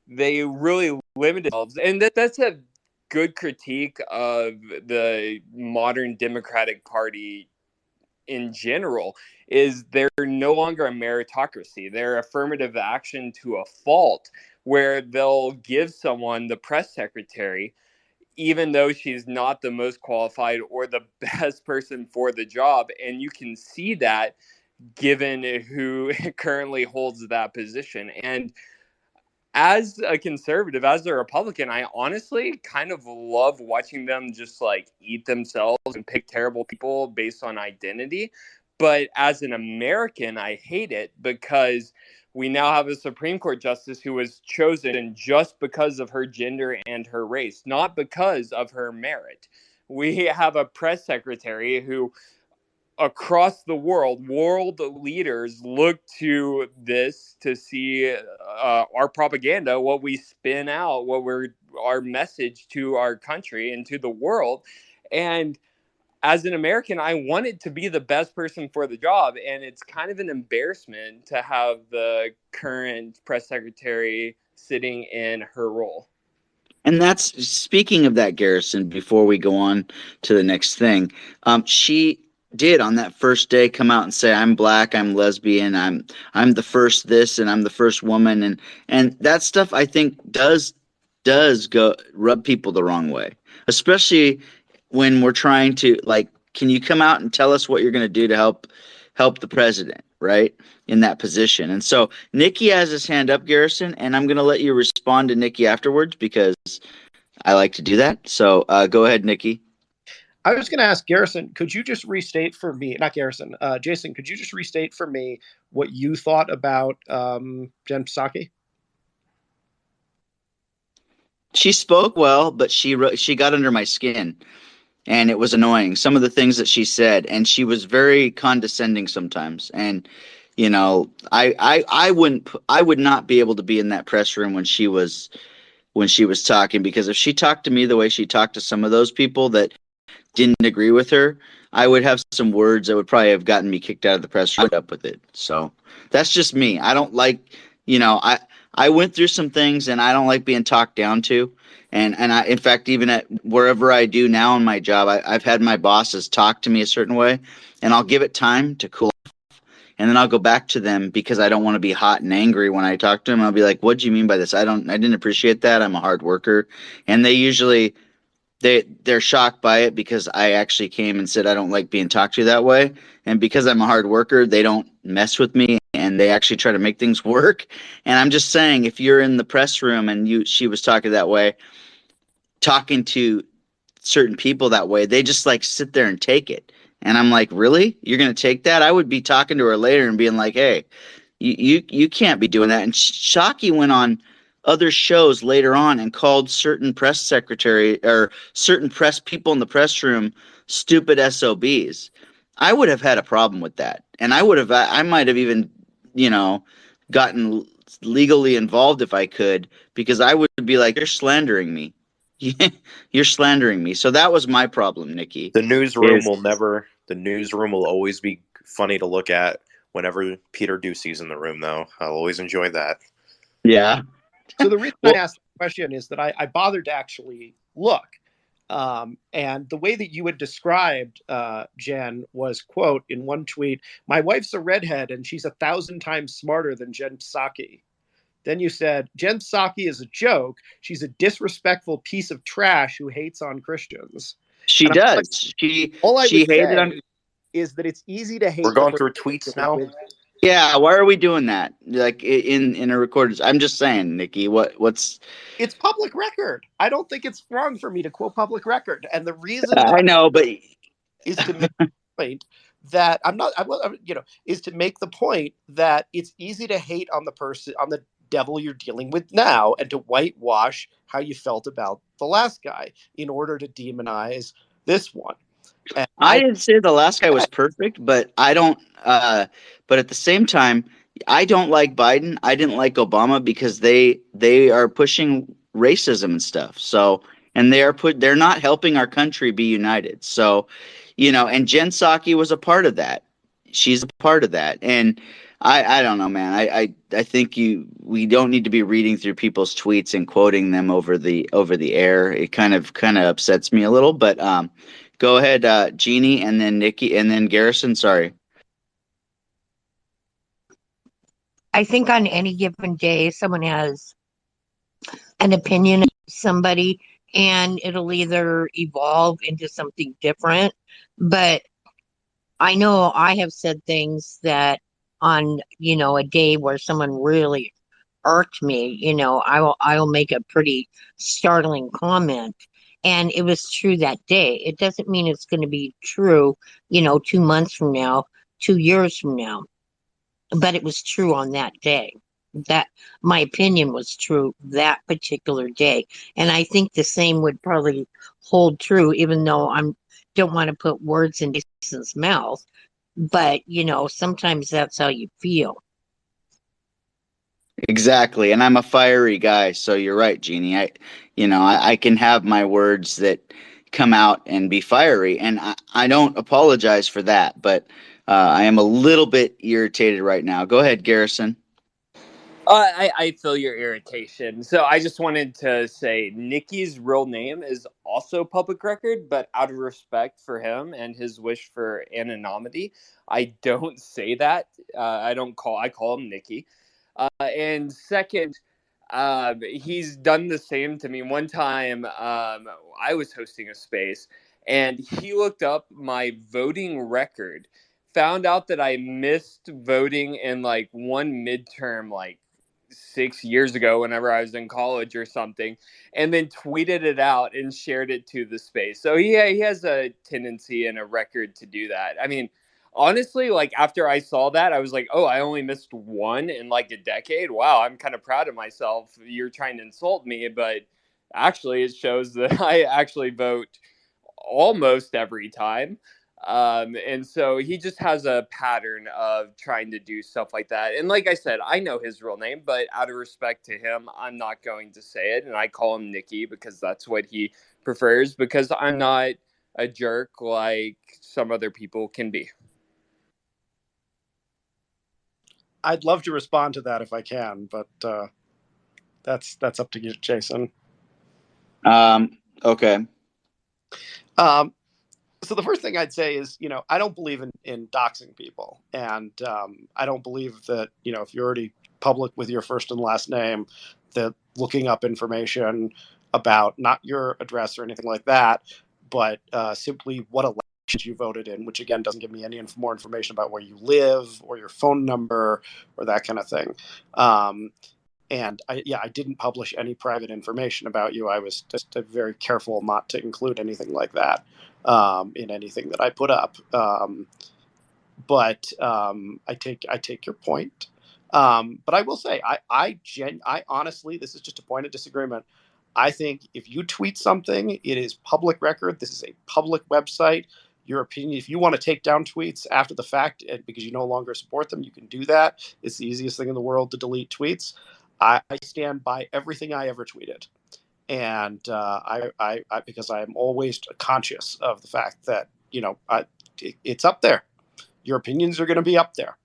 they really limited themselves. And that's a good critique of the modern Democratic Party in general, is they're no longer a meritocracy. They're affirmative action to a fault, where they'll give someone the press secretary even though she's not the most qualified or the best person for the job. And you can see that given who currently holds that position. And as a conservative, as a Republican, I honestly kind of love watching them just like eat themselves and pick terrible people based on identity. But as an American, I hate it because we now have a Supreme Court justice who was chosen just because of her gender and her race, not because of her merit. We have a press secretary who across the world leaders look to this to see our propaganda, what we spin out, our message to our country and to the world. And as an American, I wanted to be the best person for the job. And it's kind of an embarrassment to have the current press secretary sitting in her role. And that's, speaking of that, Garrison, before we go on to the next thing, she did on that first day come out and say, I'm black, I'm lesbian, I'm the first this, and I'm the first woman. And that stuff I think does go rub people the wrong way, especially when we're trying to, like, can you come out and tell us what you're going to do to help the president, right, in that position? And so Nikki has his hand up, Garrison, and I'm going to let you respond to Nikki afterwards because I like to do that. So go ahead, Nikki. I was going to ask Garrison, could you just restate for me, not Garrison, Jason, could you just restate for me what you thought about Jen Psaki? She spoke well, but she got under my skin, and it was annoying. Some of the things that she said, and she was very condescending sometimes. And you know, I would not be able to be in that press room when she was talking, because if she talked to me the way she talked to some of those people that didn't agree with her, I would have some words that would probably have gotten me kicked out of the press room. Up with it. So that's just me. I don't like, I went through some things, and I don't like being talked down to. And I, in fact, even at wherever I do now in my job, I've had my bosses talk to me a certain way, and I'll give it time to cool off, and then I'll go back to them because I don't want to be hot and angry when I talk to them. I'll be like, "What do you mean by this? I didn't appreciate that. I'm a hard worker," and they usually they're shocked by it because I actually came and said I don't like being talked to that way, and because I'm a hard worker, they don't mess with me, and they actually try to make things work. And I'm just saying, if you're in the press room and she was talking that way, talking to certain people that way, they just like sit there and take it. And I'm like, really? You're going to take that? I would be talking to her later and being like, hey, you can't be doing that. And Psaki went on other shows later on and called certain press secretary or certain press people in the press room stupid SOBs. I would have had a problem with that. And I might have even, gotten legally involved if I could, because I would be like, you're slandering me. You're slandering me. So that was my problem, Nikki. The newsroom Is will always be funny to look at whenever Peter Ducey's in the room, though. I'll always enjoy that. yeah. So the reason Well, I asked the question is that I bothered to actually look. And the way that you had described Jen was, quote, in one tweet, "My wife's a redhead and she's 1,000 times smarter than Jen Psaki." Then you said, "Jen Psaki is a joke. She's a disrespectful piece of trash who hates on Christians." she And I'm like, does. all I She would hated say on. is that it's easy to hate We're the going person through tweets you're now. with. Yeah, why are we doing that? Like in a recorded. I'm just saying, Nikki. What's? It's public record. I don't think it's wrong for me to quote public record. And the reason that I know, but is to make the point that is to make the point that it's easy to hate on the person, on the devil you're dealing with now, and to whitewash how you felt about the last guy in order to demonize this one. And I didn't say the last guy was perfect, but I don't. But at the same time, I don't like Biden. I didn't like Obama because they are pushing racism and stuff. So, and they're not helping our country be united. So, and Jen Psaki was a part of that. She's a part of that, and I don't know, man. I think we don't need to be reading through people's tweets and quoting them over the air. It kind of upsets me a little, but go ahead, Jeannie, and then Nikki, and then Garrison. Sorry. I think on any given day, someone has an opinion of somebody, and it'll either evolve into something different. But I know I have said things that on, a day where someone really irked me, I will make a pretty startling comment. And it was true that day. It doesn't mean it's going to be true, 2 months from now, 2 years from now. But it was true on that day. That my opinion was true that particular day. And I think the same would probably hold true, even though don't want to put words in Jason's mouth. But, sometimes that's how you feel. Exactly, and I'm a fiery guy, so you're right, Jeannie. I can have my words that come out and be fiery, and I don't apologize for that, but I am a little bit irritated right now. Go ahead, Garrison. I feel your irritation. So I just wanted to say Nikki's real name is also public record, but out of respect for him and his wish for anonymity, I don't say that. I call him Nikki. And second, he's done the same to me. One time, I was hosting a space, and he looked up my voting record, found out that I missed voting in like one midterm, like 6 years ago, whenever I was in college or something, and then tweeted it out and shared it to the space. So he has a tendency and a record to do that. I mean, honestly, like after I saw that, I was like, oh, I only missed one in like a decade. Wow, I'm kind of proud of myself. You're trying to insult me, but actually it shows that I actually vote almost every time. And so he just has a pattern of trying to do stuff like that. And like I said, I know his real name, but out of respect to him, I'm not going to say it. And I call him Nikki because that's what he prefers, because I'm not a jerk like some other people can be. I'd love to respond to that if I can, but that's up to you, Jason. Okay. So the first thing I'd say is, I don't believe in doxing people. And I don't believe that, if you're already public with your first and last name, that looking up information about not your address or anything like that, but simply what elections you voted in, which again doesn't give me any more information about where you live or your phone number or that kind of thing. And I didn't publish any private information about you. I was just very careful not to include anything like that in anything that I put up. But I take your point. But I will say, I honestly, this is just a point of disagreement. I think if you tweet something, it is public record. This is a public website. your opinion. If you want to take down tweets after the fact because you no longer support them, you can do that. It's the easiest thing in the world to delete tweets. I stand by everything I ever tweeted. And I because I'm always conscious of the fact that, it's up there. Your opinions are going to be up there.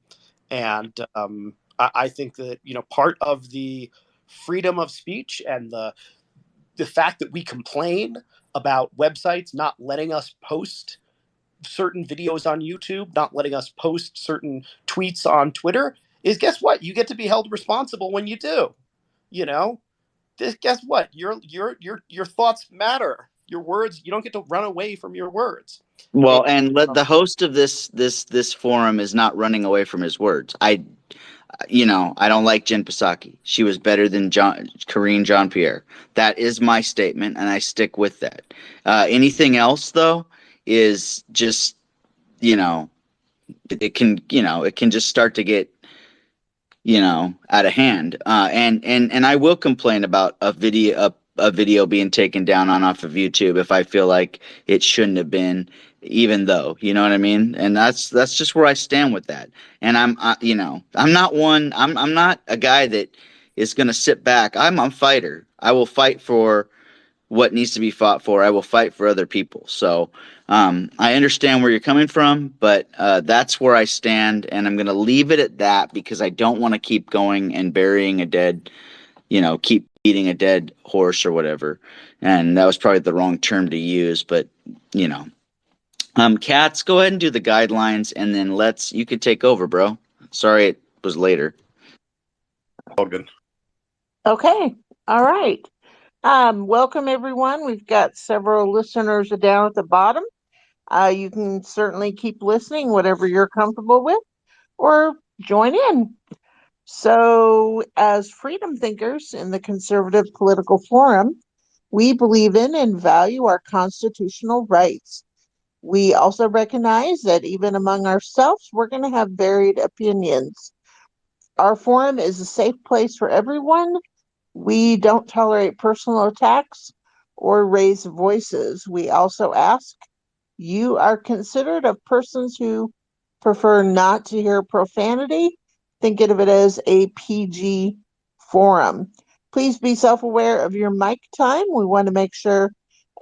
And I think that, part of the freedom of speech and the fact that we complain about websites not letting us post certain videos on YouTube, not letting us post certain tweets on Twitter, is guess what? You get to be held responsible when you do. Guess what? Your thoughts matter. Your words, you don't get to run away from your words. Well, and the host of this forum is not running away from his words. I don't like Jen Psaki. She was better than Karine Jean-Pierre. That is my statement, and I stick with that. Anything else, though, is just, it can just start to get, out of hand. And I will complain about a video being taken down off of YouTube if I feel like it shouldn't have been, even though, you know what I mean? And that's just where I stand with that. And I'm not a guy that is going to sit back. I'm a fighter. I will fight for what needs to be fought for. I will fight for other people. So I understand where you're coming from, but that's where I stand, and I'm going to leave it at that because I don't want to keep going and burying a dead, keep beating a dead horse or whatever. And that was probably the wrong term to use, but Katz, go ahead and do the guidelines, and then you could take over, bro. Sorry it was later. All good. Okay. All right. Welcome, everyone. We've got several listeners down at the bottom. You can certainly keep listening, whatever you're comfortable with, or join in. So, as freedom thinkers in the Conservative Political Forum, we believe in and value our constitutional rights. We also recognize that even among ourselves, we're going to have varied opinions. Our forum is a safe place for everyone. We don't tolerate personal attacks or raise voices. We also ask you are considerate of persons who prefer not to hear profanity. Think of it as a PG forum. Please be self-aware of your mic time. We want to make sure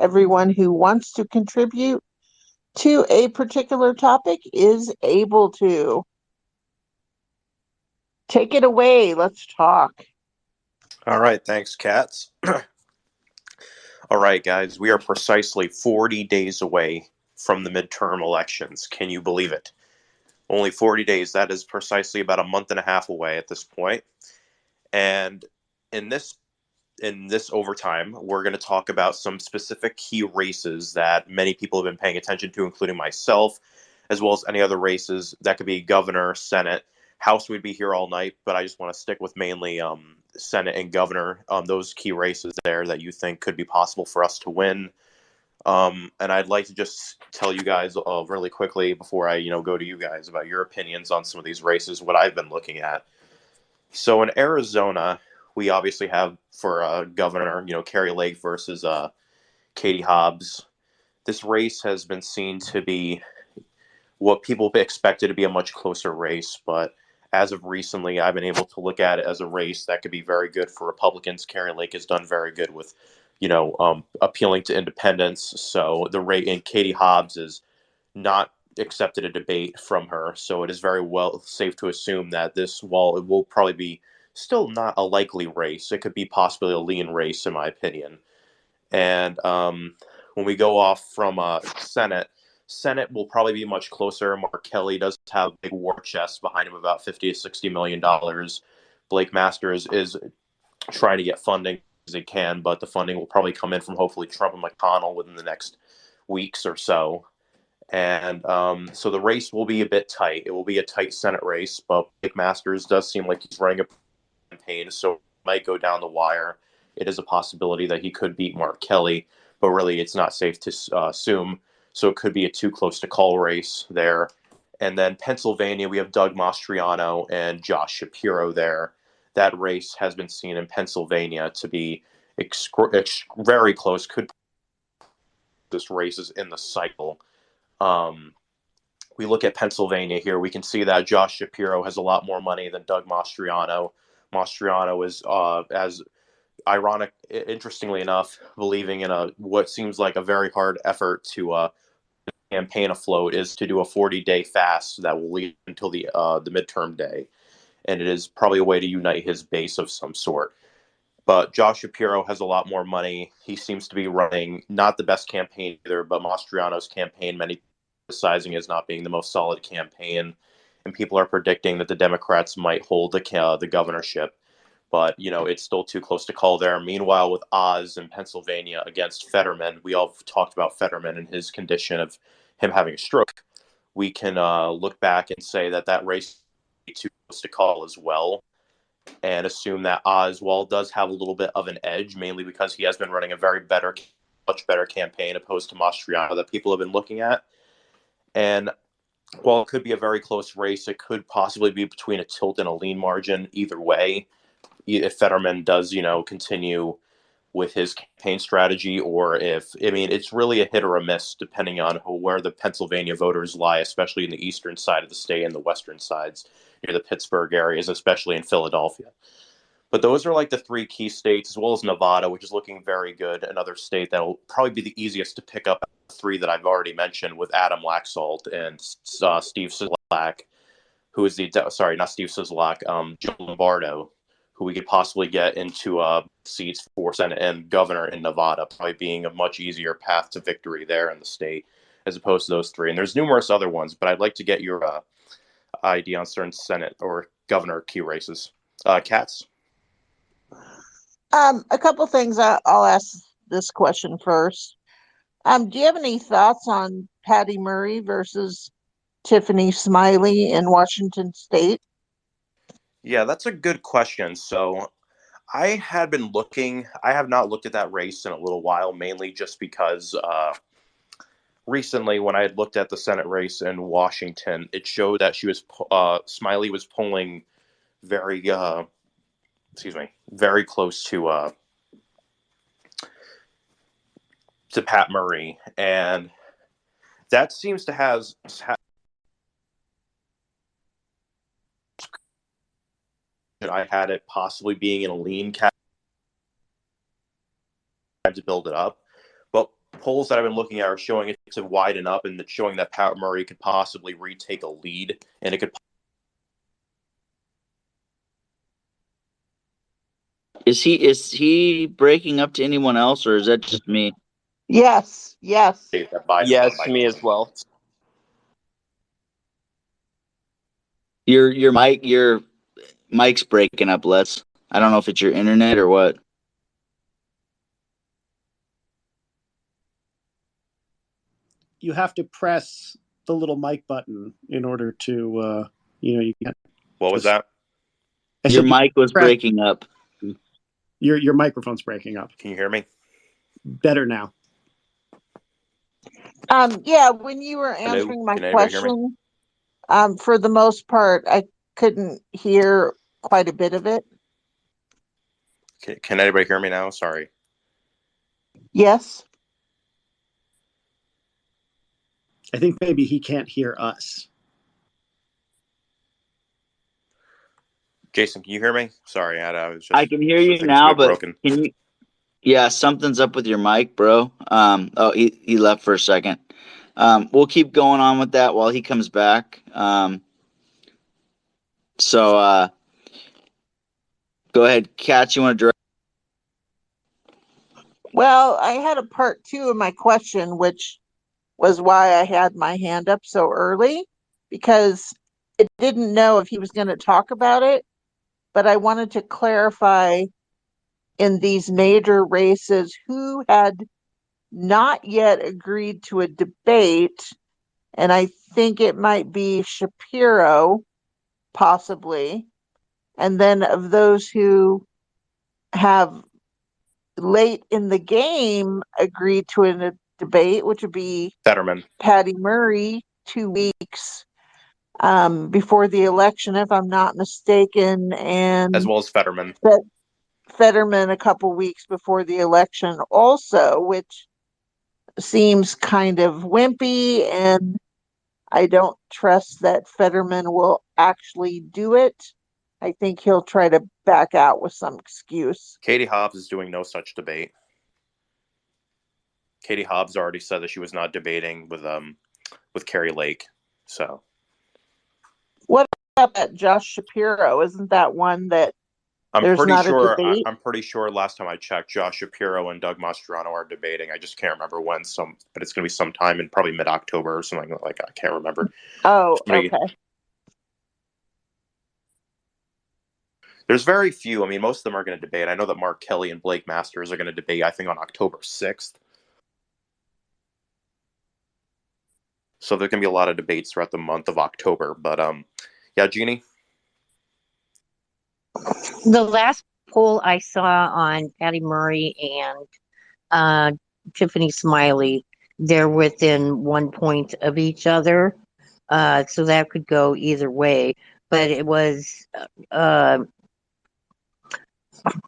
everyone who wants to contribute to a particular topic is able to. Take it away. Let's talk. All right. Thanks, Katz. All right, guys. We are precisely 40 days away from the midterm elections. Can you believe it? Only 40 days. That is precisely about a month and a half away at this point. And in this overtime, we're going to talk about some specific key races that many people have been paying attention to, including myself, as well as any other races. That could be governor, Senate, House. We'd be here all night, but I just want to stick with mainly Senate and governor, those key races there that you think could be possible for us to win. And I'd like to just tell you guys really quickly before I go to you guys about your opinions on some of these races, what I've been looking at. So in Arizona, we obviously have for governor, Kari Lake versus Katie Hobbs. This race has been seen to be what people expected to be a much closer race, but as of recently, I've been able to look at it as a race that could be very good for Republicans. Kari Lake has done very good with, appealing to independents. So the rate in Katie Hobbs is not accepted a debate from her. So it is very well safe to assume that while it will probably be still not a likely race, it could be possibly a lean race, in my opinion. And when we go off from Senate will probably be much closer. Mark Kelly does have a big war chest behind him, about $50 to $60 million. Blake Masters is trying to get funding as he can, but the funding will probably come in from hopefully Trump and McConnell within the next weeks or so. And so the race will be a bit tight. It will be a tight Senate race, but Blake Masters does seem like he's running a campaign, so it might go down the wire. It is a possibility that he could beat Mark Kelly, but really it's not safe to assume. So it could be a too close to call race there. And then Pennsylvania, we have Doug Mastriano and Josh Shapiro there. That race has been seen in Pennsylvania to be very close. Could this races in the cycle. We look at Pennsylvania here, we can see that Josh Shapiro has a lot more money than Doug Mastriano. Mastriano is, as ironic, interestingly enough, believing in what seems like a very hard effort to campaign afloat is to do a 40-day fast that will lead until the midterm day, and it is probably a way to unite his base of some sort. But Josh Shapiro has a lot more money. He seems to be running not the best campaign either, but Mastriano's campaign, many criticizing as not being the most solid campaign, and people are predicting that the Democrats might hold the governorship. But, it's still too close to call there. Meanwhile, with Oz in Pennsylvania against Fetterman, we all talked about Fetterman and his condition of him having a stroke. We can look back and say that race is too close to call as well, and assume that Oswald does have a little bit of an edge, mainly because he has been running a much better campaign opposed to Mastriano that people have been looking at. And while it could be a very close race, it could possibly be between a tilt and a lean margin either way. If Fetterman does, continue with his campaign strategy, or it's really a hit or a miss depending on where the Pennsylvania voters lie, especially in the eastern side of the state and the western sides near the Pittsburgh areas, especially in Philadelphia. But those are like the three key states, as well as Nevada, which is looking very good. Another state that will probably be the easiest to pick up, three that I've already mentioned, with Adam Laxalt and Steve Sisolak, who is not Steve Sisolak, Joe Lombardo, who we could possibly get into seats for Senate and governor in Nevada, probably being a much easier path to victory there in the state, as opposed to those three. And there's numerous other ones, but I'd like to get your idea on certain Senate or governor key races. Katz? A couple things. I'll ask this question first. Do you have any thoughts on Patty Murray versus Tiffany Smiley in Washington State? Yeah, that's a good question. So I have not looked at that race in a little while, mainly just because recently when I had looked at the Senate race in Washington, it showed that Smiley was polling very close to Pat Murray, and that seems to have I had it possibly being in a lean cap to build it up. But polls that I've been looking at are showing it to widen up, and it's showing that Pat Murray could possibly retake a lead, and it could. Is he breaking up to anyone else, or is that just me? Yes. Yes, me as well. Your mic's breaking up, Les. I don't know if it's your internet or what. You have to press the little mic button in order to, you can't. What was that? Your mic was breaking up. Your microphone's breaking up. Can you hear me? Better now. Yeah, when you were answering my question, for the most part, I couldn't hear quite a bit of it. Can anybody hear me now? Sorry. Yes. I think maybe he can't hear us. Jason, can you hear me? Sorry, I can hear you now, but broken. Can you? Yeah, something's up with your mic, bro. He left for a second. We'll keep going on with that while he comes back. So go ahead, Katz. You want to direct? Well, I had a part 2 of my question, which was why I had my hand up so early, because I didn't know if he was going to talk about it, but I wanted to clarify in these major races who had not yet agreed to a debate, and I think it might be Shapiro, possibly, and then of those who have late in the game agreed to a debate, which would be Fetterman, Patty Murray, 2 weeks before the election, if I'm not mistaken, and as well as Fetterman. Fetterman a couple weeks before the election also, which seems kind of wimpy, and I don't trust that Fetterman will actually do it. I think he'll try to back out with some excuse. Katie Hobbs is doing no such debate. Katie Hobbs already said that she was not debating with Carrie Lake. So What about that Josh Shapiro? Isn't that one that I'm there's pretty not a sure. debate? I'm pretty sure. Last time I checked, Josh Shapiro and Doug Mastriano are debating. I just can't remember when. But it's going to be sometime in probably mid-October or something like. I can't remember. Oh, Somebody- okay. There's very few. I mean, most of them are going to debate. I know that Mark Kelly and Blake Masters are going to debate, I think, on October 6th. So there's going to be a lot of debates throughout the month of October. But yeah, Jeannie. The last poll I saw on Patty Murray and Tiffany Smiley, they're within 1 point of each other. So that could go either way. But it was,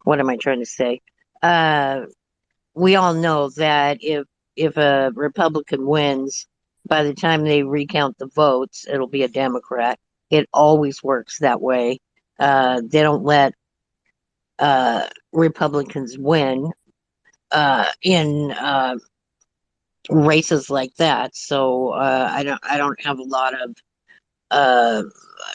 what am I trying to say? We all know that if a Republican wins, by the time they recount the votes, it'll be a Democrat. It always works that way. They don't let Republicans win in races like that. So I don't have a lot of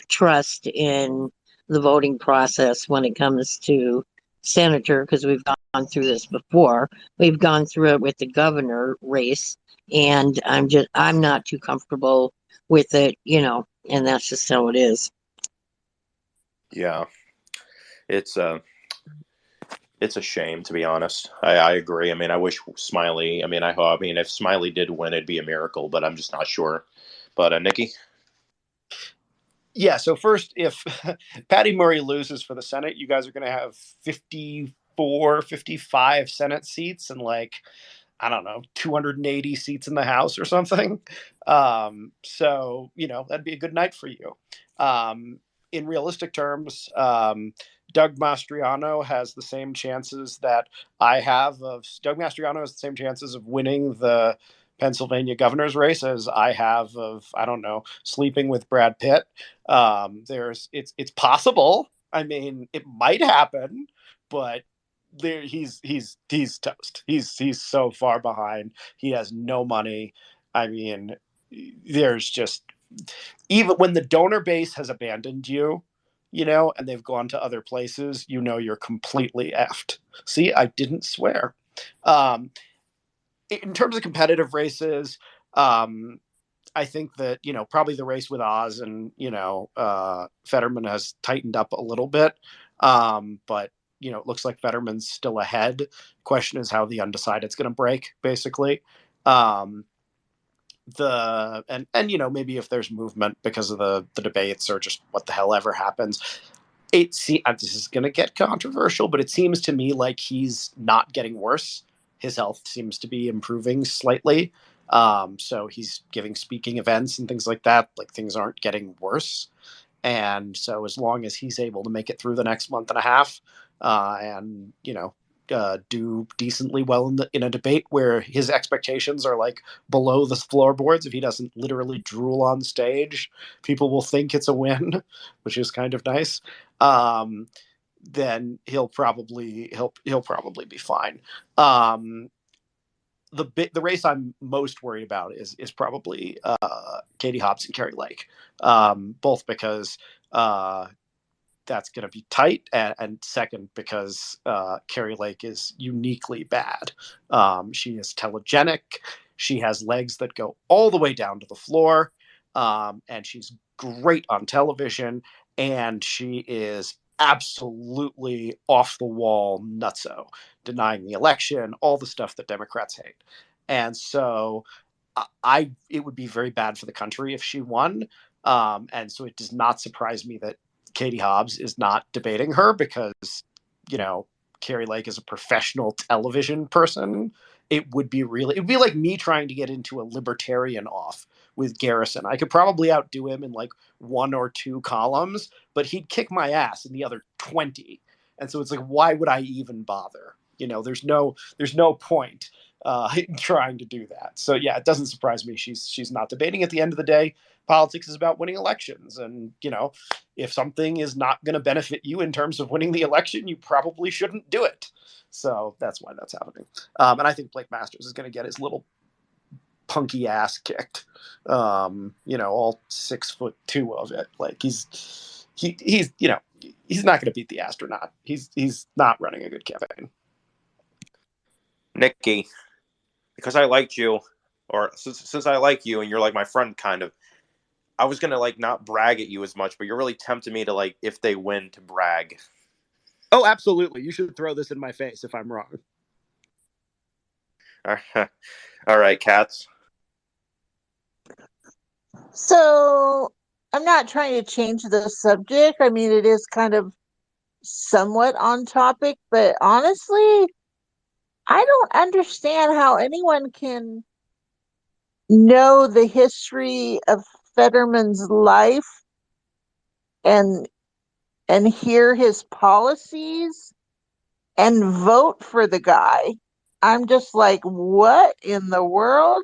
trust in the voting process when it comes to senator, because we've gone through this before. We've gone through it with the governor race, and I'm not too comfortable with it, and that's just how it is. Yeah, it's a shame, to be honest. I agree. I mean, I wish Smiley. I mean, if Smiley did win, it'd be a miracle, but I'm just not sure. But Nikki. Yeah, so first, if Patty Murray loses for the Senate, you guys are going to have 54, 55 Senate seats and I don't know, 280 seats in the House or something. So, that'd be a good night for you. In realistic terms, Doug Mastriano has the same chances that I have Doug Mastriano has the same chances of winning the Pennsylvania governor's race as I have of, I don't know, sleeping with Brad Pitt. It's possible. I mean, it might happen, but he's toast. He's so far behind. He has no money. I mean, there's just, even when the donor base has abandoned you, and they've gone to other places, you're completely effed. See, I didn't swear. In terms of competitive races, I think that, probably the race with Oz and, Fetterman has tightened up a little bit. But, it looks like Fetterman's still ahead. Question is how the undecided's going to break, basically. Maybe if there's movement because of the debates or just what the hell ever happens. This is going to get controversial, but it seems to me like he's not getting worse. His health seems to be improving slightly. So he's giving speaking events and things like that. Like, things aren't getting worse. And so as long as he's able to make it through the next month and a half, and, do decently well in a debate where his expectations are below the floorboards, if he doesn't literally drool on stage, people will think it's a win, which is kind of nice. Then he'll probably be fine. The race I'm most worried about is probably Katie Hobbs and Carrie Lake, both because that's going to be tight, and second because Carrie Lake is uniquely bad. She is telegenic. She has legs that go all the way down to the floor, and she's great on television, and she is absolutely off the wall nutso, denying the election, all the stuff that Democrats hate. And so it would be very bad for the country if she won. And so it does not surprise me that Katie Hobbs is not debating her, because, Carrie Lake is a professional television person. It'd be like me trying to get into a libertarian off with Garrison. I could probably outdo him in 1 or 2 columns, but he'd kick my ass in the other 20. And so it's why would I even bother? There's no point. trying to do that. So yeah, it doesn't surprise me she's not debating. At the end of the day, politics is about winning elections, and if something is not going to benefit you in terms of winning the election, you probably shouldn't do it. So that's why that's happening. And I think Blake Masters is going to get his little punky ass kicked. All 6'2" of it. Like he's not going to beat the astronaut. He's not running a good campaign. Nikki, because I liked you, or since I like you and you're like my friend, kind of, I was gonna like not brag at you as much, but you're really tempting me to, like, if they win, to brag. Oh, absolutely. You should throw this in my face if I'm wrong. All right, Cats. So I'm not trying to change the subject. I mean, it is kind of somewhat on topic, but honestly, I don't understand how anyone can know the history of Fetterman's life and hear his policies and vote for the guy. I'm just like, what in the world?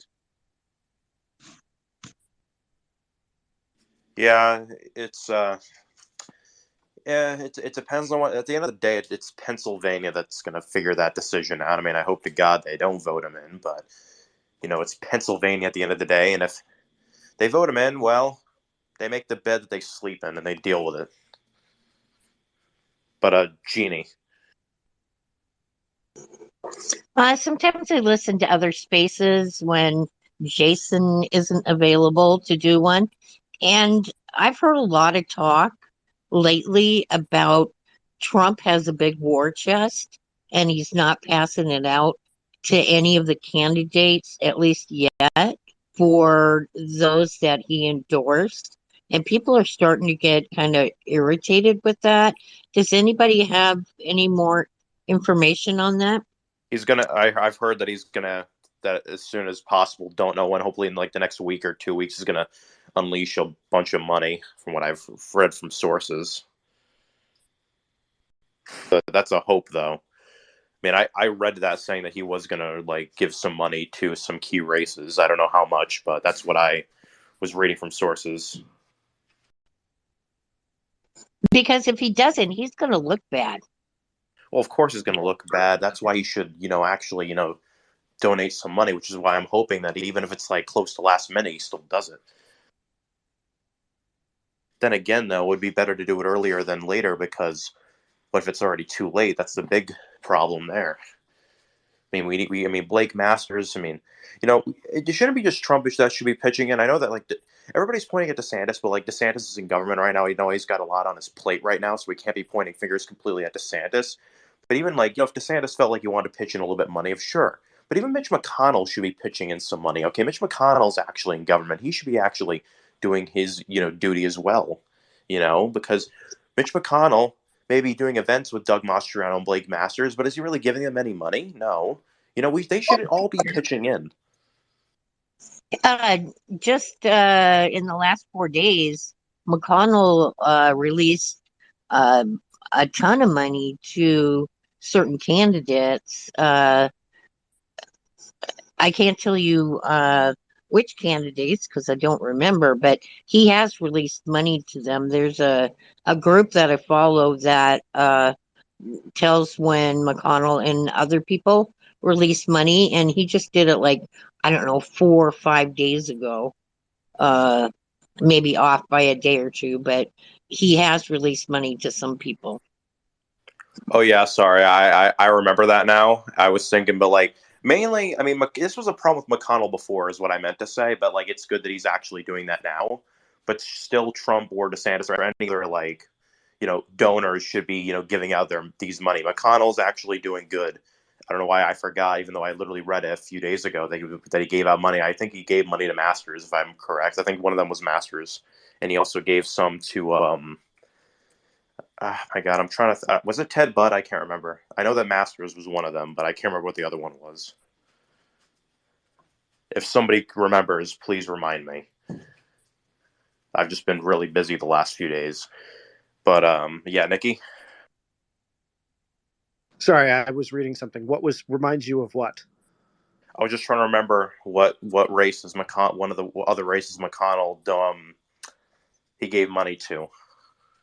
Yeah, it depends on what. At the end of the day, it's Pennsylvania that's going to figure that decision out. I mean, I hope to God they don't vote him in, but it's Pennsylvania at the end of the day, and if they vote him in, well, they make the bed that they sleep in, and they deal with it. But Jeannie. Sometimes I listen to other spaces when Jason isn't available to do one. And I've heard a lot of talk lately about Trump has a big war chest and he's not passing it out to any of the candidates, at least yet, for those that he endorsed. And people are starting to get kind of irritated with that. Does anybody have any more information on that? He's gonna. I've heard that he's gonna, that as soon as possible. Don't know when. Hopefully, in like the next week or 2 weeks, he's gonna unleash a bunch of money, from what I've read from sources. But that's a hope, though. I mean, I read that saying that he was gonna like give some money to some key races. I don't know how much, but that's what I was reading from sources. Because if he doesn't, he's going to look bad. Well, of course, it's going to look bad. That's why he should, actually, donate some money, which is why I'm hoping that even if it's like close to last minute, he still does it. Then again, though, it would be better to do it earlier than later, because what if it's already too late? That's the big problem there. I mean, Blake Masters. I mean, it shouldn't be just Trump that should be pitching in. I know that like everybody's pointing at DeSantis, but like DeSantis is in government right now. He's got a lot on his plate right now, so we can't be pointing fingers completely at DeSantis. But even like if DeSantis felt like he wanted to pitch in a little bit of money, sure. But even Mitch McConnell should be pitching in some money. Okay, Mitch McConnell's actually in government. He should be actually doing his duty as well. Because Mitch McConnell may be doing events with Doug Mastriano and Blake Masters, but is he really giving them any money? No. They should all be pitching in. Just in the last 4 days, McConnell released a ton of money to certain candidates. I can't tell you which candidates because I don't remember, but he has released money to them. There's a group that I follow that tells when McConnell and other people release money, and he just did it like, I don't know, 4 or 5 days ago. Maybe off by a day or two, but he has released money to some people. Oh yeah, sorry, I remember that now. I was thinking, but like mainly, I mean, this was a problem with McConnell before, is what I meant to say. But like, it's good that he's actually doing that now. But still, Trump or DeSantis or any other like, donors should be giving out these money. McConnell's actually doing good. I don't know why I forgot, even though I literally read it a few days ago that he gave out money. I think he gave money to Masters, if I'm correct. I think one of them was Masters, and he also gave some to my God, I'm trying to. Was it Ted Budd? I can't remember. I know that Masters was one of them, but I can't remember what the other one was. If somebody remembers, please remind me. I've just been really busy the last few days. But yeah, Nikki. Sorry, I was reading something. What reminds you of what? I was just trying to remember what races one of the other races McConnell he gave money to.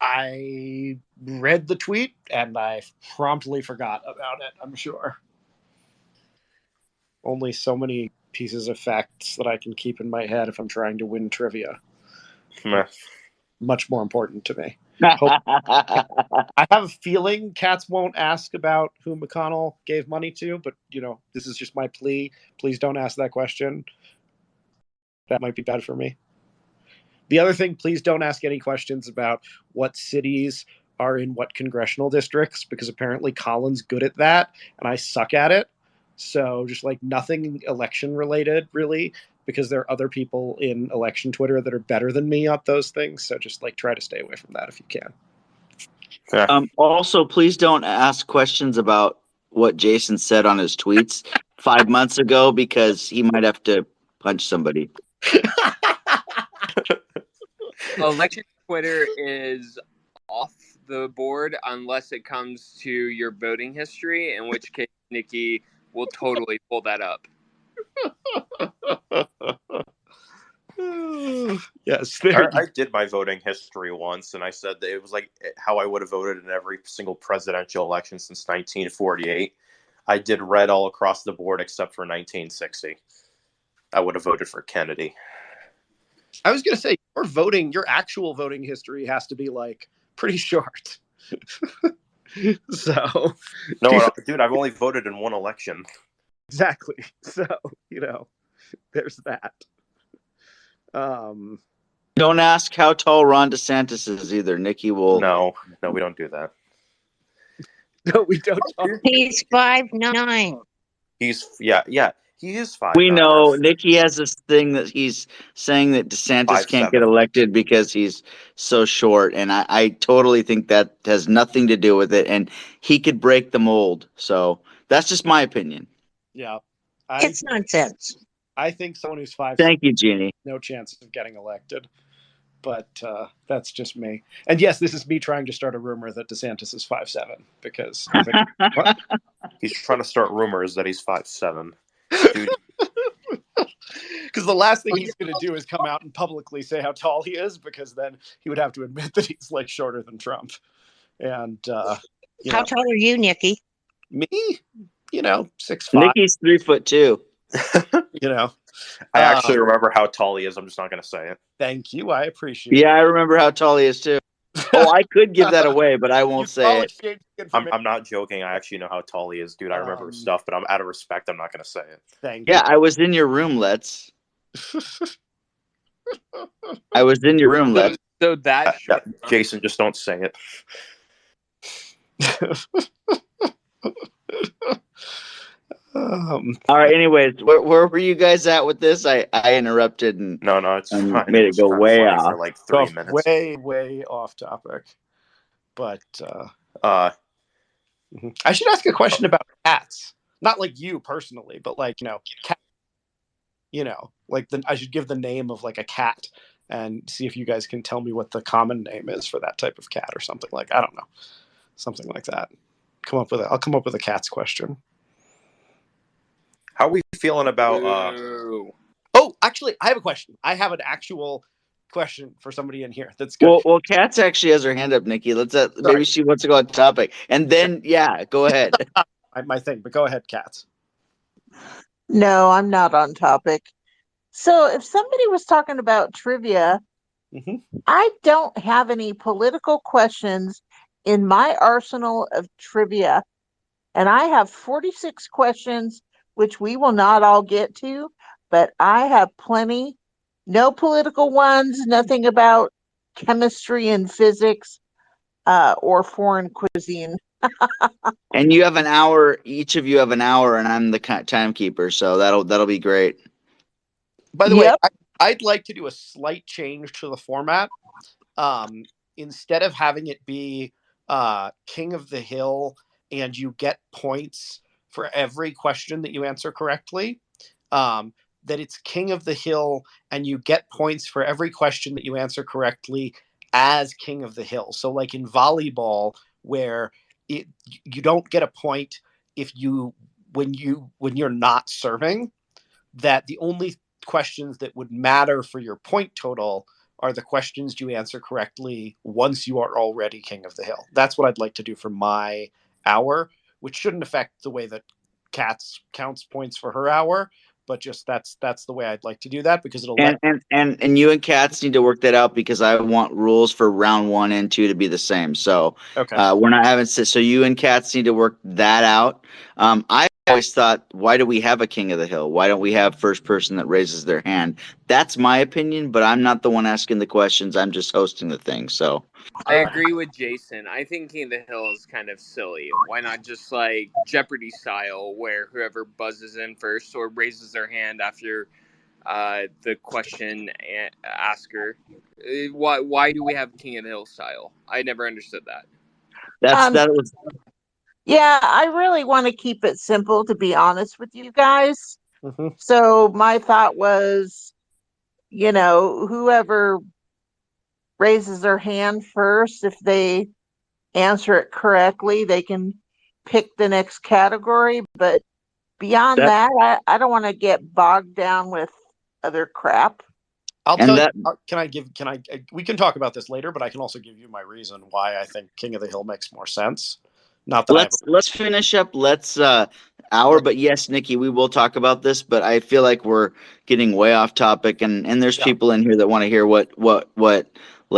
I read the tweet and I promptly forgot about it, I'm sure. Only so many pieces of facts that I can keep in my head if I'm trying to win trivia. Meh. Much more important to me. I have a feeling Katz won't ask about who McConnell gave money to, but this is just my plea. Please don't ask that question. That might be bad for me. The other thing, please don't ask any questions about what cities are in what congressional districts, because apparently Colin's good at that and I suck at it. So just like nothing election related, really, because there are other people in election Twitter that are better than me at those things. So just like try to stay away from that if you can. Yeah. Also, please don't ask questions about what Jason said on his tweets 5 months ago, because he might have to punch somebody. Election Twitter is off the board unless it comes to your voting history, in which case Nikki will totally pull that up. Yes, I did my voting history once, and I said that it was like how I would have voted in every single presidential election since 1948. I did red all across the board except for 1960. I would have voted for Kennedy. I was going to say, your actual voting history has to be like pretty short. So, no, dude, I've only voted in one election. Exactly. So, there's that. Don't ask how tall Ron DeSantis is either. Nikki will. No, we don't do that. No, we don't. He's 5'9". He's yeah. He is 5'9". We know Nikki has this thing that he's saying that DeSantis can't get elected because he's so short, and I totally think that has nothing to do with it, and he could break the mold. So that's just my opinion. Yeah, It's nonsense. I think someone who's 5'7", Thank you, Jeannie. no chance of getting elected. But that's just me. And yes, this is me trying to start a rumor that DeSantis is 5'7", because I think, what? He's trying to start rumors that he's 5'7". Dude. Because the last thing he's going to do is come out and publicly say how tall he is, because then he would have to admit that he's like shorter than Trump. And how tall are you, Nikki? Me? 6'5". Nikki's 3'2". I actually remember how tall he is. I'm just not going to say it. Thank you. I appreciate it. Yeah, I remember how tall he is too. Oh, I could give that away, but I won't say it. I'm not joking. I actually know how tall he is, dude. I remember his stuff, but I'm out of respect. I'm not going to say it. Thank you. Yeah, I was in your room, Let's. I was in your room, Let's. So that Jason, just don't say it. All right. Anyways, where were you guys at with this? I interrupted and no, it's fine. Made it go way off for like 3 minutes. Way off topic. But I should ask a question about cats. Not like you personally, but like cat. I should give the name of like a cat and see if you guys can tell me what the common name is for that type of cat or something like, I don't know, something like that. I'll come up with a cat's question. How are we feeling about? Oh, actually, I have a question. I have an actual question for somebody in here. That's good. Well, Katz actually has her hand up, Nikki. Maybe she wants to go on topic, and then go ahead. My thing, but go ahead, Katz. No, I'm not on topic. So if somebody was talking about trivia, I don't have any political questions in my arsenal of trivia. And I have 46 questions, which we will not all get to, but I have plenty. No political ones, nothing about chemistry and physics or foreign cuisine. And you have an hour. Each of you have an hour, and I'm the timekeeper, so that'll be great. By the way, I'd like to do a slight change to the format. Instead of having it be King of the Hill, and you get points for every question that you answer correctly, that it's King of the Hill, and you get points for every question that you answer correctly as King of the Hill. So, like in volleyball, where you don't get a point when you're not serving. that the only questions that would matter for your point total are the questions you answer correctly once you are already king of the hill. That's what I'd like to do for my hour, which shouldn't affect the way that Katz counts points for her hour, but just that's the way I'd like to do that, because it'll let And you and Katz need to work that out, because I want rules for round 1 and 2 to be the same. So okay. We're not having so you and Katz need to work that out. I always thought, why do we have a king of the hill? Why don't we have first person that raises their hand? That's my opinion, but I'm not the one asking the questions. I'm just hosting the thing. So I agree with Jason. I think King of the Hill is kind of silly. Why not just like Jeopardy style, where whoever buzzes in first or raises their hand after the question asker? Why do we have King of the Hill style? I never understood that. that was Yeah, I really want to keep it simple, to be honest with you guys. Mm-hmm. So my thought was, whoever raises their hand first, if they answer it correctly, they can pick the next category. But beyond that, I don't want to get bogged down with other crap. I'll tell you. We can talk about this later, but I can also give you my reason why I think King of the Hill makes more sense. Not that let's finish up. But yes, Nikki, we will talk about this, but I feel like we're getting way off topic, and there's people in here that want to hear what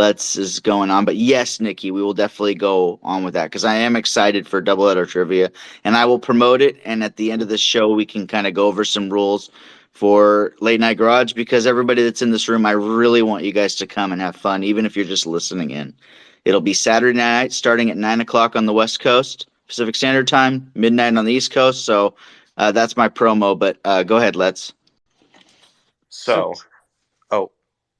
is going on. But yes, Nikki, we will definitely go on with that, because I am excited for Doubleheader Trivia, and I will promote it. And at the end of the show, we can kind of go over some rules for Late Night Garage, because everybody that's in this room, I really want you guys to come and have fun, even if you're just listening in. It'll be Saturday night, starting at 9 o'clock on the West Coast, Pacific Standard Time, midnight on the East Coast. So that's my promo. But go ahead, Let's. So,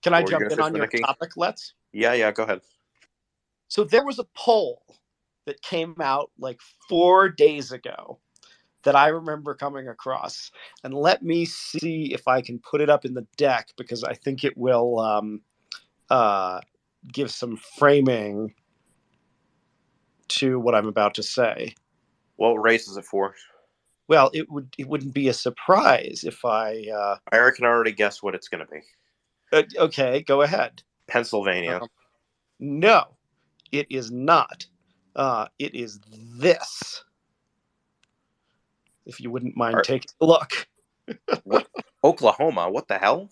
can I jump in on your topic, Let's? Yeah, go ahead. So there was a poll that came out like 4 days ago that I remember coming across. And let me see if I can put it up in the deck, because I think it will give some framing to what I'm about to say. What race is it for? Well, it wouldn't be a surprise if I can already guess what it's going to be. Okay, go ahead. Pennsylvania. No, it is not. It is this. If you wouldn't mind taking a look. What? Oklahoma? What the hell?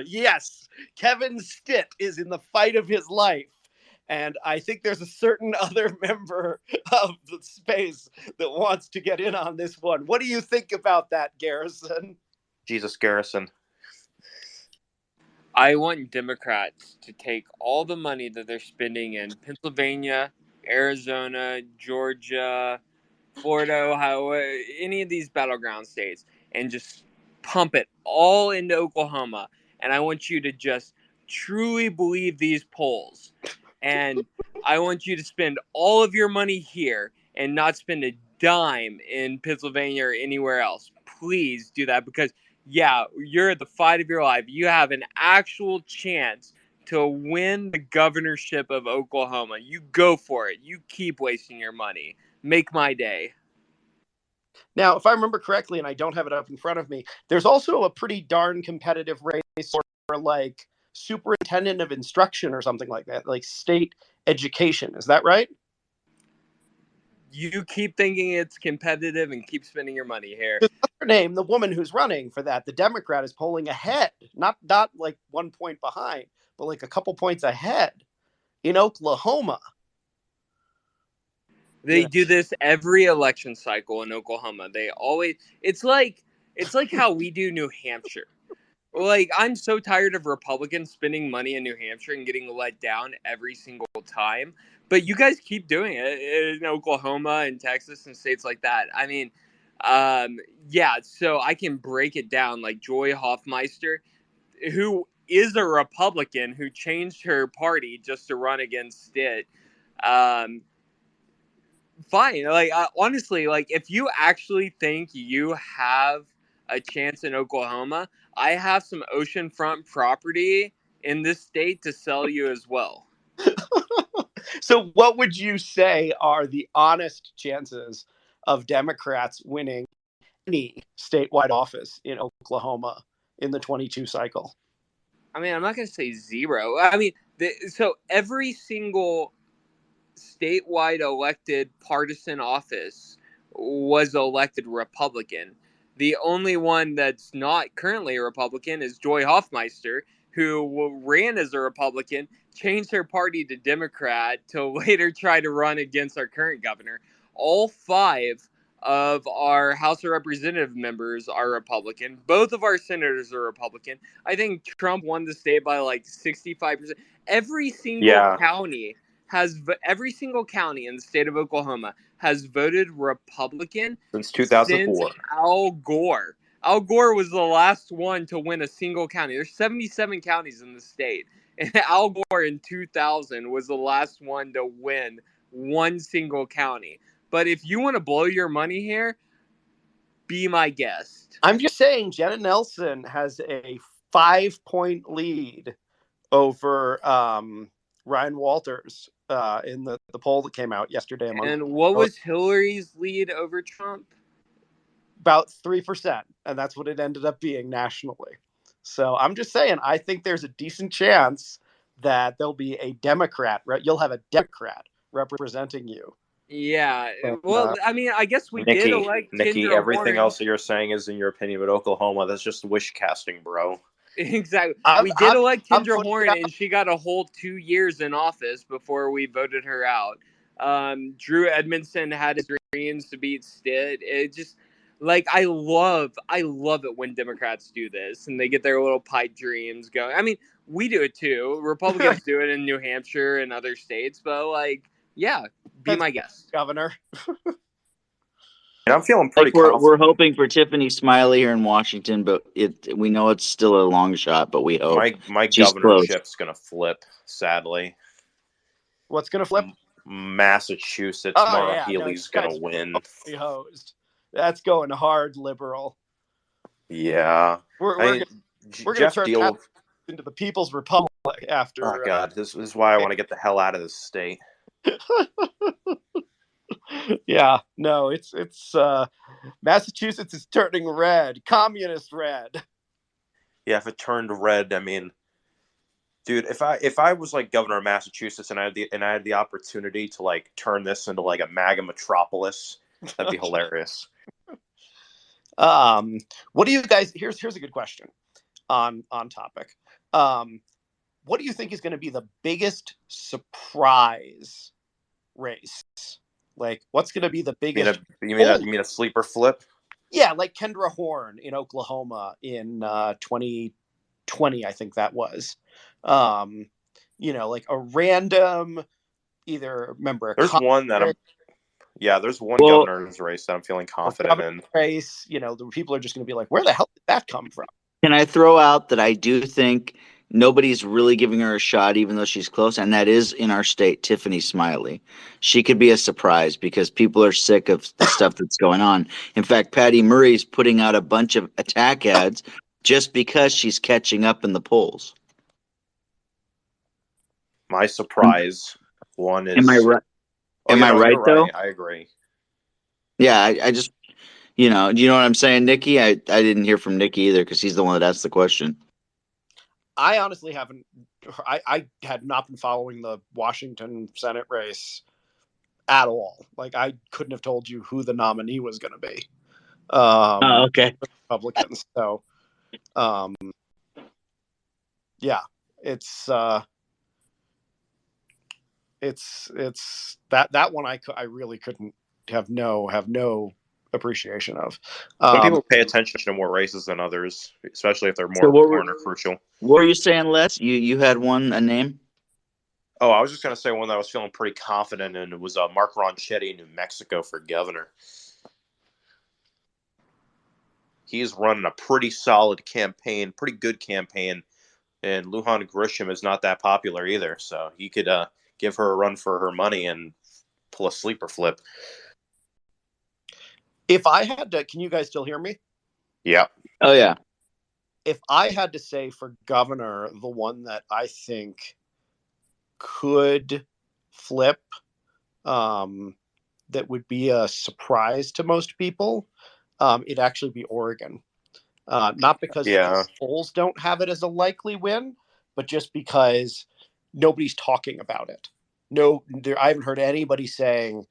Yes, Kevin Stitt is in the fight of his life. And I think there's a certain other member of the space that wants to get in on this one. What do you think about that, Garrison? Jesus, Garrison. I want Democrats to take all the money that they're spending in Pennsylvania, Arizona, Georgia, Florida, Ohio, any of these battleground states, and just pump it all into Oklahoma. And I want you to just truly believe these polls. And I want you to spend all of your money here and not spend a dime in Pennsylvania or anywhere else. Please do that, because, yeah, you're at the fight of your life. You have an actual chance to win the governorship of Oklahoma. You go for it. You keep wasting your money. Make my day. Now, if I remember correctly, and I don't have it up in front of me, there's also a pretty darn competitive race for like superintendent of instruction or something like that, like state education. Is that right? You keep thinking it's competitive and keep spending your money here. Her name, the woman who's running for that, the Democrat, is polling ahead, not like 1 point behind, but like a couple points ahead in Oklahoma. They do this every election cycle in Oklahoma. They always it's like how we do New Hampshire. Like, I'm so tired of Republicans spending money in New Hampshire and getting let down every single time. But you guys keep doing it in Oklahoma and Texas and states like that. I mean, yeah, so I can break it down. Like Joy Hoffmeister, who is a Republican who changed her party just to run against it. Fine. Like, honestly, like, if you actually think you have a chance in Oklahoma, I have some oceanfront property in this state to sell you as well. So what would you say are the honest chances of Democrats winning any statewide office in Oklahoma in the 22 cycle? I mean, I'm not going to say zero. I mean, so every single statewide elected partisan office was elected Republican. The only one that's not currently a Republican is Joy Hoffmeister, who ran as a Republican, changed her party to Democrat to later try to run against our current governor. All 5 of our House of Representative members are Republican. Both of our senators are Republican. I think Trump won the state by like 65%. Every single county in the state of Oklahoma has voted Republican since 2004. Since Al Gore. Al Gore was the last one to win a single county. There's 77 counties in the state, and Al Gore in 2000 was the last one to win one single county. But if you want to blow your money here, be my guest. I'm just saying, Jenna Nelson has a 5-point lead over Ryan Walters in the poll that came out yesterday. And what was Hillary's lead over Trump? About 3%, and that's what it ended up being nationally. So I'm just saying, I think there's a decent chance that there'll be a Democrat. You'll have a Democrat representing you. Yeah. Well, I mean, I guess we Nikki, did elect Nikki, Kendra everything Warren. else that you're saying is in your opinion, but Oklahoma, that's just wish casting, bro. Exactly. We did elect Kendra Warren, and she got a whole 2 years in office before we voted her out. Drew Edmondson had his dreams to beat Stitt. It just, like, I love it when Democrats do this and they get their little pipe dreams going. I mean, we do it too. Republicans do it in New Hampshire and other states, but like, yeah, be my guest, Governor. And I'm feeling pretty confident. We're hoping for Tiffany Smiley here in Washington, but we know it's still a long shot, but we hope. My governorship's going to flip, sadly. What's going to flip? Massachusetts. Maura Healey's going to win. Hosed. That's going hard liberal. Yeah. We're going to turn into the People's Republic after. Oh, God. This is why I want to get the hell out of this state. Yeah, no, it's Massachusetts is turning red, communist red. Yeah, if it turned red, I mean, dude, if I was like governor of Massachusetts and I had the opportunity to like turn this into like a MAGA metropolis, that'd be hilarious. What do you guys? Here's a good question on topic. What do you think is going to be the biggest surprise race? Like, what's going to be the biggest? You mean a sleeper flip? Yeah, like Kendra Horn in Oklahoma in 2020, I think that was. Like a random either. There's one governor's race that I'm feeling confident in. Race, the people are just going to be like, where the hell did that come from? Can I throw out that I do think nobody's really giving her a shot, even though she's close, and that is in our state, Tiffany Smiley. She could be a surprise because people are sick of the stuff that's going on. In fact, Patty Murray's putting out a bunch of attack ads just because she's catching up in the polls. My surprise one is. Am I right? Am I right though? I agree. Yeah, I just, do you know what I'm saying, Nikki? I didn't hear from Nikki either because he's the one that asked the question. I honestly haven't. I had not been following the Washington Senate race at all. Like, I couldn't have told you who the nominee was going to be. Okay. Republicans. So, yeah, it's that one I really couldn't have no appreciation of. Some people pay attention to more races than others, especially if they're more important or crucial. What were you saying, Les? You had a name? Oh, I was just going to say one that I was feeling pretty confident in. It was Mark Ronchetti in New Mexico for governor. He's running a pretty solid campaign, pretty good campaign, and Lujan Grisham is not that popular either, so he could give her a run for her money and pull a sleeper flip. If I had to, can you guys still hear me? Yeah. Oh, yeah. If I had to say for governor, the one that I think could flip, that would be a surprise to most people, it'd actually be Oregon. Not because Yeah. the polls don't have it as a likely win, but just because nobody's talking about it. I haven't heard anybody saying,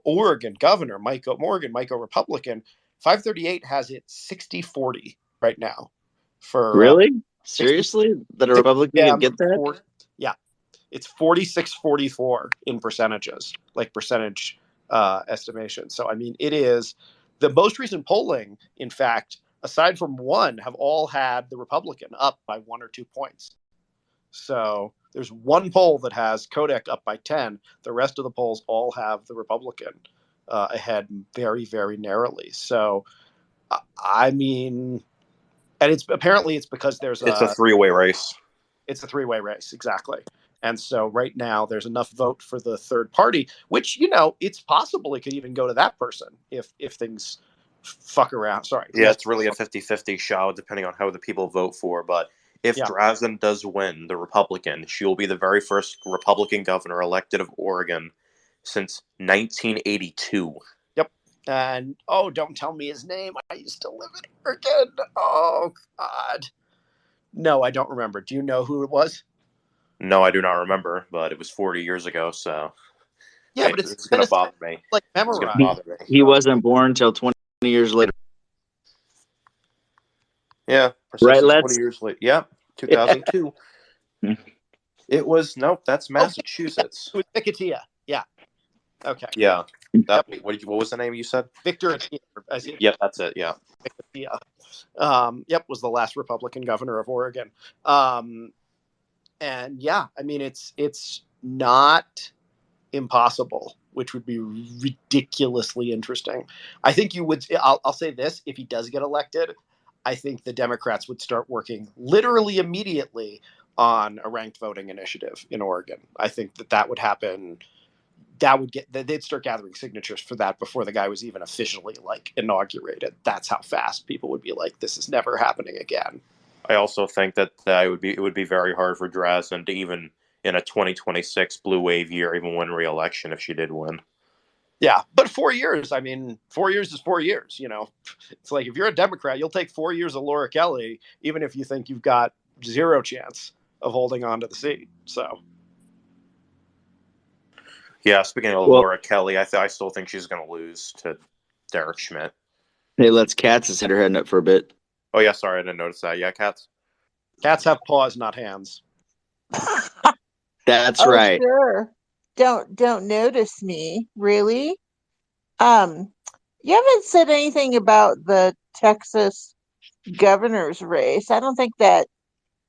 Oregon governor might go Republican. 538 has it 60-40 right now for Really? 60, Seriously? That a Republican yeah, could get that? yeah, it's 46-44 in percentages, like percentage estimation. So I mean, it is the most recent polling. In fact, aside from one, have all had the Republican up by 1 or 2 points. So there's one poll that has Kodak up by 10. The rest of the polls all have the Republican ahead very, very narrowly. So, I mean, and it's because it's a three-way race. It's a three-way race, exactly. And so right now there's enough vote for the third party, which, it's possible it could even go to that person if things fuck around. Sorry. Yeah, it's really a 50-50 shot depending on how the people vote for. But if Drazen does win, the Republican, she will be the very first Republican governor elected of Oregon since 1982. Yep. And, don't tell me his name. I used to live in Oregon. Oh, God. No, I don't remember. Do you know who it was? No, I do not remember, but it was 40 years ago, so... Yeah, but it's going to bother me. Like memorized. He wasn't born until 20 years later. Yeah. Right, 20 years later. Yeah, 2002. It was, nope, that's Massachusetts. It was Nicotia. Yeah. Okay. Yeah. What was the name you said? Victor. Yep, that's it, yeah. Nicotia. Was the last Republican governor of Oregon. And yeah, I mean, it's not impossible, which would be ridiculously interesting. I think I'll say this, if he does get elected, I think the Democrats would start working literally immediately on a ranked voting initiative in Oregon. I think that would happen. They'd start gathering signatures for that before the guy was even officially inaugurated. That's how fast people would be like, this is never happening again. I also think that it would be very hard for Drazen to even in a 2026 blue wave year even win re-election if she did win. Yeah, but 4 years. I mean, 4 years is 4 years. It's like if you're a Democrat, you'll take 4 years of Laura Kelly, even if you think you've got zero chance of holding on to the seat. So. Yeah, speaking of Laura Kelly, I still think she's going to lose to Derek Schmidt. Hey, let's Katz has had her head up for a bit. Oh yeah, sorry, I didn't notice that. Yeah, cats. Cats have paws, not hands. That's right. Sure. Don't notice me, really. You haven't said anything about the Texas governor's race. I don't think that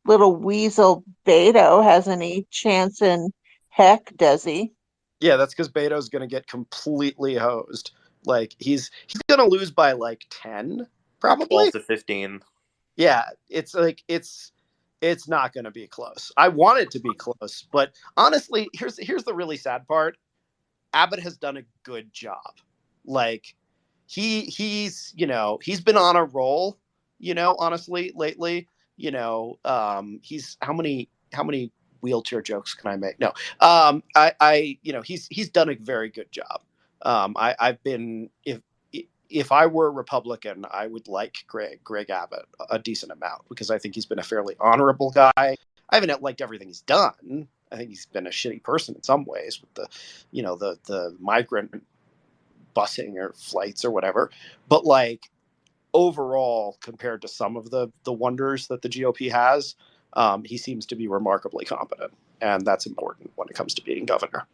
little weasel Beto has any chance in heck, does he? Yeah, that's because Beto's going to get completely hosed. Like he's going to lose by 10, probably 12-15. Yeah, it's not going to be close. I want it to be close, but honestly, here's the really sad part. Abbott has done a good job. He's been on a roll, honestly lately. He's how many wheelchair jokes can I make? No. He's done a very good job. I've been if I were a Republican, I would like Greg Abbott a decent amount because I think he's been a fairly honorable guy. I haven't liked everything he's done. I think he's been a shitty person in some ways with the migrant busing or flights or whatever. But overall, compared to some of the wonders that the GOP has, he seems to be remarkably competent, and that's important when it comes to being governor.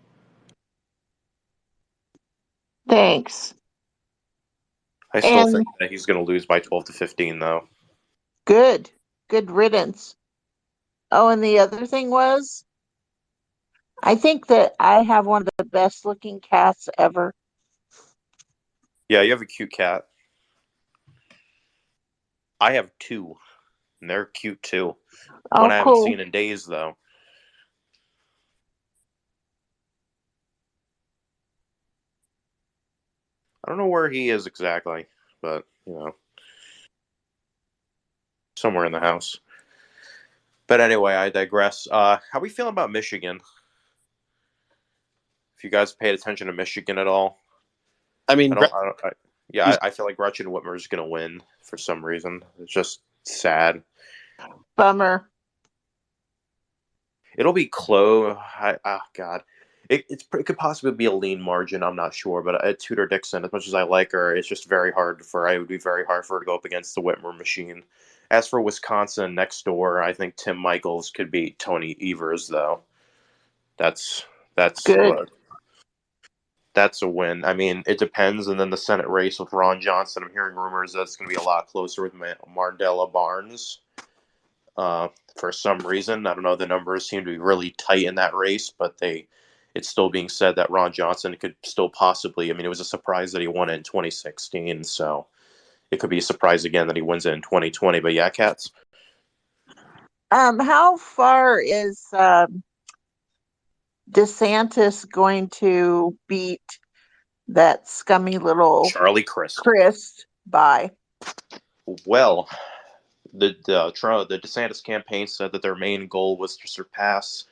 Thanks. I still think that he's going to lose by 12-15, though. Good riddance. Oh, and the other thing was, I think that I have one of the best looking cats ever. Yeah, you have a cute cat. I have 2, and they're cute too. One I haven't seen in days, though. I don't know where he is exactly, but, somewhere in the house. But anyway, I digress. How are we feeling about Michigan? If you guys paid attention to Michigan at all? I mean, Yeah, I feel like Gretchen Whitmer is going to win for some reason. It's just sad. Bummer. It'll be close. God. It could possibly be a lean margin. I'm not sure, but Tudor Dixon, as much as I like her, it's just very hard for. It would be very hard for her to go up against the Whitmer machine. As for Wisconsin next door, I think Tim Michaels could beat Tony Evers, though. That's Good. that's a win. I mean, it depends. And then the Senate race with Ron Johnson, I'm hearing rumors that it's going to be a lot closer with Mardella Barnes. For some reason, I don't know. The numbers seem to be really tight in that race, but it's still being said that Ron Johnson could still possibly. I mean, it was a surprise that he won it in 2016, so it could be a surprise again that he wins it in 2020. But yeah, Cats. How far is DeSantis going to beat that scummy little Charlie Crist by? Well, the DeSantis campaign said that their main goal was to surpass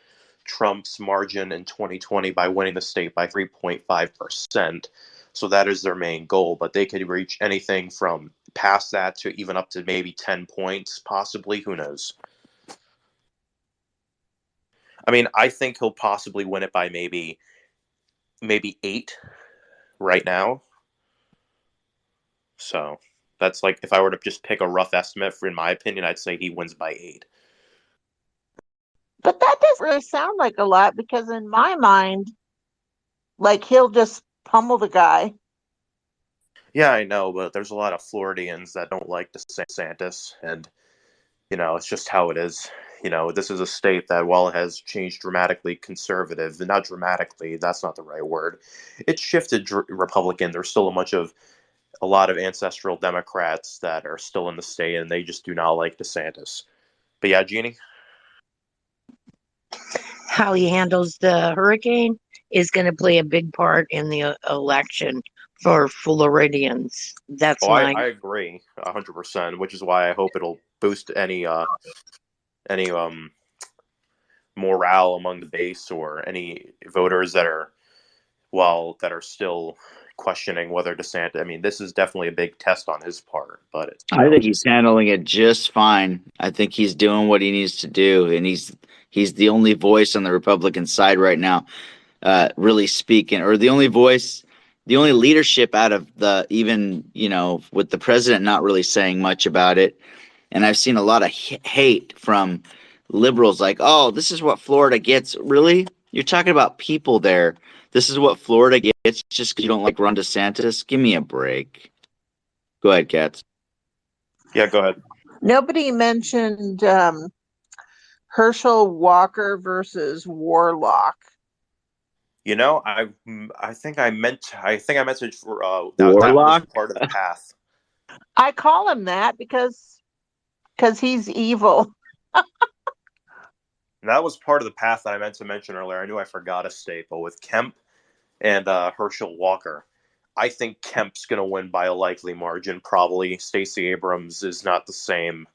Trump's margin in 2020 by winning the state by 3.5%. So that is their main goal, but they could reach anything from past that to even up to maybe 10 points, possibly. Who knows? I mean, I think he'll possibly win it by maybe 8 right now. So that's like, if I were to just pick a rough estimate, in my opinion, I'd say he wins by 8. But that doesn't really sound like a lot, because in my mind, like, he'll just pummel the guy. Yeah, I know, but there's a lot of Floridians that don't like DeSantis, and, it's just how it is. This is a state that, while it has changed dramatically conservative, not dramatically, that's not the right word, it shifted Republican. There's still a lot of ancestral Democrats that are still in the state, and they just do not like DeSantis. But yeah, Jeannie? How he handles the hurricane is going to play a big part in the election for Floridians. That's I agree 100%, which is why I hope it'll boost any morale among the base, or any voters that are still questioning whether DeSantis. I mean, this is definitely a big test on his part, but I think he's handling it just fine. I think he's doing what he needs to do, and he's the only voice on the Republican side right now, really speaking, or the only leadership out of the, even, with the president not really saying much about it. And I've seen a lot of hate from liberals, like, oh, this is what Florida gets. Really? You're talking about people there. This is what Florida gets just because you don't like Ron DeSantis? Give me a break. Go ahead, Katz. Yeah, go ahead. Nobody mentioned Herschel Walker versus Warlock. I think I messaged for that Warlock? was part of the path. I call him that because he's evil. That was part of the path that I meant to mention earlier. I knew I forgot a state, but with Kemp and Herschel Walker, I think Kemp's going to win by a likely margin, probably. Stacey Abrams is not the same,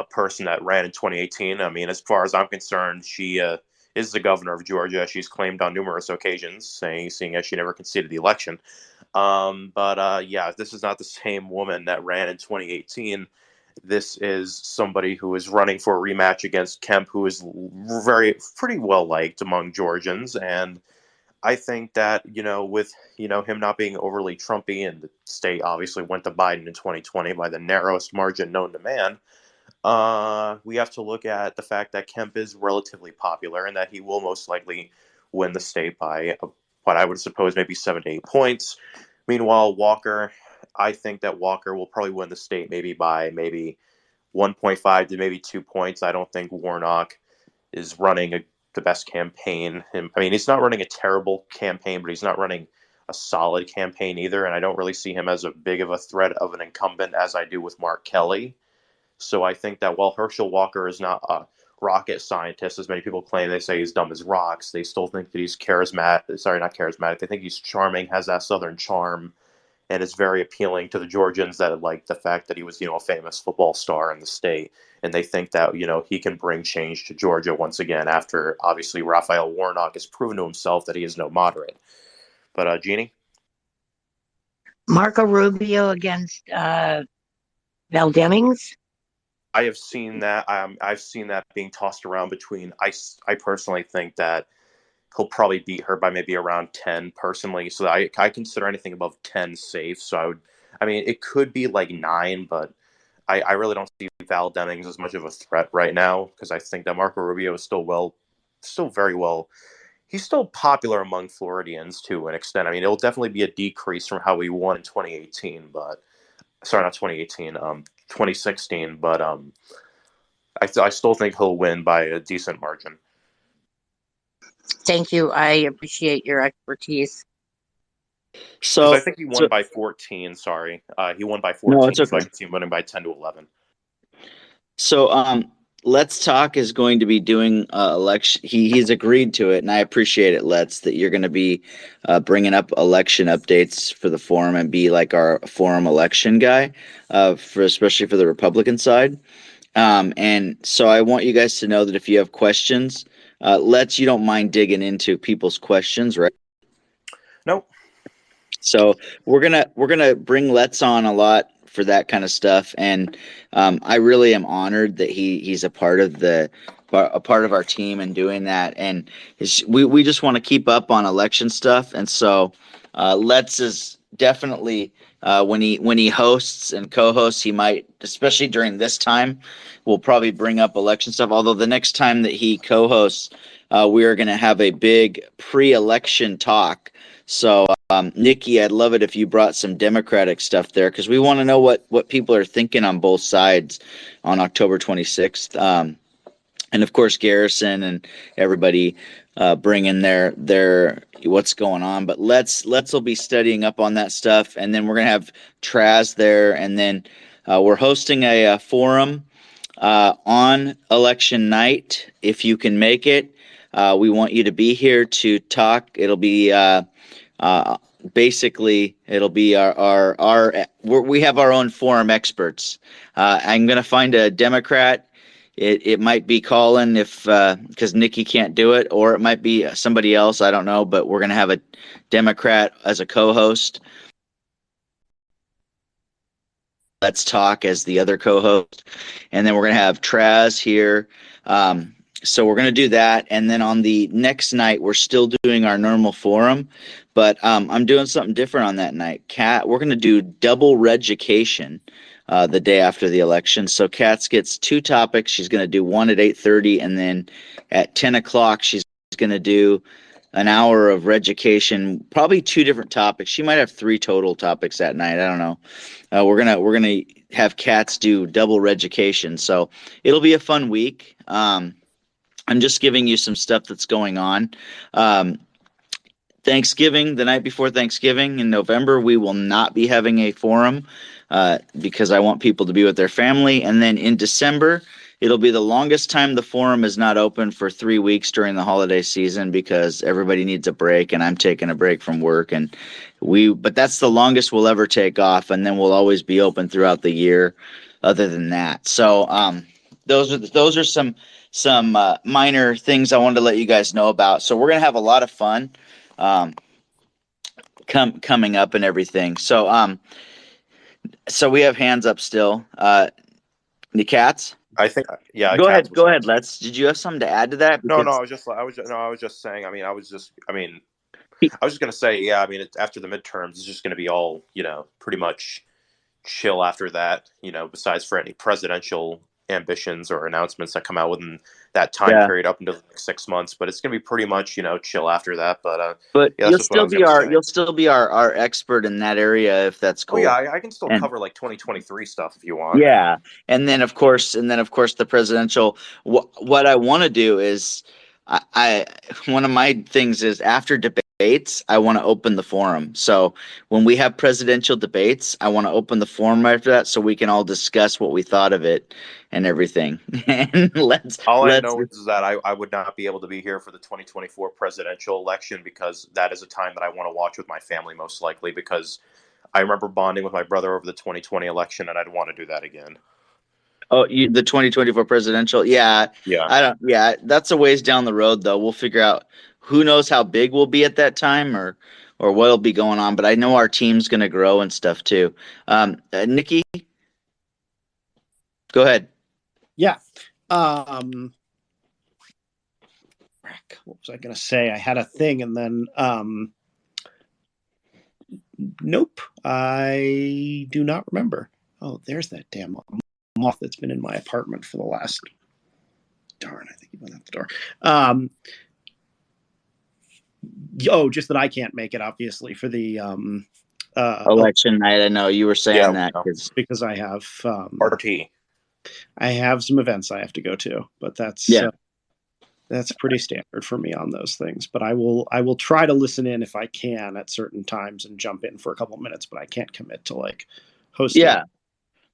person that ran in 2018. I mean, as far as I'm concerned, she is the governor of Georgia. She's claimed on numerous occasions, seeing as she never conceded the election. Yeah, this is not the same woman that ran in 2018. This is somebody who is running for a rematch against Kemp, who is pretty well liked among Georgians. And I think that, with, him not being overly Trumpy, and the state obviously went to Biden in 2020 by the narrowest margin known to man, we have to look at the fact that Kemp is relatively popular, and that he will most likely win the state by what I would suppose maybe 7 to 8 points. Meanwhile, Walker, I think that Walker will probably win the state by 1.5 to maybe 2 points. I don't think Warnock is running the best campaign. I mean, he's not running a terrible campaign, but he's not running a solid campaign either. And I don't really see him as a big of a threat of an incumbent as I do with Mark Kelly. So I think that while Herschel Walker is not a rocket scientist, as many people claim, they say he's dumb as rocks, they still think that he's charismatic. Sorry, not charismatic. They think he's charming, has that Southern charm, and is very appealing to the Georgians that like the fact that he was, a famous football star in the state. And they think that, he can bring change to Georgia once again after, obviously, Raphael Warnock has proven to himself that he is no moderate. But, Jeannie? Marco Rubio against Val Demings. I have seen that. I've seen that being tossed around between. I personally think that he'll probably beat her by maybe around 10 personally. So I consider anything above 10 safe. So I mean, it could be like 9, but I really don't see Val Demings as much of a threat right now because I think that Marco Rubio is still very well. He's still popular among Floridians to an extent. I mean, it'll definitely be a decrease from how he won in 2018, but sorry, not 2018, 2016. But I still think he'll win by a decent margin. Thank you. I appreciate your expertise. So I think he won by 14. Sorry, he won by 14. No, it's okay. So I can see him winning by 10 to 11. So Let's Talk is going to be doing election. He's agreed to it, and I appreciate it, Let's, that you're going to be bringing up election updates for the forum and be like our forum election guy, especially for the Republican side. And so I want you guys to know that if you have questions, Let's, you don't mind digging into people's questions, right? Nope. So we're gonna bring Let's on a lot for that kind of stuff, and I really am honored that he's a part of our team and doing that. And we just want to keep up on election stuff, and so Let's is definitely when he hosts and co-hosts, he might, especially during this time, will probably bring up election stuff. Although the next time that he co-hosts, we are going to have a big pre-election talk. So, Nikki, I'd love it if you brought some Democratic stuff there because we want to know what people are thinking on both sides on October 26th. And of course, Garrison and everybody bring in their what's going on. But let's will be studying up on that stuff, and then we're gonna have Traz there, and then we're hosting a forum on election night. If you can make it, we want you to be here to talk. It'll be basically it'll be we have our own forum experts. I'm going to find a Democrat. It might be Colin because Nikki can't do it, or it might be somebody else. I don't know, but we're going to have a Democrat as a co-host. Let's Talk as the other co-host, and then we're going to have Traz here. So we're going to do that, and then on the next night, we're still doing our normal forum, but I'm doing something different on that night. We're going to do double reducation the day after the election. So Katz gets 2 topics. She's going to do one at 8:30, and then at 10 o'clock, she's going to do an hour of reducation, probably 2 different topics. She might have 3 total topics that night. I don't know. We're gonna have Katz do double reducation, so it'll be a fun week. I'm just giving you some stuff that's going on. Thanksgiving, the night before Thanksgiving in November, we will not be having a forum because I want people to be with their family. And then in December, it'll be the longest time the forum is not open for 3 weeks during the holiday season because everybody needs a break, and I'm taking a break from work. But that's the longest we'll ever take off, and then we'll always be open throughout the year. Other than that, so those are some minor things I wanted to let you guys know about. So we're gonna have a lot of fun coming up and everything. So we have hands up still. The Cats. I think yeah. Go ahead. Let's. Did you have something to add to that? No. I was just saying. I was just gonna say. Yeah. I mean, after the midterms, it's just gonna be all pretty much chill after that. Besides for any presidential ambitions or announcements that come out within that time period up until the next 6 months, but it's gonna be pretty much chill after that. But yeah, you'll still be our expert in that area if that's cool. Oh, yeah, I can still cover like 2023 stuff if you want. Yeah, and then of course the presidential. What I want to do is I one of my things is after debates, I want to open the forum. So when we have presidential debates, I want to open the forum after that so we can all discuss what we thought of it and everything. And I know is that I would not be able to be here for the 2024 presidential election because that is a time that I want to watch with my family most likely because I remember bonding with my brother over the 2020 election and I'd want to do that again. Oh, the 2024 presidential? Yeah. That's a ways down the road, though. We'll figure out who knows how big we'll be at that time or or what'll be going on, but I know our team's going to grow and stuff too. Nikki, go ahead. Yeah. What was I going to say? I had a thing and then nope, I do not remember. Oh, there's that damn moth that's been in my apartment for the last. Darn, I think he went out the door. Just that I can't make it, obviously, for the election night. I know you were saying that because I have RT. I have some events I have to go to, but that's pretty standard for me on those things. But I will try to listen in if I can at certain times and jump in for a couple minutes, but I can't commit to like hosting. Yeah.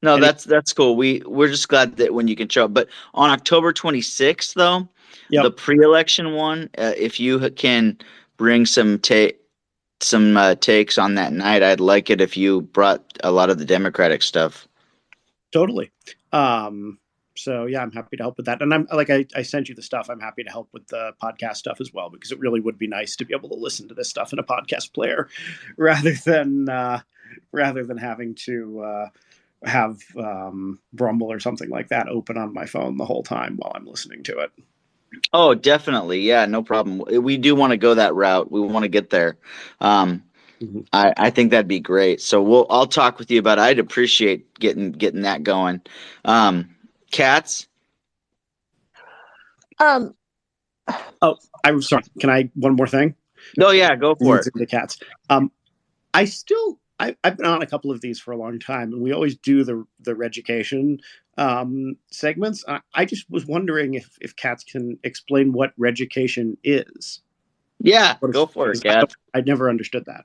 No, that's cool. We're just glad that when you can show up. But on October 26th, though, the pre-election one, if you can bring some takes on that night, I'd like it if you brought a lot of the Democratic stuff. Totally. So yeah, I'm happy to help with that. And I'm like, I sent you the stuff. I'm happy to help with the podcast stuff as well, because it really would be nice to be able to listen to this stuff in a podcast player rather than having to have Rumble or something like that open on my phone the whole time while I'm listening to it. Oh, definitely. Yeah, no problem. We do want to go that route. We want to get there. I think that'd be great. So I'll talk with you about it. I'd appreciate getting that going. Cats? Oh, I'm sorry. Can I one more thing? No, yeah, go for it. The cats. I've been on a couple of these for a long time, and we always do the Reducation segments. I just was wondering if Cats can explain what Reducation is. Yeah, go for it, Cats. I never understood that.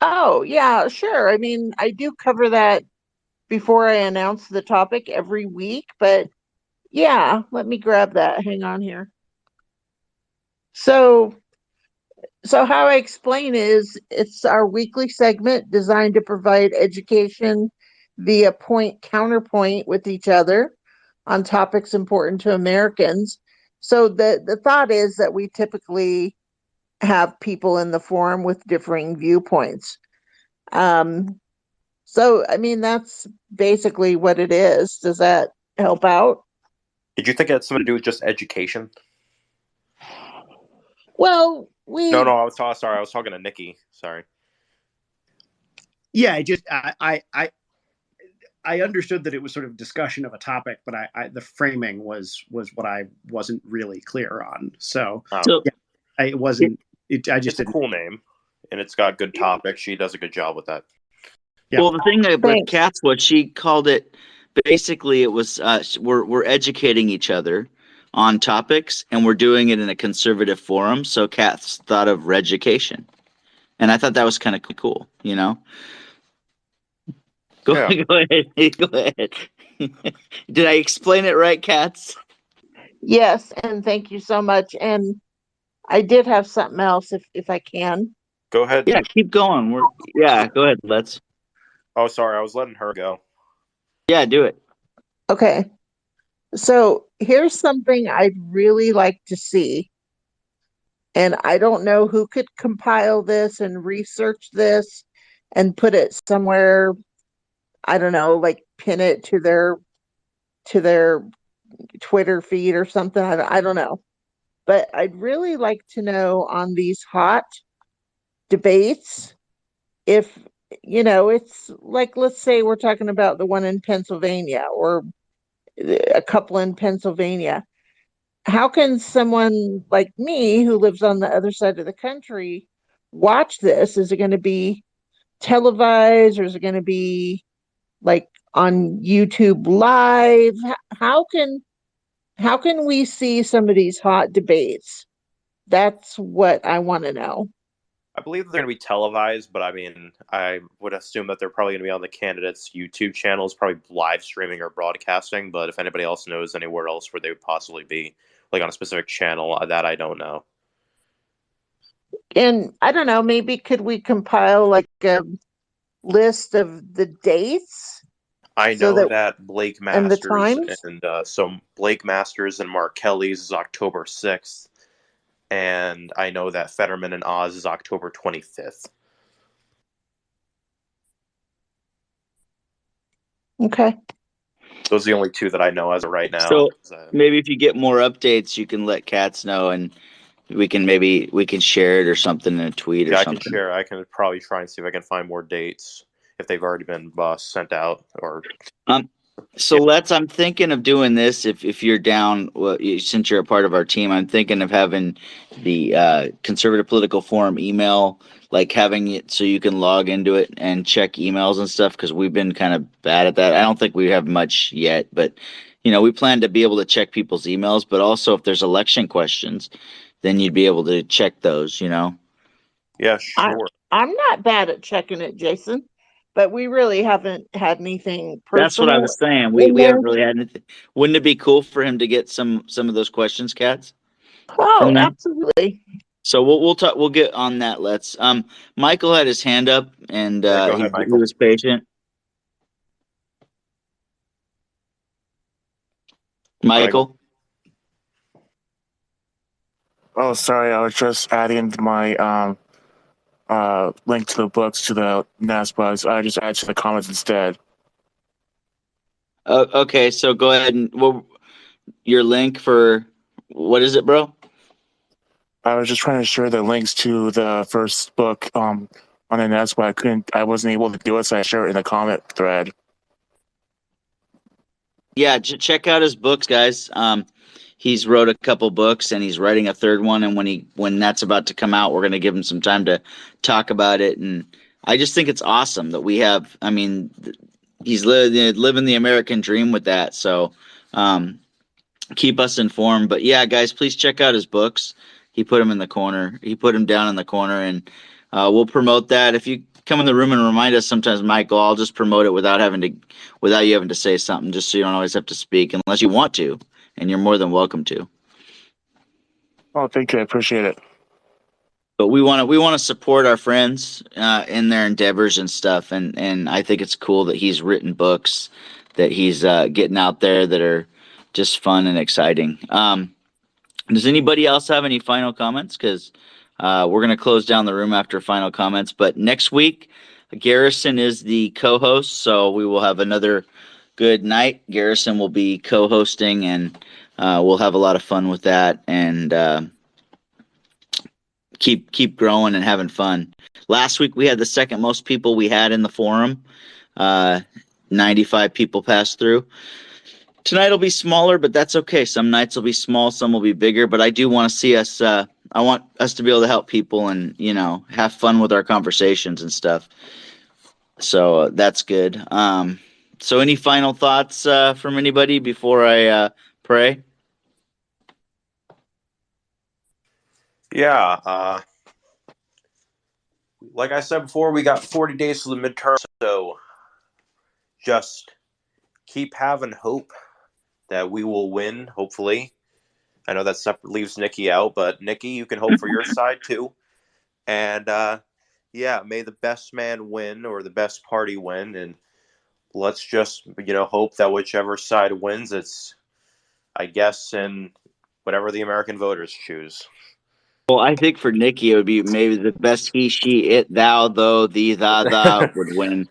Oh, yeah, sure. I mean, I do cover that before I announce the topic every week, but yeah, let me grab that. Hang on here. So how I explain is it's our weekly segment designed to provide education via point counterpoint with each other on topics important to Americans. So the thought is that we typically have people in the forum with differing viewpoints. So, I mean, that's basically what it is. Does that help out? Did you think it had something to do with just education? Well, No, I was sorry. I was talking to Nikki. Sorry. Yeah, I understood that it was sort of discussion of a topic, but the framing was what I wasn't really clear on. So it wasn't. I just it's a cool name, and it's got good topics. She does a good job with that. Yeah. Well, the thing with Cats was she called it. Basically, it was we're educating each other on topics, and we're doing it in a conservative forum. So Cats thought of Reducation, and I thought that was kind of cool. You know. Go ahead. Go ahead. Did I explain it right, Cats? Yes, and thank you so much. And I did have something else, if I can. Go ahead. Yeah, keep going. Go ahead. Let's. Oh, sorry. I was letting her go. Yeah, do it. Okay. So here's something I'd really like to see. And I don't know who could compile this and research this and put it somewhere. I don't know, like pin it to their Twitter feed or something. I don't know. But I'd really like to know on these hot debates if, it's like, let's say we're talking about the one in Pennsylvania or a couple in Pennsylvania. How can someone like me who lives on the other side of the country watch this? Is it going to be televised, or is it going to be like on YouTube Live? How can we see some of these hot debates? That's what I want to know. I believe they're going to be televised, but I mean, I would assume that they're probably going to be on the candidates' YouTube channels, probably live streaming or broadcasting. But if anybody else knows anywhere else where they would possibly be, like on a specific channel, that I don't know. And I don't know, maybe could we compile like a list of the dates? I know that Blake Masters and the times? so Blake Masters and Mark Kelly's is October 6th. and I know that Fetterman and Oz is October 25th. Okay. Those are the only two that I know as of right now. So maybe if you get more updates, you can let Cats know, and we can share it or something in a tweet or Yeah, I something. can share. I can probably try and see if I can find more dates if they've already been sent out or. So I'm thinking of doing this if you're down. Well, since you're a part of our team, I'm thinking of having the Conservative Political Forum email, like having it so you can log into it and check emails and stuff. Because we've been kind of bad at that. I don't think we have much yet, but we plan to be able to check people's emails. But also, if there's election questions, then you'd be able to check those. Yeah, sure. I'm not bad at checking it, Jason, but we really haven't had anything personal. That's what I was saying. We haven't really had anything. Wouldn't it be cool for him to get some of those questions, Cats? Oh, absolutely. So we'll talk. We'll get on that. Let's. Michael had his hand up, and go ahead, he Michael. was patient. Michael. Oh, sorry. I was just adding my link to the books to the NASBugs. I just added to the comments instead. Okay, so go ahead and your link for what is it, bro? I was just trying to share the links to the first book on the NASBug. I wasn't able to do it, so I shared it in the comment thread. Yeah, check out his books, guys. He's wrote a couple books, and he's writing a third one. And when that's about to come out, we're going to give him some time to talk about it. And I just think it's awesome that we have. I mean, he's living the American dream with that. So keep us informed. But yeah, guys, please check out his books. He put them in the corner. He put them down in the corner, and we'll promote that. If you come in the room and remind us sometimes, Michael, I'll just promote it without you having to say something, just so you don't always have to speak unless you want to, and you're more than welcome to. Oh, thank you. I appreciate it. But we want to support our friends in their endeavors and stuff, and I think it's cool that he's written books that he's getting out there that are just fun and exciting. Does anybody else have any final comments? Because we're going to close down the room after final comments. But next week, Garrison is the co-host, so we will have another good night. Garrison will be co-hosting, and we'll have a lot of fun with that, and keep growing and having fun. Last week we had the second most people we had in the forum. 95 people passed through. Tonight will be smaller, but that's okay. Some nights will be small, some will be bigger. But I do want to see us. I want us to be able to help people and have fun with our conversations and stuff. So that's good. So any final thoughts from anybody before I pray? Yeah. Like I said before, we got 40 days to the midterm, so just keep having hope that we will win, hopefully. I know that leaves Nikki out, but Nikki, you can hope for your side too. And yeah, may the best man win or the best party win. And let's just, hope that whichever side wins, it's, I guess, in whatever the American voters choose. Well, I think for Nikki, it would be maybe the best he, she, it, thou, though, thee, thou would win.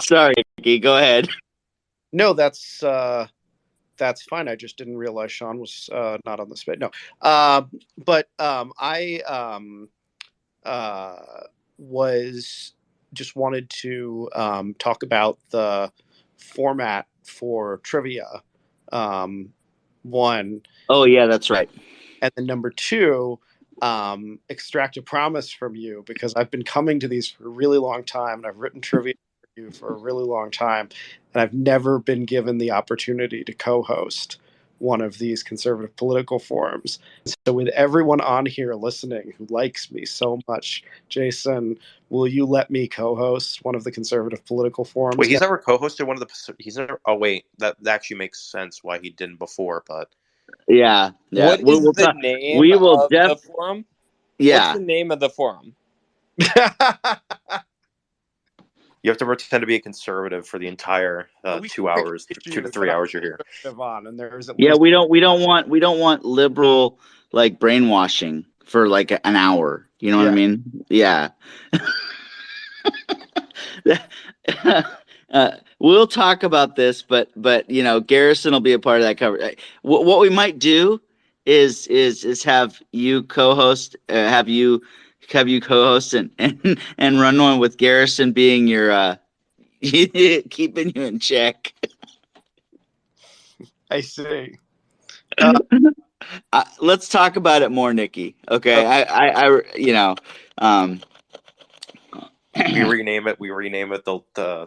Sorry, Nikki, go ahead. No, that's fine. I just didn't realize Sean was not on the spit. No, but I was just wanted to talk about the format for trivia. One. Oh yeah, that's right. And then number two, extract a promise from you, because I've been coming to these for a really long time, and I've written trivia for you for a really long time, and I've never been given the opportunity to co-host one of these conservative political forums. So with everyone on here listening who likes me so much, Jason, will you let me co-host one of the conservative political forums? Wait, he's never co-hosted one of the... He's never... Oh, wait. That actually makes sense why he didn't before, but... Yeah. What is the name of the forum? Yeah. What's the name of the forum? You have to pretend to be a conservative for the entire We 2 can pick hours, an 2 to issue 3 that I'm hours you're here. conservative on, and there's at Yeah, least we don't want liberal like brainwashing for like an hour. You know what I yeah. mean? Yeah. We'll talk about this, but you know, Garrison will be a part of that cover. What we might do is have you co-host, have you co-host and run one with Garrison being your keeping you in check. I see. Let's talk about it more, Nikki. Okay, I you know, We rename it the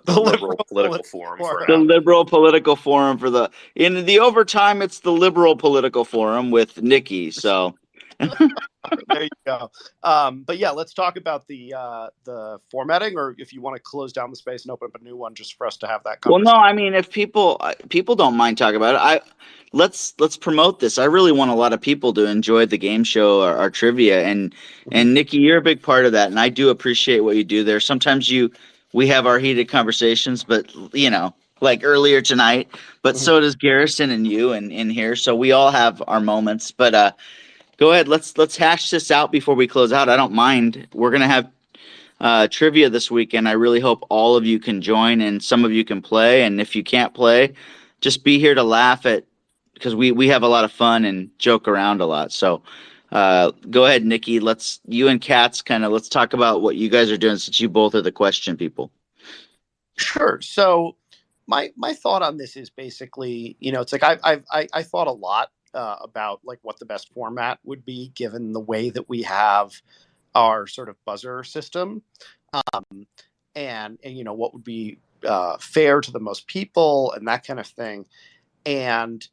Liberal Political Forum for the now. Liberal Political Forum for the in the overtime. It's the Liberal Political Forum with Nikki. So There you go. But yeah, let's talk about the formatting, or if you want to close down the space and open up a new one, just for us to have that well, conversation. no, I mean, if people don't mind talking about it, let's promote this. I really want a lot of people to enjoy the game show, our trivia, and Nikki, you're a big part of that, and I do appreciate what you do there. Sometimes we have our heated conversations, but you know, like earlier tonight, but so does Garrison and you and in here, so we all have our moments. But go ahead, let's hash this out before we close out. I don't mind. We're gonna have trivia this weekend. I really hope all of you can join and some of you can play. And if you can't play, just be here to laugh at, because we have a lot of fun and joke around a lot. So go ahead, Nikki. You and Katz let's talk about what you guys are doing, since you both are the question people. Sure. So my thought on this is basically, you know, it's like I thought a lot about like what the best format would be given the way that we have our sort of buzzer system, and you know what would be fair to the most people and that kind of thing. And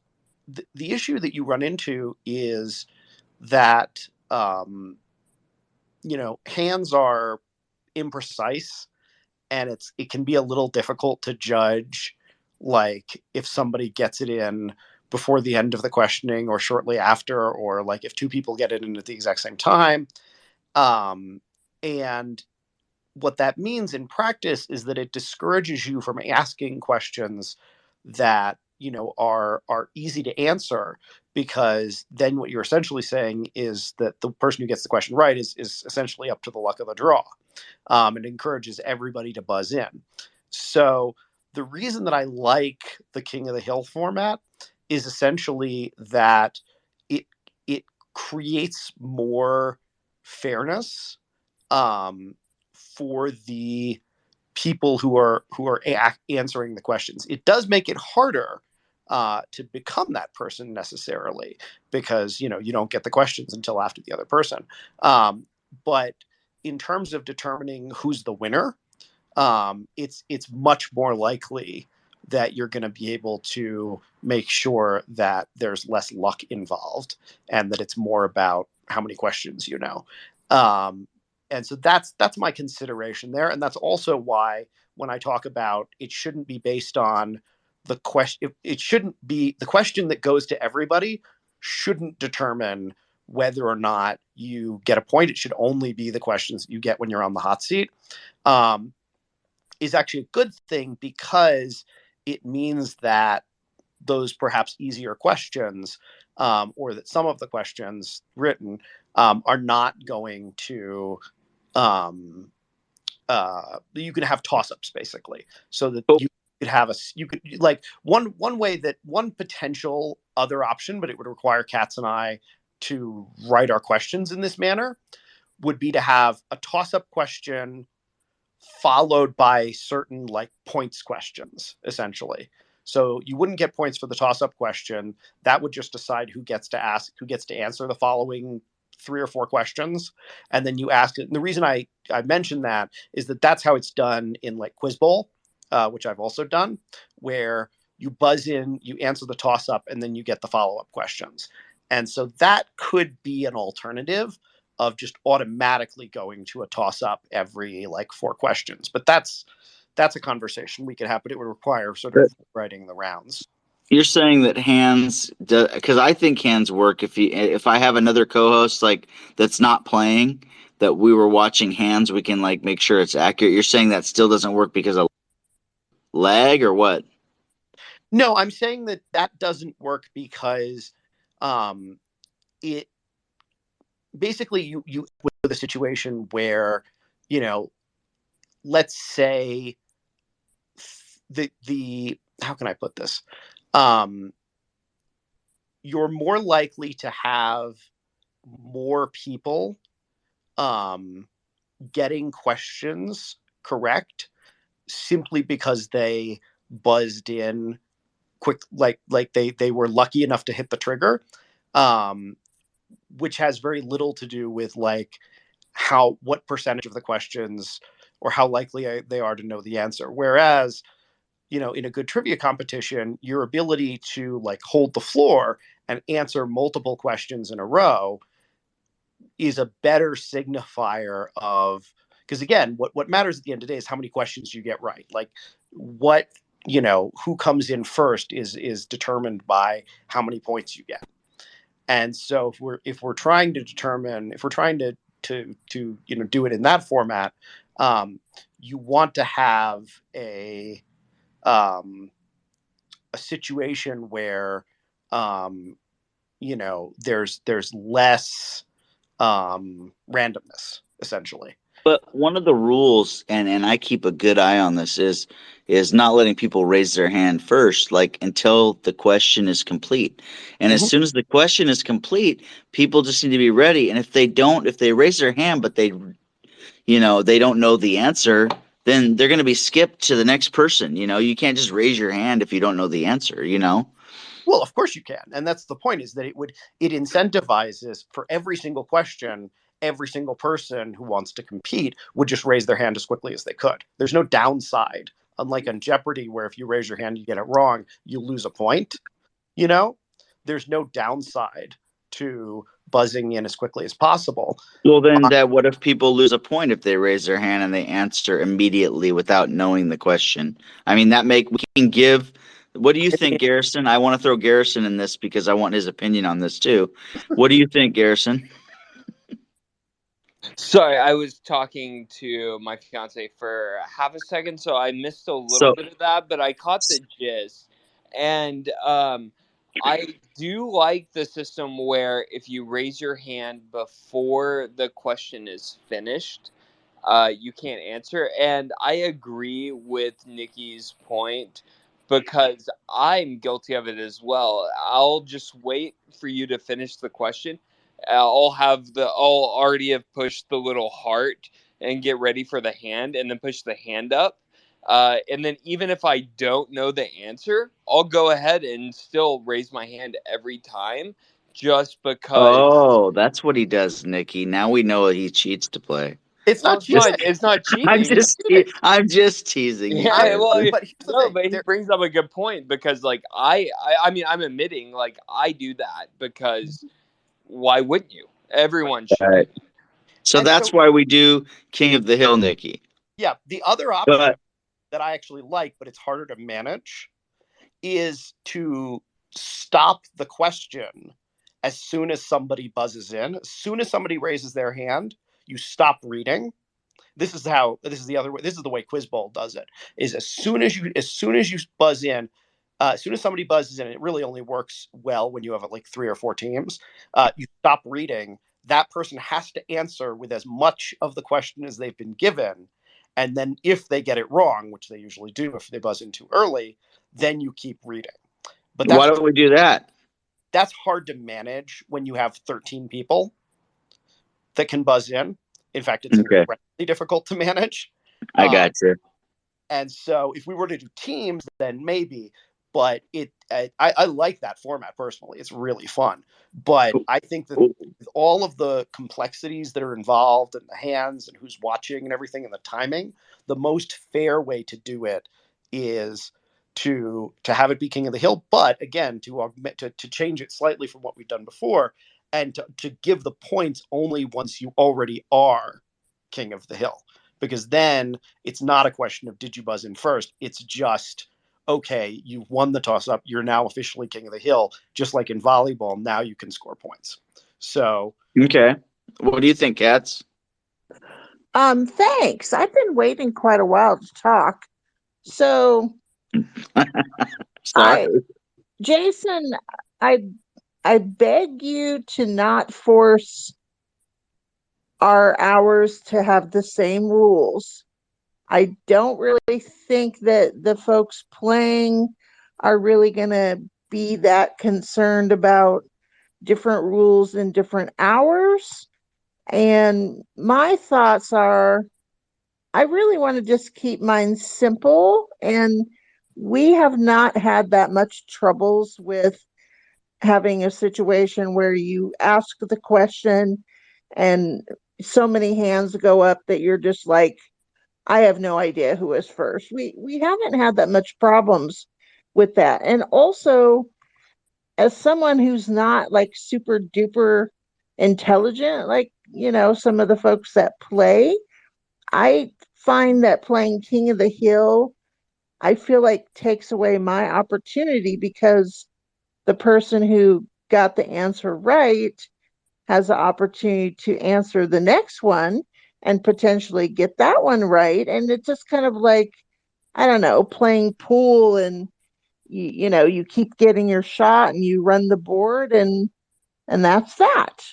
the issue that you run into is that you know, hands are imprecise, and it can be a little difficult to judge, like if somebody gets it in before the end of the questioning or shortly after, or like if two people get it in at the exact same time. And what that means in practice is that it discourages you from asking questions that, you know, are easy to answer, because then what you're essentially saying is that the person who gets the question right is essentially up to the luck of the draw. It encourages everybody to buzz in. So the reason that I like the King of the Hill format is essentially that it creates more fairness for the people who are answering the questions. It does make it harder to become that person necessarily, because you know you don't get the questions until after the other person. But in terms of determining who's the winner, it's much more likely that you're going to be able to make sure that there's less luck involved, and that it's more about how many questions you know. And so that's my consideration there, and that's also why when I talk about it shouldn't be based on the question. It shouldn't be the question that goes to everybody shouldn't determine whether or not you get a point. It should only be the questions that you get when you're on the hot seat. Is actually a good thing, because it means that those perhaps easier questions, or that some of the questions written are not going to you can have toss-ups basically, so that you could have like one way that one potential other option, but it would require Katz and I to write our questions in this manner, would be to have a toss-up question followed by certain like points questions, essentially. So you wouldn't get points for the toss-up question. That would just decide who gets to answer the following 3 or 4 questions, and then you ask it. And the reason I mentioned that is that that's how it's done in like Quiz Bowl, which I've also done, where you buzz in, you answer the toss-up, and then you get the follow-up questions. And so that could be an alternative of just automatically going to a toss-up every like 4 questions. But that's a conversation we could have, but it would require sort of writing the rounds. You're saying that hands, because I think hands work if I have another co-host like that's not playing, that we were watching hands, we can like make sure it's accurate. You're saying that still doesn't work because of lag or what? No, I'm saying that doesn't work because it basically you with a situation where, you know, let's say the how can I put this? You're more likely to have more people getting questions correct simply because they buzzed in quick, like they were lucky enough to hit the trigger, which has very little to do with like what percentage of the questions or how likely they are to know the answer. Whereas, you know, in a good trivia competition, your ability to like hold the floor and answer multiple questions in a row is a better signifier of, because again, what matters at the end of the day is how many questions you get right. Like what, you know, who comes in first is determined by how many points you get. And so if we're trying to determine, if we're trying to you know, do it in that format, you want to have a situation where you know, there's less randomness essentially. But one of the rules, and I keep a good eye on this, is not letting people raise their hand first, like until the question is complete. And as soon as the question is complete, people just need to be ready. And if they raise their hand, but they don't know the answer, then they're going to be skipped to the next person. You know, you can't just raise your hand if you don't know the answer, you know? Well, of course you can. And that's the point, is that it incentivizes for every single question. Every single person who wants to compete would just raise their hand as quickly as they could. There's no downside. Unlike on Jeopardy, where if you raise your hand, you get it wrong, you lose a point. You know, there's no downside to buzzing in as quickly as possible. Well, then what if people lose a point if they raise their hand and they answer immediately without knowing the question? I mean, we can give. What do you think, Garrison? I want to throw Garrison in this because I want his opinion on this too. What do you think, Garrison? Sorry, I was talking to my fiance for half a second, so I missed a little bit of that, but I caught the gist. And I do like the system where if you raise your hand before the question is finished, you can't answer. And I agree with Nikki's point because I'm guilty of it as well. I'll just wait for you to finish the question. I'll already have pushed the little heart and get ready for the hand, and then push the hand up. And then even if I don't know the answer, I'll go ahead and still raise my hand every time, just because. Oh, that's what he does, Nikki. Now we know he cheats to play. It's not cheating. It's not cheating. I'm just teasing. Yeah, well, but he brings up a good point because, like, I mean, I'm admitting, like, I do that because why wouldn't you? Everyone should. Right. So that's why we do King of the Hill, Nikki. Yeah, the other option that I actually like, but it's harder to manage, is to stop the question as soon as somebody buzzes in. As soon as somebody raises their hand, you stop reading. This is the other way. This is the way Quiz Bowl does it. Is as soon as you buzz in, as soon as somebody buzzes in, it really only works well when you have like 3 or 4 teams. You stop reading. That person has to answer with as much of the question as they've been given. And then if they get it wrong, which they usually do if they buzz in too early, then you keep reading. But why don't we do that? That's hard to manage when you have 13 people that can buzz in. In fact, it's incredibly difficult to manage. I got you. And so if we were to do teams, then maybe. But I like that format personally. It's really fun. But I think that all of the complexities that are involved and the hands and who's watching and everything and the timing, the most fair way to do it is to have it be King of the Hill. But again, to change it slightly from what we've done before, and to give the points only once you already are King of the Hill. Because then it's not a question of did you buzz in first. It's just, okay, you've won the toss-up. You're now officially King of the Hill. Just like in volleyball, now you can score points. So okay. What do you think, Katz? Thanks. I've been waiting quite a while to talk. So Sorry. Jason, I I beg you to not force our hours to have the same rules. I don't really think that the folks playing are really going to be that concerned about different rules in different hours. And my thoughts are I really want to just keep mine simple. And we have not had that much troubles with having a situation where you ask the question and so many hands go up that you're just like, I have no idea who is first. We haven't had that much problems with that. And also, as someone who's not like super duper intelligent, like, some of the folks that play, I find that playing King of the Hill, I feel like takes away my opportunity because the person who got the answer right has the opportunity to answer the next one and potentially get that one right. And it's just kind of like, I don't know, playing pool and you keep getting your shot and you run the board and that's that.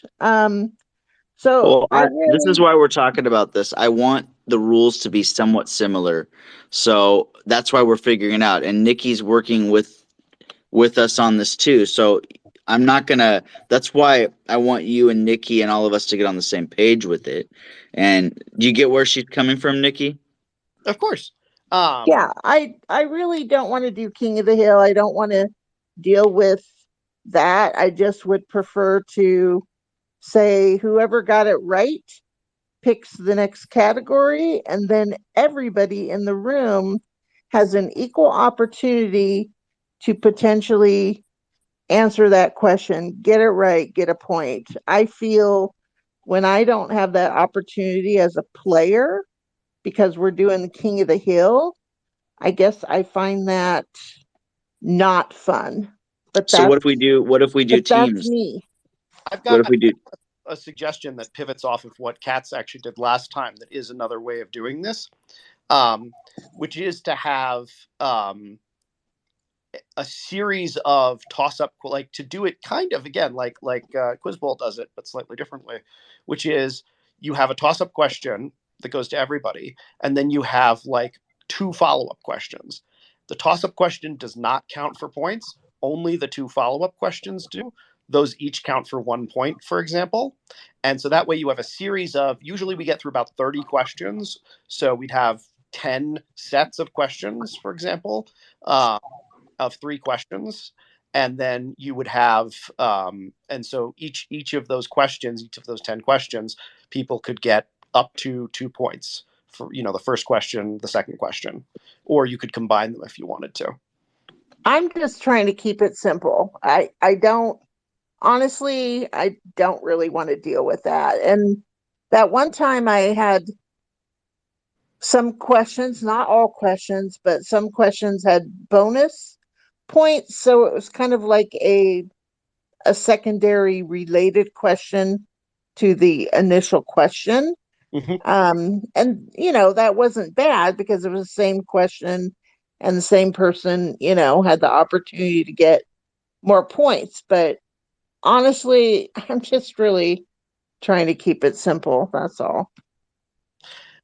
So Well, I this is really, why we're talking about this. I want the rules to be somewhat similar, so that's why we're figuring it out. And Nikki's working with us on this too. So I'm not gonna. That's why I want you and Nikki and all of us to get on the same page with it. And do you get where she's coming from, Nikki? Of course. yeah, I really don't want to do King of the Hill. I don't want to deal with that. I just would prefer to say whoever got it right picks the next category, and then everybody in the room has an equal opportunity to potentially answer that question, get it right, get a point. I feel when I don't have that opportunity as a player, because we're doing the King of the Hill, I guess I find that not fun. But So what that's if we do? What if we do but that's teams? me. I've What got if we do? a suggestion that pivots off of what Katz actually did last time. That is another way of doing this, which is to have a series of toss-up, like to do it kind of again like Quiz Bowl does it, but slightly differently, which is you have a toss-up question that goes to everybody, and then you have like two follow-up questions. The toss-up question does not count for points. Only the two follow-up questions do. Those each count for 1 point, for example. And so that way you have a series of, usually we get through about 30 questions. So we'd have 10 sets of questions, for example, of 3 questions. And then you would have, and so each of those questions, each of those 10 questions, people could get up to 2 points for, the first question, the second question, or you could combine them if you wanted to. I'm just trying to keep it simple. I don't honestly, I don't really want to deal with that. And that one time I had some questions, not all questions, but some questions had bonus points. So it was kind of like a secondary related question to the initial question. And that wasn't bad because it was the same question and the same person, had the opportunity to get more points. But honestly, I'm just really trying to keep it simple. That's all.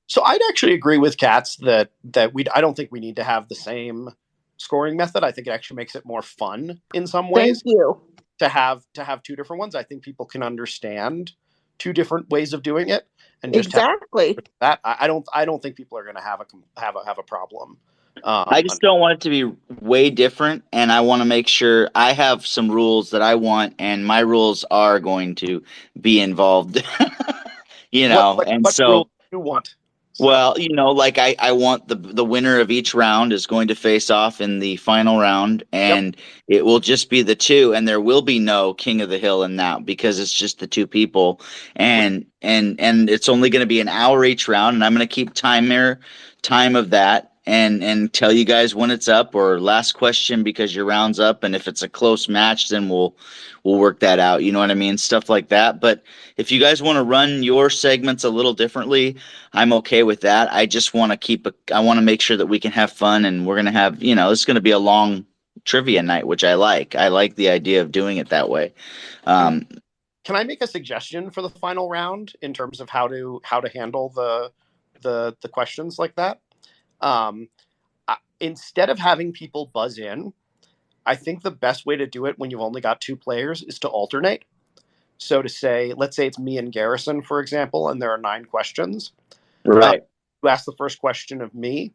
So I'd actually agree with Katz that I don't think we need to have the same scoring method. I think it actually makes it more fun in some ways. Thank you. To have two different ones. I think people can understand two different ways of doing it, and just exactly that. I don't think people are going to have a problem. I just don't want it to be way different, and I want to make sure I have some rules that I want, and my rules are going to be involved. What so rule do you want? Well, like I want the winner of each round is going to face off in the final round, and it will just be the two, and there will be no King of the Hill in that because it's just the two people, and it's only going to be an hour each round, and I'm going to keep time of that, and tell you guys when it's up, or last question because your round's up, and if it's a close match, then we'll work that out. You know what I mean? Stuff like that. But if you guys want to run your segments a little differently, I'm okay with that. I just want to I want to make sure that we can have fun, and we're gonna have, it's gonna be a long trivia night, which I like. I like the idea of doing it that way. Can I make a suggestion for the final round in terms of how to handle the questions like that? Instead of having people buzz in, I think the best way to do it when you've only got 2 players is to alternate. So to say, let's say it's me and Garrison, for example, and there are 9 questions. Right. You ask the first question of me,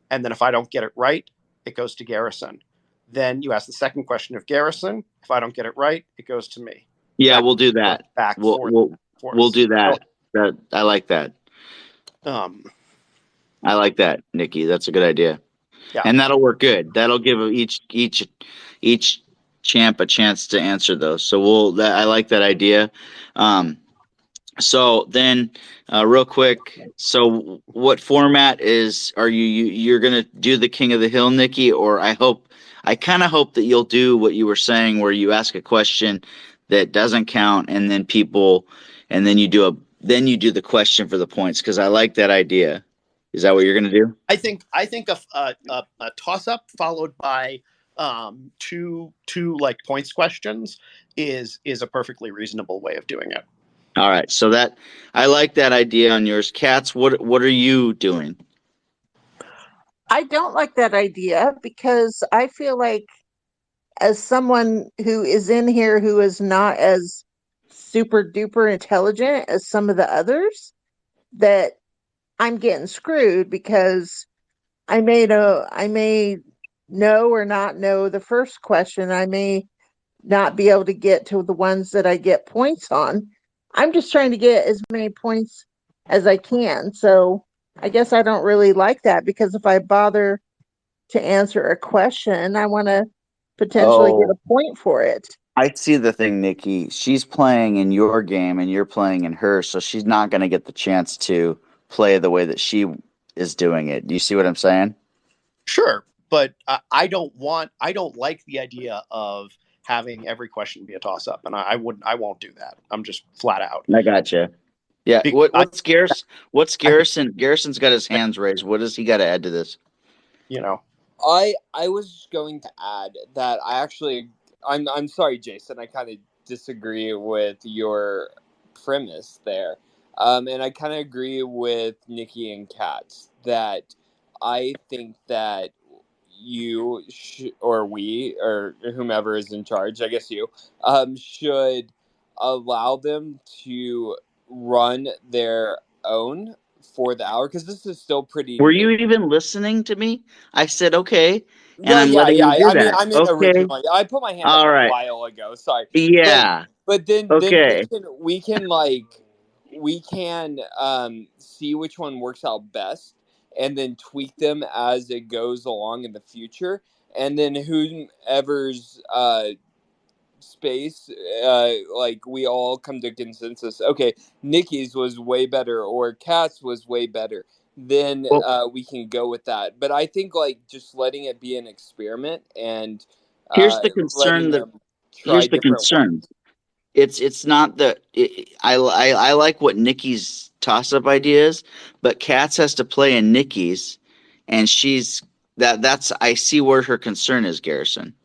and then if I don't get it right, it goes to Garrison. Then you ask the second question of Garrison. If I don't get it right, it goes to me. Yeah, we'll do that. We'll do that. I like that. I like that, Nikki. That's a good idea. Yeah. And that'll work good. That'll give each champ a chance to answer those. So I like that idea. So then, real quick, so what format are you're gonna do the King of the Hill, Nikki? Or I kind of hope that you'll do what you were saying, where you ask a question that doesn't count, and then you do the question for the points, because I like that idea. Is that what you're going to do? I think a toss up followed by 2 like points questions is a perfectly reasonable way of doing it. All right, so I like that idea on yours. Cats, what are you doing? I don't like that idea because I feel like, as someone who is in here who is not as super duper intelligent as some of the others, that I'm getting screwed because I may know or not know the first question. I may not be able to get to the ones that I get points on. I'm just trying to get as many points as I can. So I guess I don't really like that, because if I bother to answer a question, I want to potentially get a point for it. I see the thing, Nikki. She's playing in your game and you're playing in hers, so she's not going to get the chance to play the way that she is doing it. Do you see what I'm saying? Sure, but I don't like the idea of having every question be a toss up, and I won't do that. I'm just flat out. I gotcha. Yeah. What's Garrison? Garrison's got his hands raised. What does he got to add to this? I was going to add that I'm sorry, Jason. I kind of disagree with your premise there, and I kind of agree with Nikki and Katz that I think that you or we or whomever is in charge, I guess you, should allow them to run their own for the hour, because this is still pretty Were new. you even listening to me? I said okay, and Well, I'm letting you do that. I mean, Okay. originally, I put my hand All up right. a while ago. Sorry. Yeah. But then Okay. we can see which one works out best, and then tweak them as it goes along in the future. And then whomever's space, like we all come to consensus. Okay, Nikki's was way better, or Kat's was way better. Then we can go with that. But I think just letting it be an experiment, and here's the concern. Here's the concern. It's not that I like what Nikki's toss up idea is, but Katz has to play in Nikki's, and that's I see where her concern is, Garrison.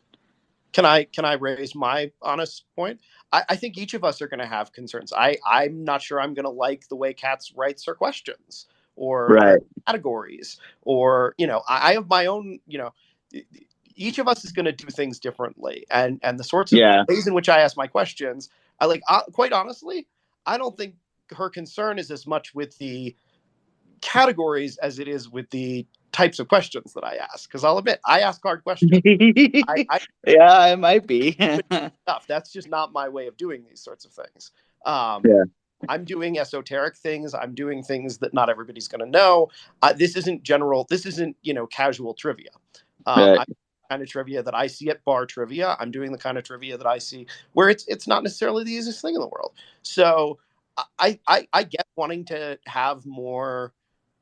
Can I raise my honest point? I think each of us are going to have concerns. I'm not sure I'm going to like the way Katz writes her questions or categories, or I have my own. Each of us is going to do things differently, and the sorts of ways in which I ask my questions, I like. Quite honestly, I don't think her concern is as much with the categories as it is with the types of questions that I ask. Because I'll admit, I ask hard questions. Yeah, it might be. That's just not my way of doing these sorts of things. I'm doing esoteric things. I'm doing things that not everybody's going to know. This isn't general. This isn't casual trivia. Kind of trivia that I see at bar trivia. I'm doing the kind of trivia that I see where it's not necessarily the easiest thing in the world. So I get wanting to have more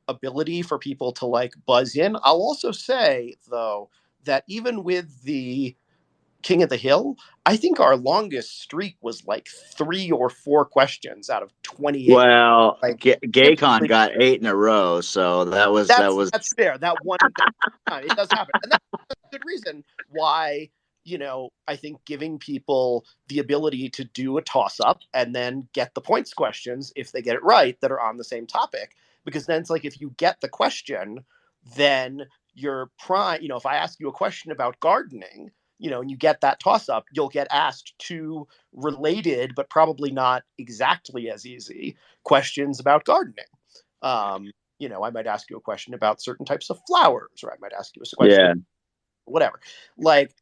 ability for people to like buzz in. I'll also say though that even with the King of the Hill, I think our longest streak was like 3 or 4 questions out of 28. Well, Like Gaycon typically, got 8 in a row, so that was that's fair. That one time it does happen, and that's a good reason why, I think giving people the ability to do a toss up and then get the points questions if they get it right that are on the same topic, because then it's like if you get the question, then you're prime. If I ask you a question about gardening, and you get that toss up, you'll get asked 2 related but probably not exactly as easy questions about gardening. I might ask you a question about certain types of flowers, or I might ask you a question, yeah. whatever. Like,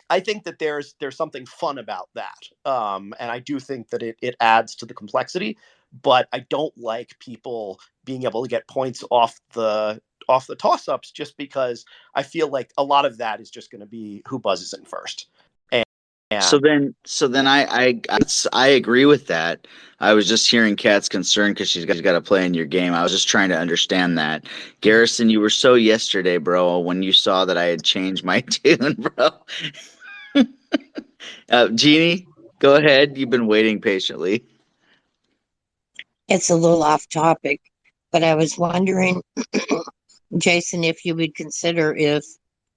I think that there's something fun about that, and I do think that it adds to the complexity. But I don't like people being able to get points off the toss-ups just because I feel like a lot of that is just going to be who buzzes in first. So then I agree with that. I was just hearing Kat's concern because she's got to play in your game. I was just trying to understand that. Garrison, you were so yesterday, bro, when you saw that I had changed my tune, bro. Jeannie, go ahead. You've been waiting patiently. It's a little off topic, but I was wondering, Jason, if you would consider if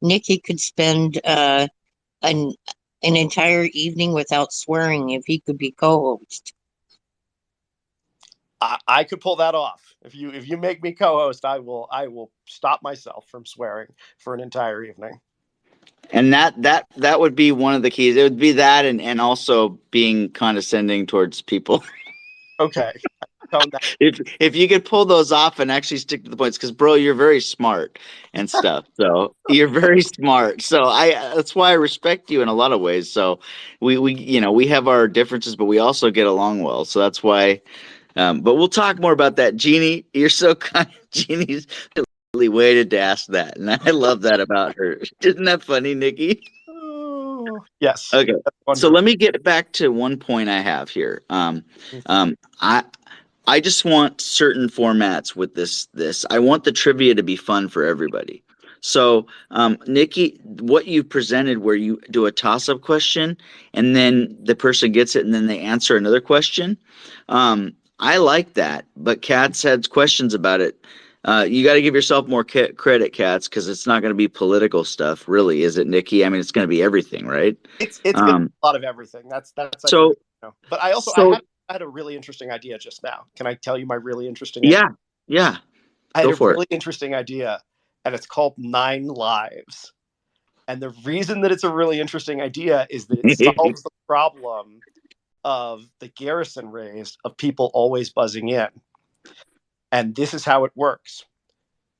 Nikki could spend an entire evening without swearing, if he could be co-host. I could pull that off. If you make me co-host, I will stop myself from swearing for an entire evening. And that would be one of the keys. It would be that and also being condescending towards people. Okay. If you could pull those off and actually stick to the points, because bro, you're very smart and stuff. So you're very smart. So that's why I respect you in a lot of ways. So we have our differences, but we also get along well. So that's why. But we'll talk more about that. Jeannie, you're so kind. Jeannie's really waited to ask that, and I love that about her. Isn't that funny, Nikki? Yes. Okay. So let me get back to one point I have here. I just want certain formats with this. I want the trivia to be fun for everybody. So, Nikki, what you presented where you do a toss-up question and then the person gets it and then they answer another question. I like that, but Katz had questions about it. You got to give yourself more credit, Katz, because it's not going to be political stuff, really, is it, Nikki? I mean, it's going to be everything, right? It's a lot of everything. That's so. But I had a really interesting idea just now. Can I tell you my really interesting idea? Yeah. I had a really interesting idea, and it's called 9 Lives. And the reason that it's a really interesting idea is that it solves the problem of the Garrison raised of people always buzzing in. And this is how it works.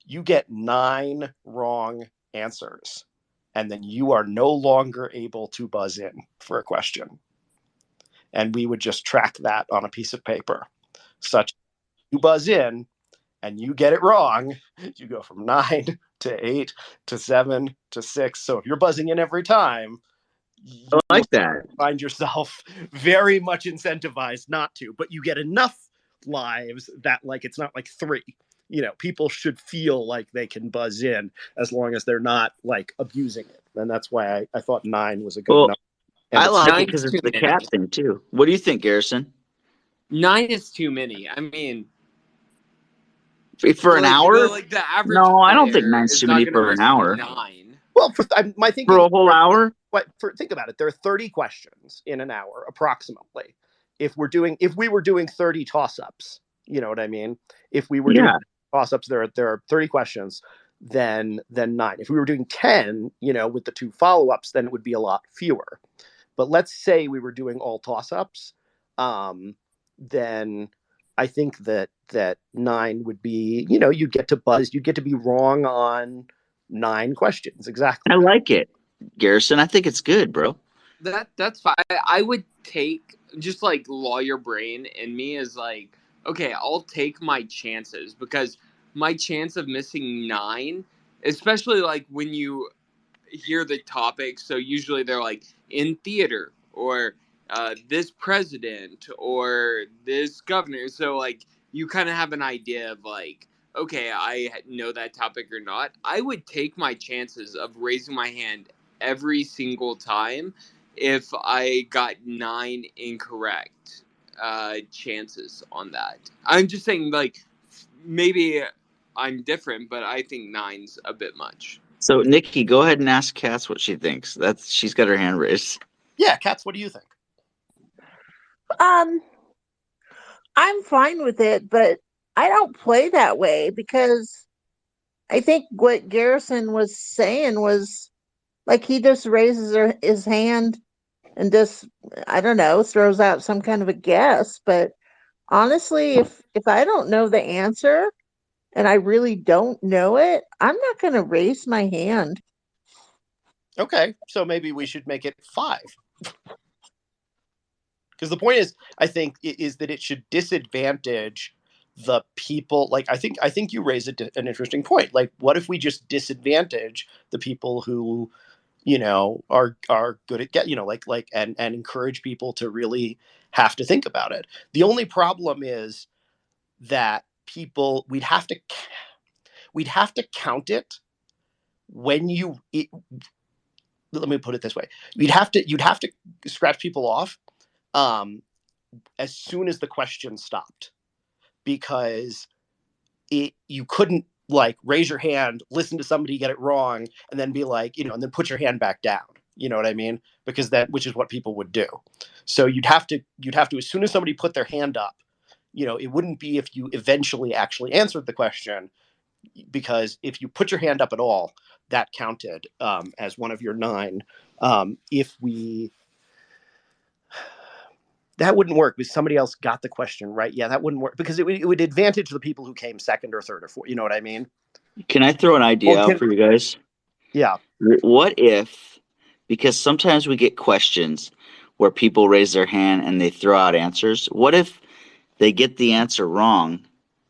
You get 9 wrong answers, and then you are no longer able to buzz in for a question. And we would just track that on a piece of paper. Such you buzz in and you get it wrong, you go from 9 to 8 to 7 to 6. So if you're buzzing in every time, I like that. Find yourself very much incentivized not to, but you get enough lives that like it's not like 3. People should feel like they can buzz in as long as they're not like abusing it. And that's why I thought 9 was a good number. I like it because it's the cat thing too. What do you think, Garrison? 9 is too many. I mean, for an hour? The average no, I don't think 9's too many for an hour. 9. Well, my thinking for a whole hour. Think about it. There are 30 questions in an hour, approximately. If we were doing 30 toss-ups, you know what I mean? If we were doing toss-ups, there are 30 questions. Then 9. If we were doing 10, with the 2 follow-ups, then it would be a lot fewer. But let's say we were doing all toss-ups, then I think that 9 would be, you'd get to buzz, you'd get to be wrong on 9 questions. Exactly. I like it, Garrison. I think it's good, bro. That's fine. I would take just like lawyer brain in me is like, okay, I'll take my chances because my chance of missing 9, especially like when you hear the topic. So usually they're like in theater or this president or this governor. So like you kind of have an idea of like, okay, I know that topic or not, I would take my chances of raising my hand every single time if I got 9 incorrect chances on that. I'm just saying, like, maybe I'm different, but I think 9's a bit much. So, Nikki, go ahead and ask Katz what she thinks. She's got her hand raised. Yeah, Katz, what do you think? I'm fine with it, but I don't play that way because I think what Garrison was saying was like he just raises his hand and just, I don't know, throws out some kind of a guess. But honestly, if I don't know the answer and I really don't know it, I'm not going to raise my hand. Okay, so maybe we should make it 5. Because the point is, I think, is that it should disadvantage the people. Like, I think you raise an interesting point. Like, what if we just disadvantage the people who, are good at and encourage people to really have to think about it. The only problem is that we'd have to count it when let me put it this way. You'd have to scratch people off as soon as the question stopped, because you couldn't like raise your hand, listen to somebody get it wrong, and then be like, and then put your hand back down. You know what I mean? Because which is what people would do. So you'd have to, as soon as somebody put their hand up, it wouldn't be if you eventually actually answered the question, because if you put your hand up at all, that counted as one of your 9. That wouldn't work because somebody else got the question right. Yeah, that wouldn't work because it would advantage the people who came second or third or fourth. You know what I mean? Can I throw an idea out for you guys? Yeah. What if, because sometimes we get questions where people raise their hand and they throw out answers. What if they get the answer wrong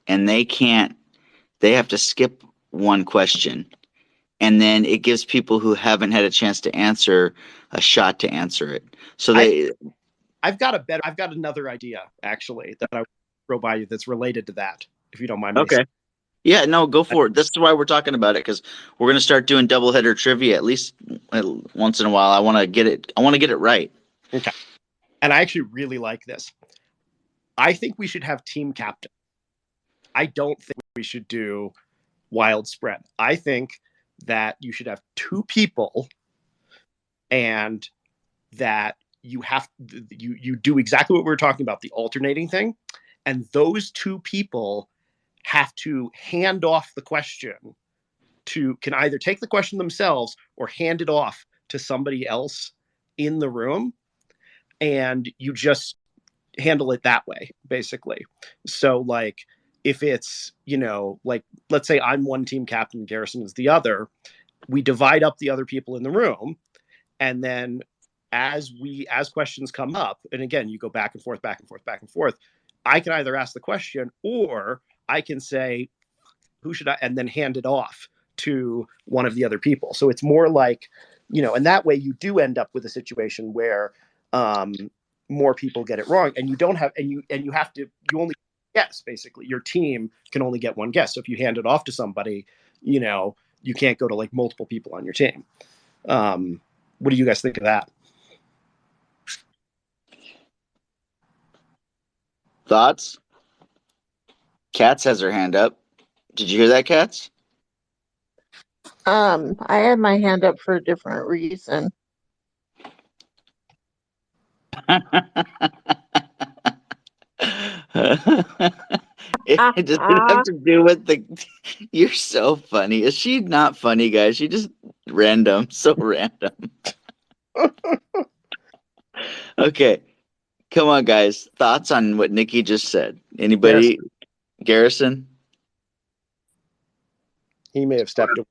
and they have to skip one question, and then it gives people who haven't had a chance to answer a shot to answer it. So I've got another idea actually that I will throw by you that's related to that, if you don't mind me. Okay. Yeah, no, go for it. This is why we're talking about it, because we're going to start doing doubleheader trivia at least once in a while. I want to get it right. Okay. And I actually really like this. I think we should have team captain. I don't think we should do wild spread. I think that you should have 2 people, and that you do exactly what we were talking about, the alternating thing, and those 2 people have to hand off the question can either take the question themselves or hand it off to somebody else in the room, and you just handle it that way, basically. So like if it's, like let's say I'm one team captain, Garrison is the other, we divide up the other people in the room, and then as questions come up, and again, you go back and forth, I can either ask the question or I can say, who should I, and then hand it off to one of the other people. So it's more like, and that way you do end up with a situation where more people get it wrong, and you don't have, and you only guess, basically. Your team can only get one guess. So if you hand it off to somebody, you can't go to like multiple people on your team. What do you guys think of that? Thoughts? Katz has her hand up. Did you hear that, Katz? I had my hand up for a different reason. It doesn't have to do with you're so funny. Is she not funny, guys? She just random, so random. Okay. Come on, guys. Thoughts on what Nikki just said? Anybody? Garrison? He may have stepped away.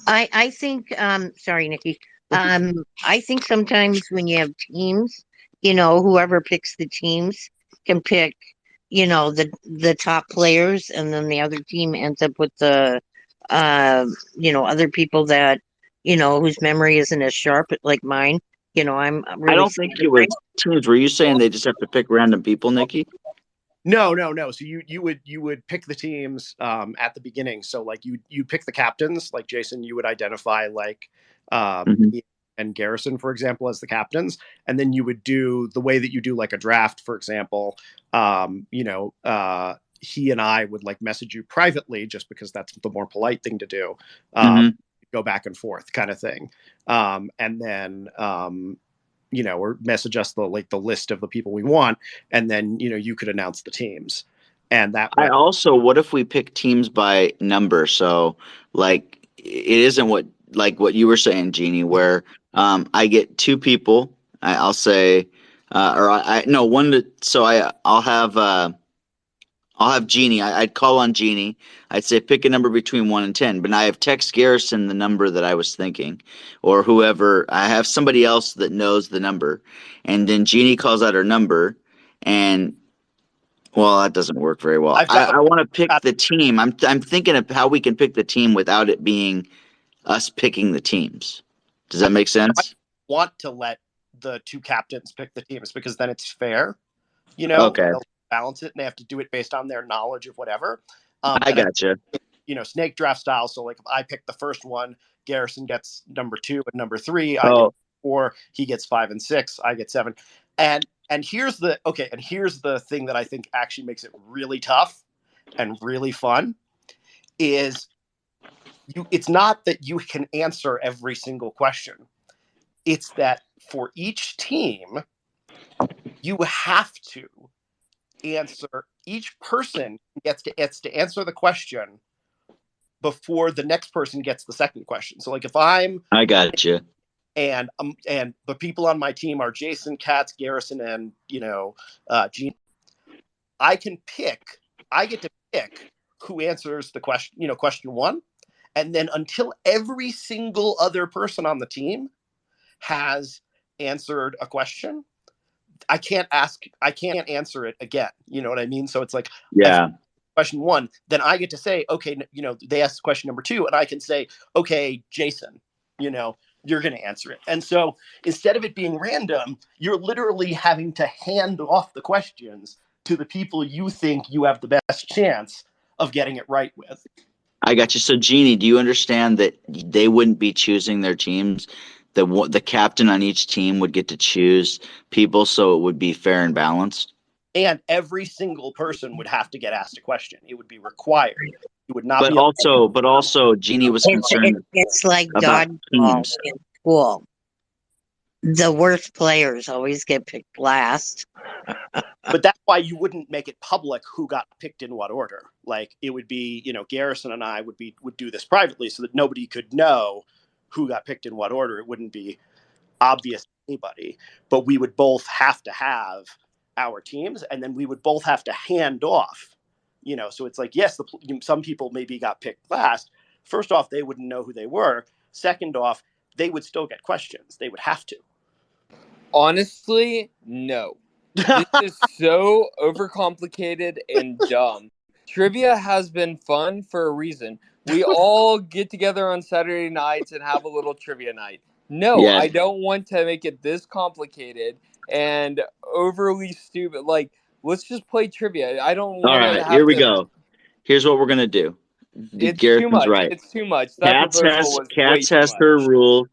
I think, sorry, Nikki. I think sometimes when you have teams, whoever picks the teams can pick, the top players, and then the other team ends up with the, other people that, whose memory isn't as sharp like mine. I'm really. I don't think you were teams. Were you saying they just have to pick random people, Nikki? No. So you would pick the teams at the beginning. So like you pick the captains. Like Jason, you would identify like Mhm. Ian and Garrison, for example, as the captains, and then you would do the way that you do like a draft, for example. He and I would like message you privately just because that's the more polite thing to do. Mhm. Go back and forth, kind of thing, and then. Or message us the list of the people we want, and then you could announce the teams, and that way. What if we pick teams by number? So like it isn't what you were saying, Jeannie, where I get two people. I'll say, or I no one. So I'll have Jeannie. I'd call on Jeannie. I'd say pick a number between 1 and 10. But I have text Garrison the number that I was thinking, or whoever. I have somebody else that knows the number, and then Jeannie calls out her number, and well, that doesn't work very well. I want to pick the team. I'm thinking of how we can pick the team without it being us picking the teams. Does that make sense? I want to let the two captains pick the teams because then it's fair. Okay. They'll balance it, and they have to do it based on their knowledge of whatever. I gotcha. Snake draft style. So like if I pick the first one, Garrison gets number 2 and number 3. I get 4. He gets 5 and 6. I get 7. And here's the thing that I think actually makes it really tough and really fun is it's not that you can answer every single question. It's that for each team, you have to answer. Each person gets to answer the question before the next person gets the second question. So like if I got you. And the people on my team are Jason, Katz, Garrison, and Gene. I get to pick who answers the question, question 1, and then until every single other person on the team has answered a question, I can't answer it again. You know what I mean? So it's like, yeah. Question 1, then I get to say, okay, they asked question number 2, and I can say, okay, Jason, you're going to answer it. And so instead of it being random, you're literally having to hand off the questions to the people you think you have the best chance of getting it right with. I got you. So Jeannie, do you understand that they wouldn't be choosing their teams? The captain on each team would get to choose people, so it would be fair and balanced. And every single person would have to get asked a question. It would be required. It would not. But also, Jeannie was concerned. It's like about dodgeball teams. in school. The worst players always get picked last. But that's why you wouldn't make it public who got picked in what order. Like it would be, Garrison and I would do this privately so that nobody could know who got picked in what order. It wouldn't be obvious to anybody. But we would both have to have our teams, and then we would both have to hand off. So it's like, yes, some people maybe got picked last. First off, they wouldn't know who they were. Second off, they would still get questions. They would have to. Honestly, no. This is so overcomplicated and dumb. Trivia has been fun for a reason. We all get together on Saturday nights and have a little trivia night. No, Yeah. I don't want to make it this complicated and overly stupid. Like, let's just play trivia. I don't want All to right, have here we to. go. Here's what we're gonna do. It's Garrison's too much. right. It's too much. That proposal was way Katz too has much. her rules.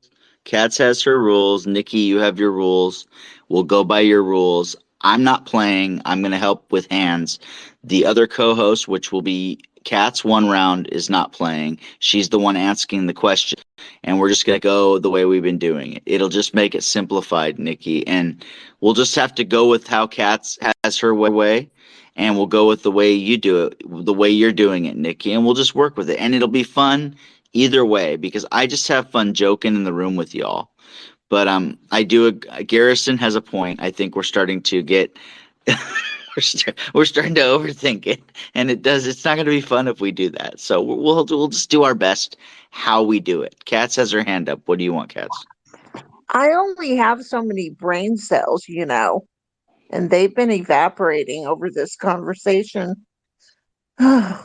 Katz has her rules. Nikki, you have your rules. We'll go by your rules. I'm not playing. I'm going to help with hands. The other co-host, which will be Katz, one round, is not playing. She's the one asking the question, and we're just going to go the way we've been doing it. It'll just make it simplified, Nikki, and we'll just have to go with how Katz has her way, and we'll go with the way you do it, the way you're doing it, Nikki, and we'll just work with it, and it'll be fun either way because I just have fun joking in the room with y'all. But Garrison has a point. I think we're starting to get we're starting to overthink it, and it's not going to be fun if we do that. So we'll just do our best how we do it. Katz has her hand up. What do you want, Katz? I only have so many brain cells, and they've been evaporating over this conversation.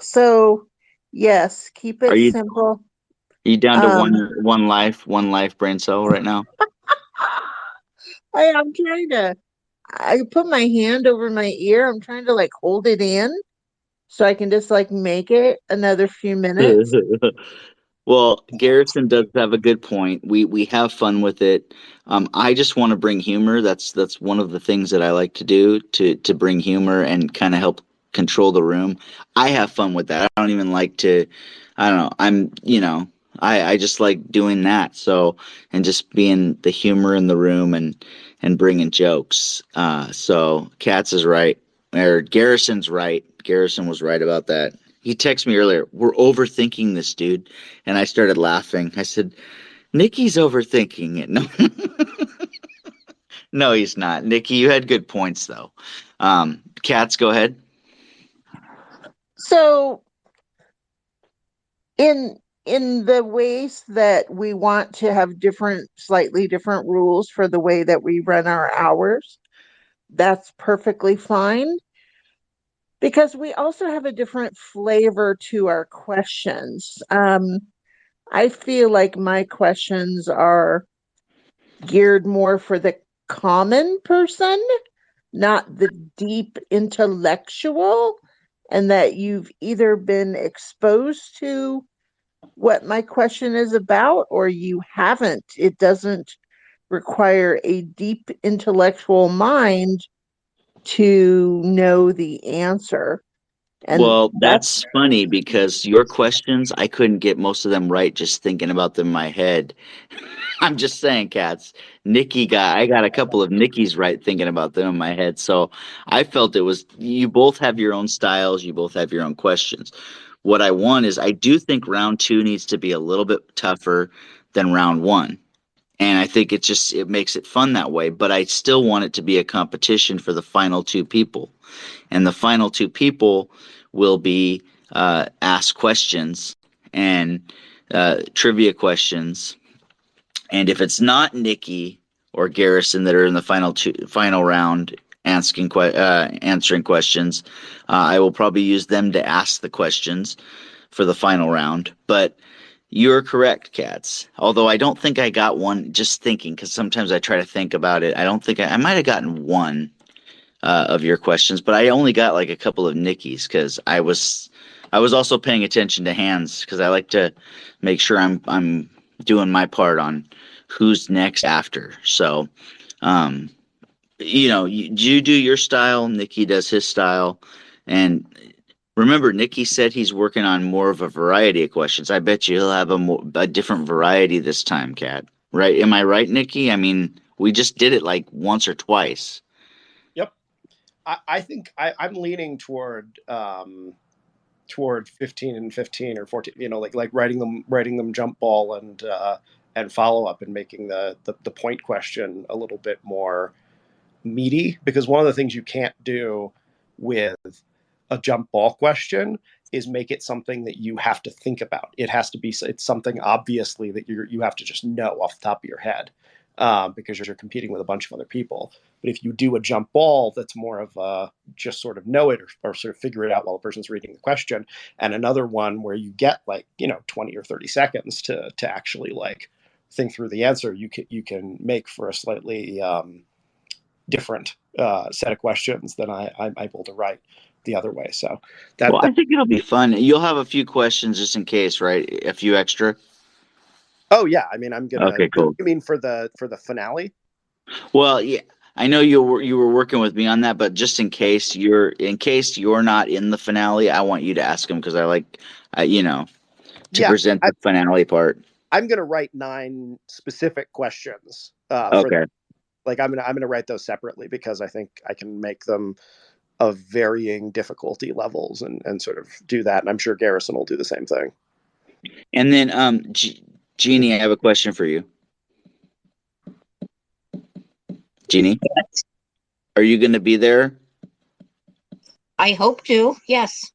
So, yes, keep it simple. Are you down to one life brain cell right now? I'm trying to I put my hand over my ear. I'm trying to like hold it in so I can just like make it another few minutes. Well, Garrison does have a good point. We have fun with it. I just want to bring humor. That's one of the things that I like to do to bring humor and kind of help control the room. I have fun with that. I don't even like to. I don't know. I just like doing that. So and just being the humor in the room and bringing jokes. So Katz is right, or Garrison's right. Garrison was right about that. He texted me earlier, we're overthinking this, dude. And I started laughing. I said, Nikki's overthinking it. No, no, he's not. Nikki, you had good points, though. Katz, go ahead. So in the ways that we want to have slightly different rules for the way that we run our hours, that's perfectly fine. Because we also have a different flavor to our questions. I feel like my questions are geared more for the common person, not the deep intellectual, and that you've either been exposed to what my question is about or you haven't. It doesn't require a deep intellectual mind to know the answer. And Well, that's funny because your questions, I couldn't get most of them right just thinking about them in my head. I'm just saying, Katz. I got a couple of Nikki's right thinking about them in my head. So I felt it was, you both have your own styles, you both have your own questions. What I want is, I do think round two needs to be a little bit tougher than round one. And I think it makes it fun that way. But I still want it to be a competition for the final two people. And the final two people will be asked questions and trivia questions. And if it's not Nikki or Garrison that are in the final round answering questions, I will probably use them to ask the questions for the final round. But you're correct, Katz. Although I don't think I got one, just thinking, because sometimes I try to think about it. I don't think I might have gotten one of your questions, but I only got like a couple of Nikki's because I was also paying attention to hands because I like to make sure I'm doing my part on who's next after. So, you do your style, Nikki does his style, and remember, Nikki said he's working on more of a variety of questions. I bet you he'll have a different variety this time, Kat. Right? Am I right, Nikki? I mean, we just did it like once or twice. Yep. I think I'm leaning toward 15 and 15 or 14, like writing them jump ball and follow up and making the point question a little bit more meaty, because one of the things you can't do with a jump ball question is make it something that you have to think about. It's something obviously that you have to just know off the top of your head, because you're competing with a bunch of other people. But if you do a jump ball, that's more of a just sort of know it or sort of figure it out while the person's reading the question, and another one where you get 20 or 30 seconds to actually like think through the answer, you can make for a slightly different set of questions than I'm able to write the other way. So I think it'll be fun. You'll have a few questions just in case, right? A few extra. Oh yeah, I mean, I'm gonna. Okay, cool. You mean for the finale? Well, yeah, I know you were working with me on that, but just in case you're not in the finale, I want you to ask them because I like, to present the finale part. I'm gonna write 9 specific questions. Okay. I'm gonna write those separately because I think I can make them of varying difficulty levels and sort of do that. And I'm sure Garrison will do the same thing. And then, Jeannie, I have a question for you. Jeannie, are you going to be there? I hope to, yes.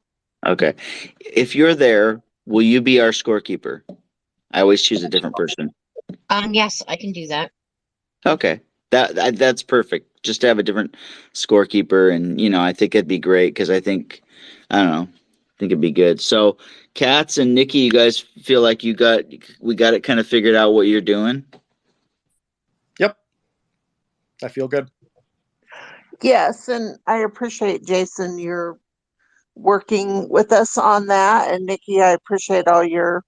Okay. If you're there, will you be our scorekeeper? I always choose a different person. Yes, I can do that. Okay. That's perfect. Just to have a different scorekeeper, and I think it'd be great because I think it'd be good. So, Katz and Nikki, you guys feel like we got it kind of figured out what you're doing? Yep. I feel good. Yes, and I appreciate, Jason, your working with us on that. And Nikki, I appreciate all your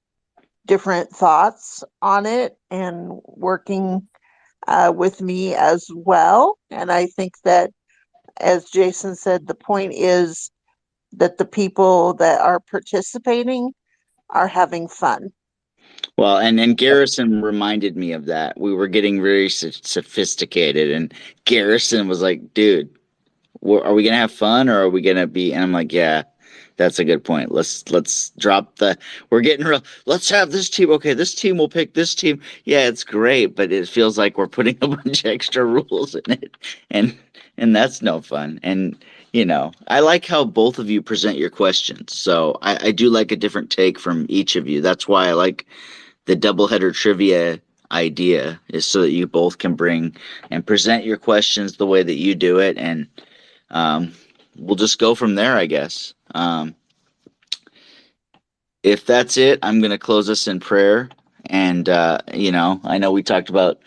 different thoughts on it and working with me as well. And I think that, as Jason said, the point is that the people that are participating are having fun. Well, and Garrison reminded me of that. We were getting very sophisticated, and Garrison was like, "Dude, are we gonna have fun or are we gonna be?" And I'm like, "Yeah, that's a good point. Let's drop the. We're getting real. Let's have this team. Okay, this team will pick this team. Yeah, it's great, but it feels like we're putting a bunch of extra rules in it, and that's no fun. And I like how both of you present your questions. So I do like a different take from each of you. That's why I like the doubleheader trivia idea, is so that you both can bring and present your questions the way that you do it, and we'll just go from there, I guess. If that's it, I'm going to close us in prayer. And, I know we talked about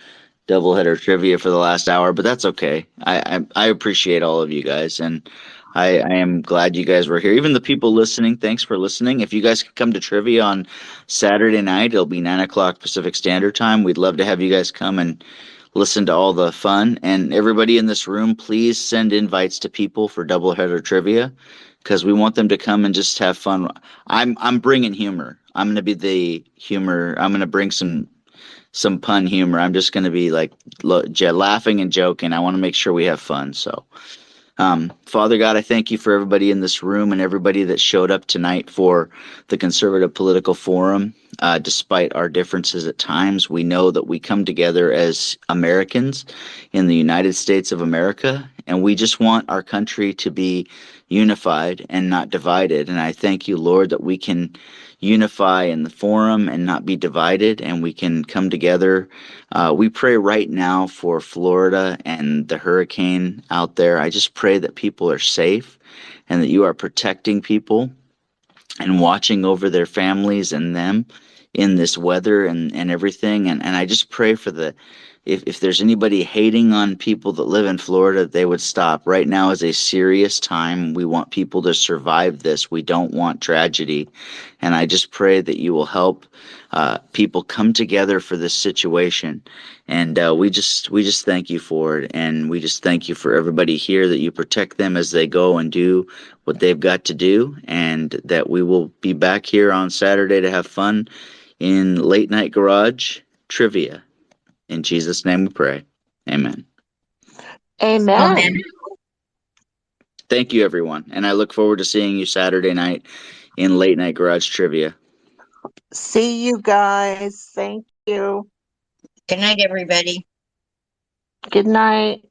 doubleheader trivia for the last hour, but that's okay. I appreciate all of you guys, and I am glad you guys were here. Even the people listening, thanks for listening. If you guys can come to trivia on Saturday night, it'll be 9 o'clock Pacific Standard Time. We'd love to have you guys come and listen to all the fun. And everybody in this room, please send invites to people for doubleheader trivia, because we want them to come and just have fun. I'm bringing humor. I'm going to be the humor. I'm going to bring some pun humor. I'm just going to be like laughing and joking. I want to make sure we have fun. So, Father God, I thank you for everybody in this room and everybody that showed up tonight for the Conservative Political Forum. Despite our differences at times, we know that we come together as Americans in the United States of America, and we just want our country to be unified and not divided. And I thank you, Lord, that we can unify in the forum and not be divided, and we can come together. We pray right now for Florida and the hurricane out there. I just pray that people are safe and that you are protecting people and watching over their families and them in this weather and everything. And I just pray for if there's anybody hating on people that live in Florida, they would stop. Right now is a serious time. We want people to survive this. We don't want tragedy. And I just pray that you will help people come together for this situation. And we just thank you for it. And we just thank you for everybody here, that you protect them as they go and do what they've got to do. And that we will be back here on Saturday to have fun in Late Night Garage Trivia. In Jesus' name we pray. Amen. Amen. Thank you, everyone. And I look forward to seeing you Saturday night in Late Night Garage Trivia. See you guys. Thank you. Good night, everybody. Good night.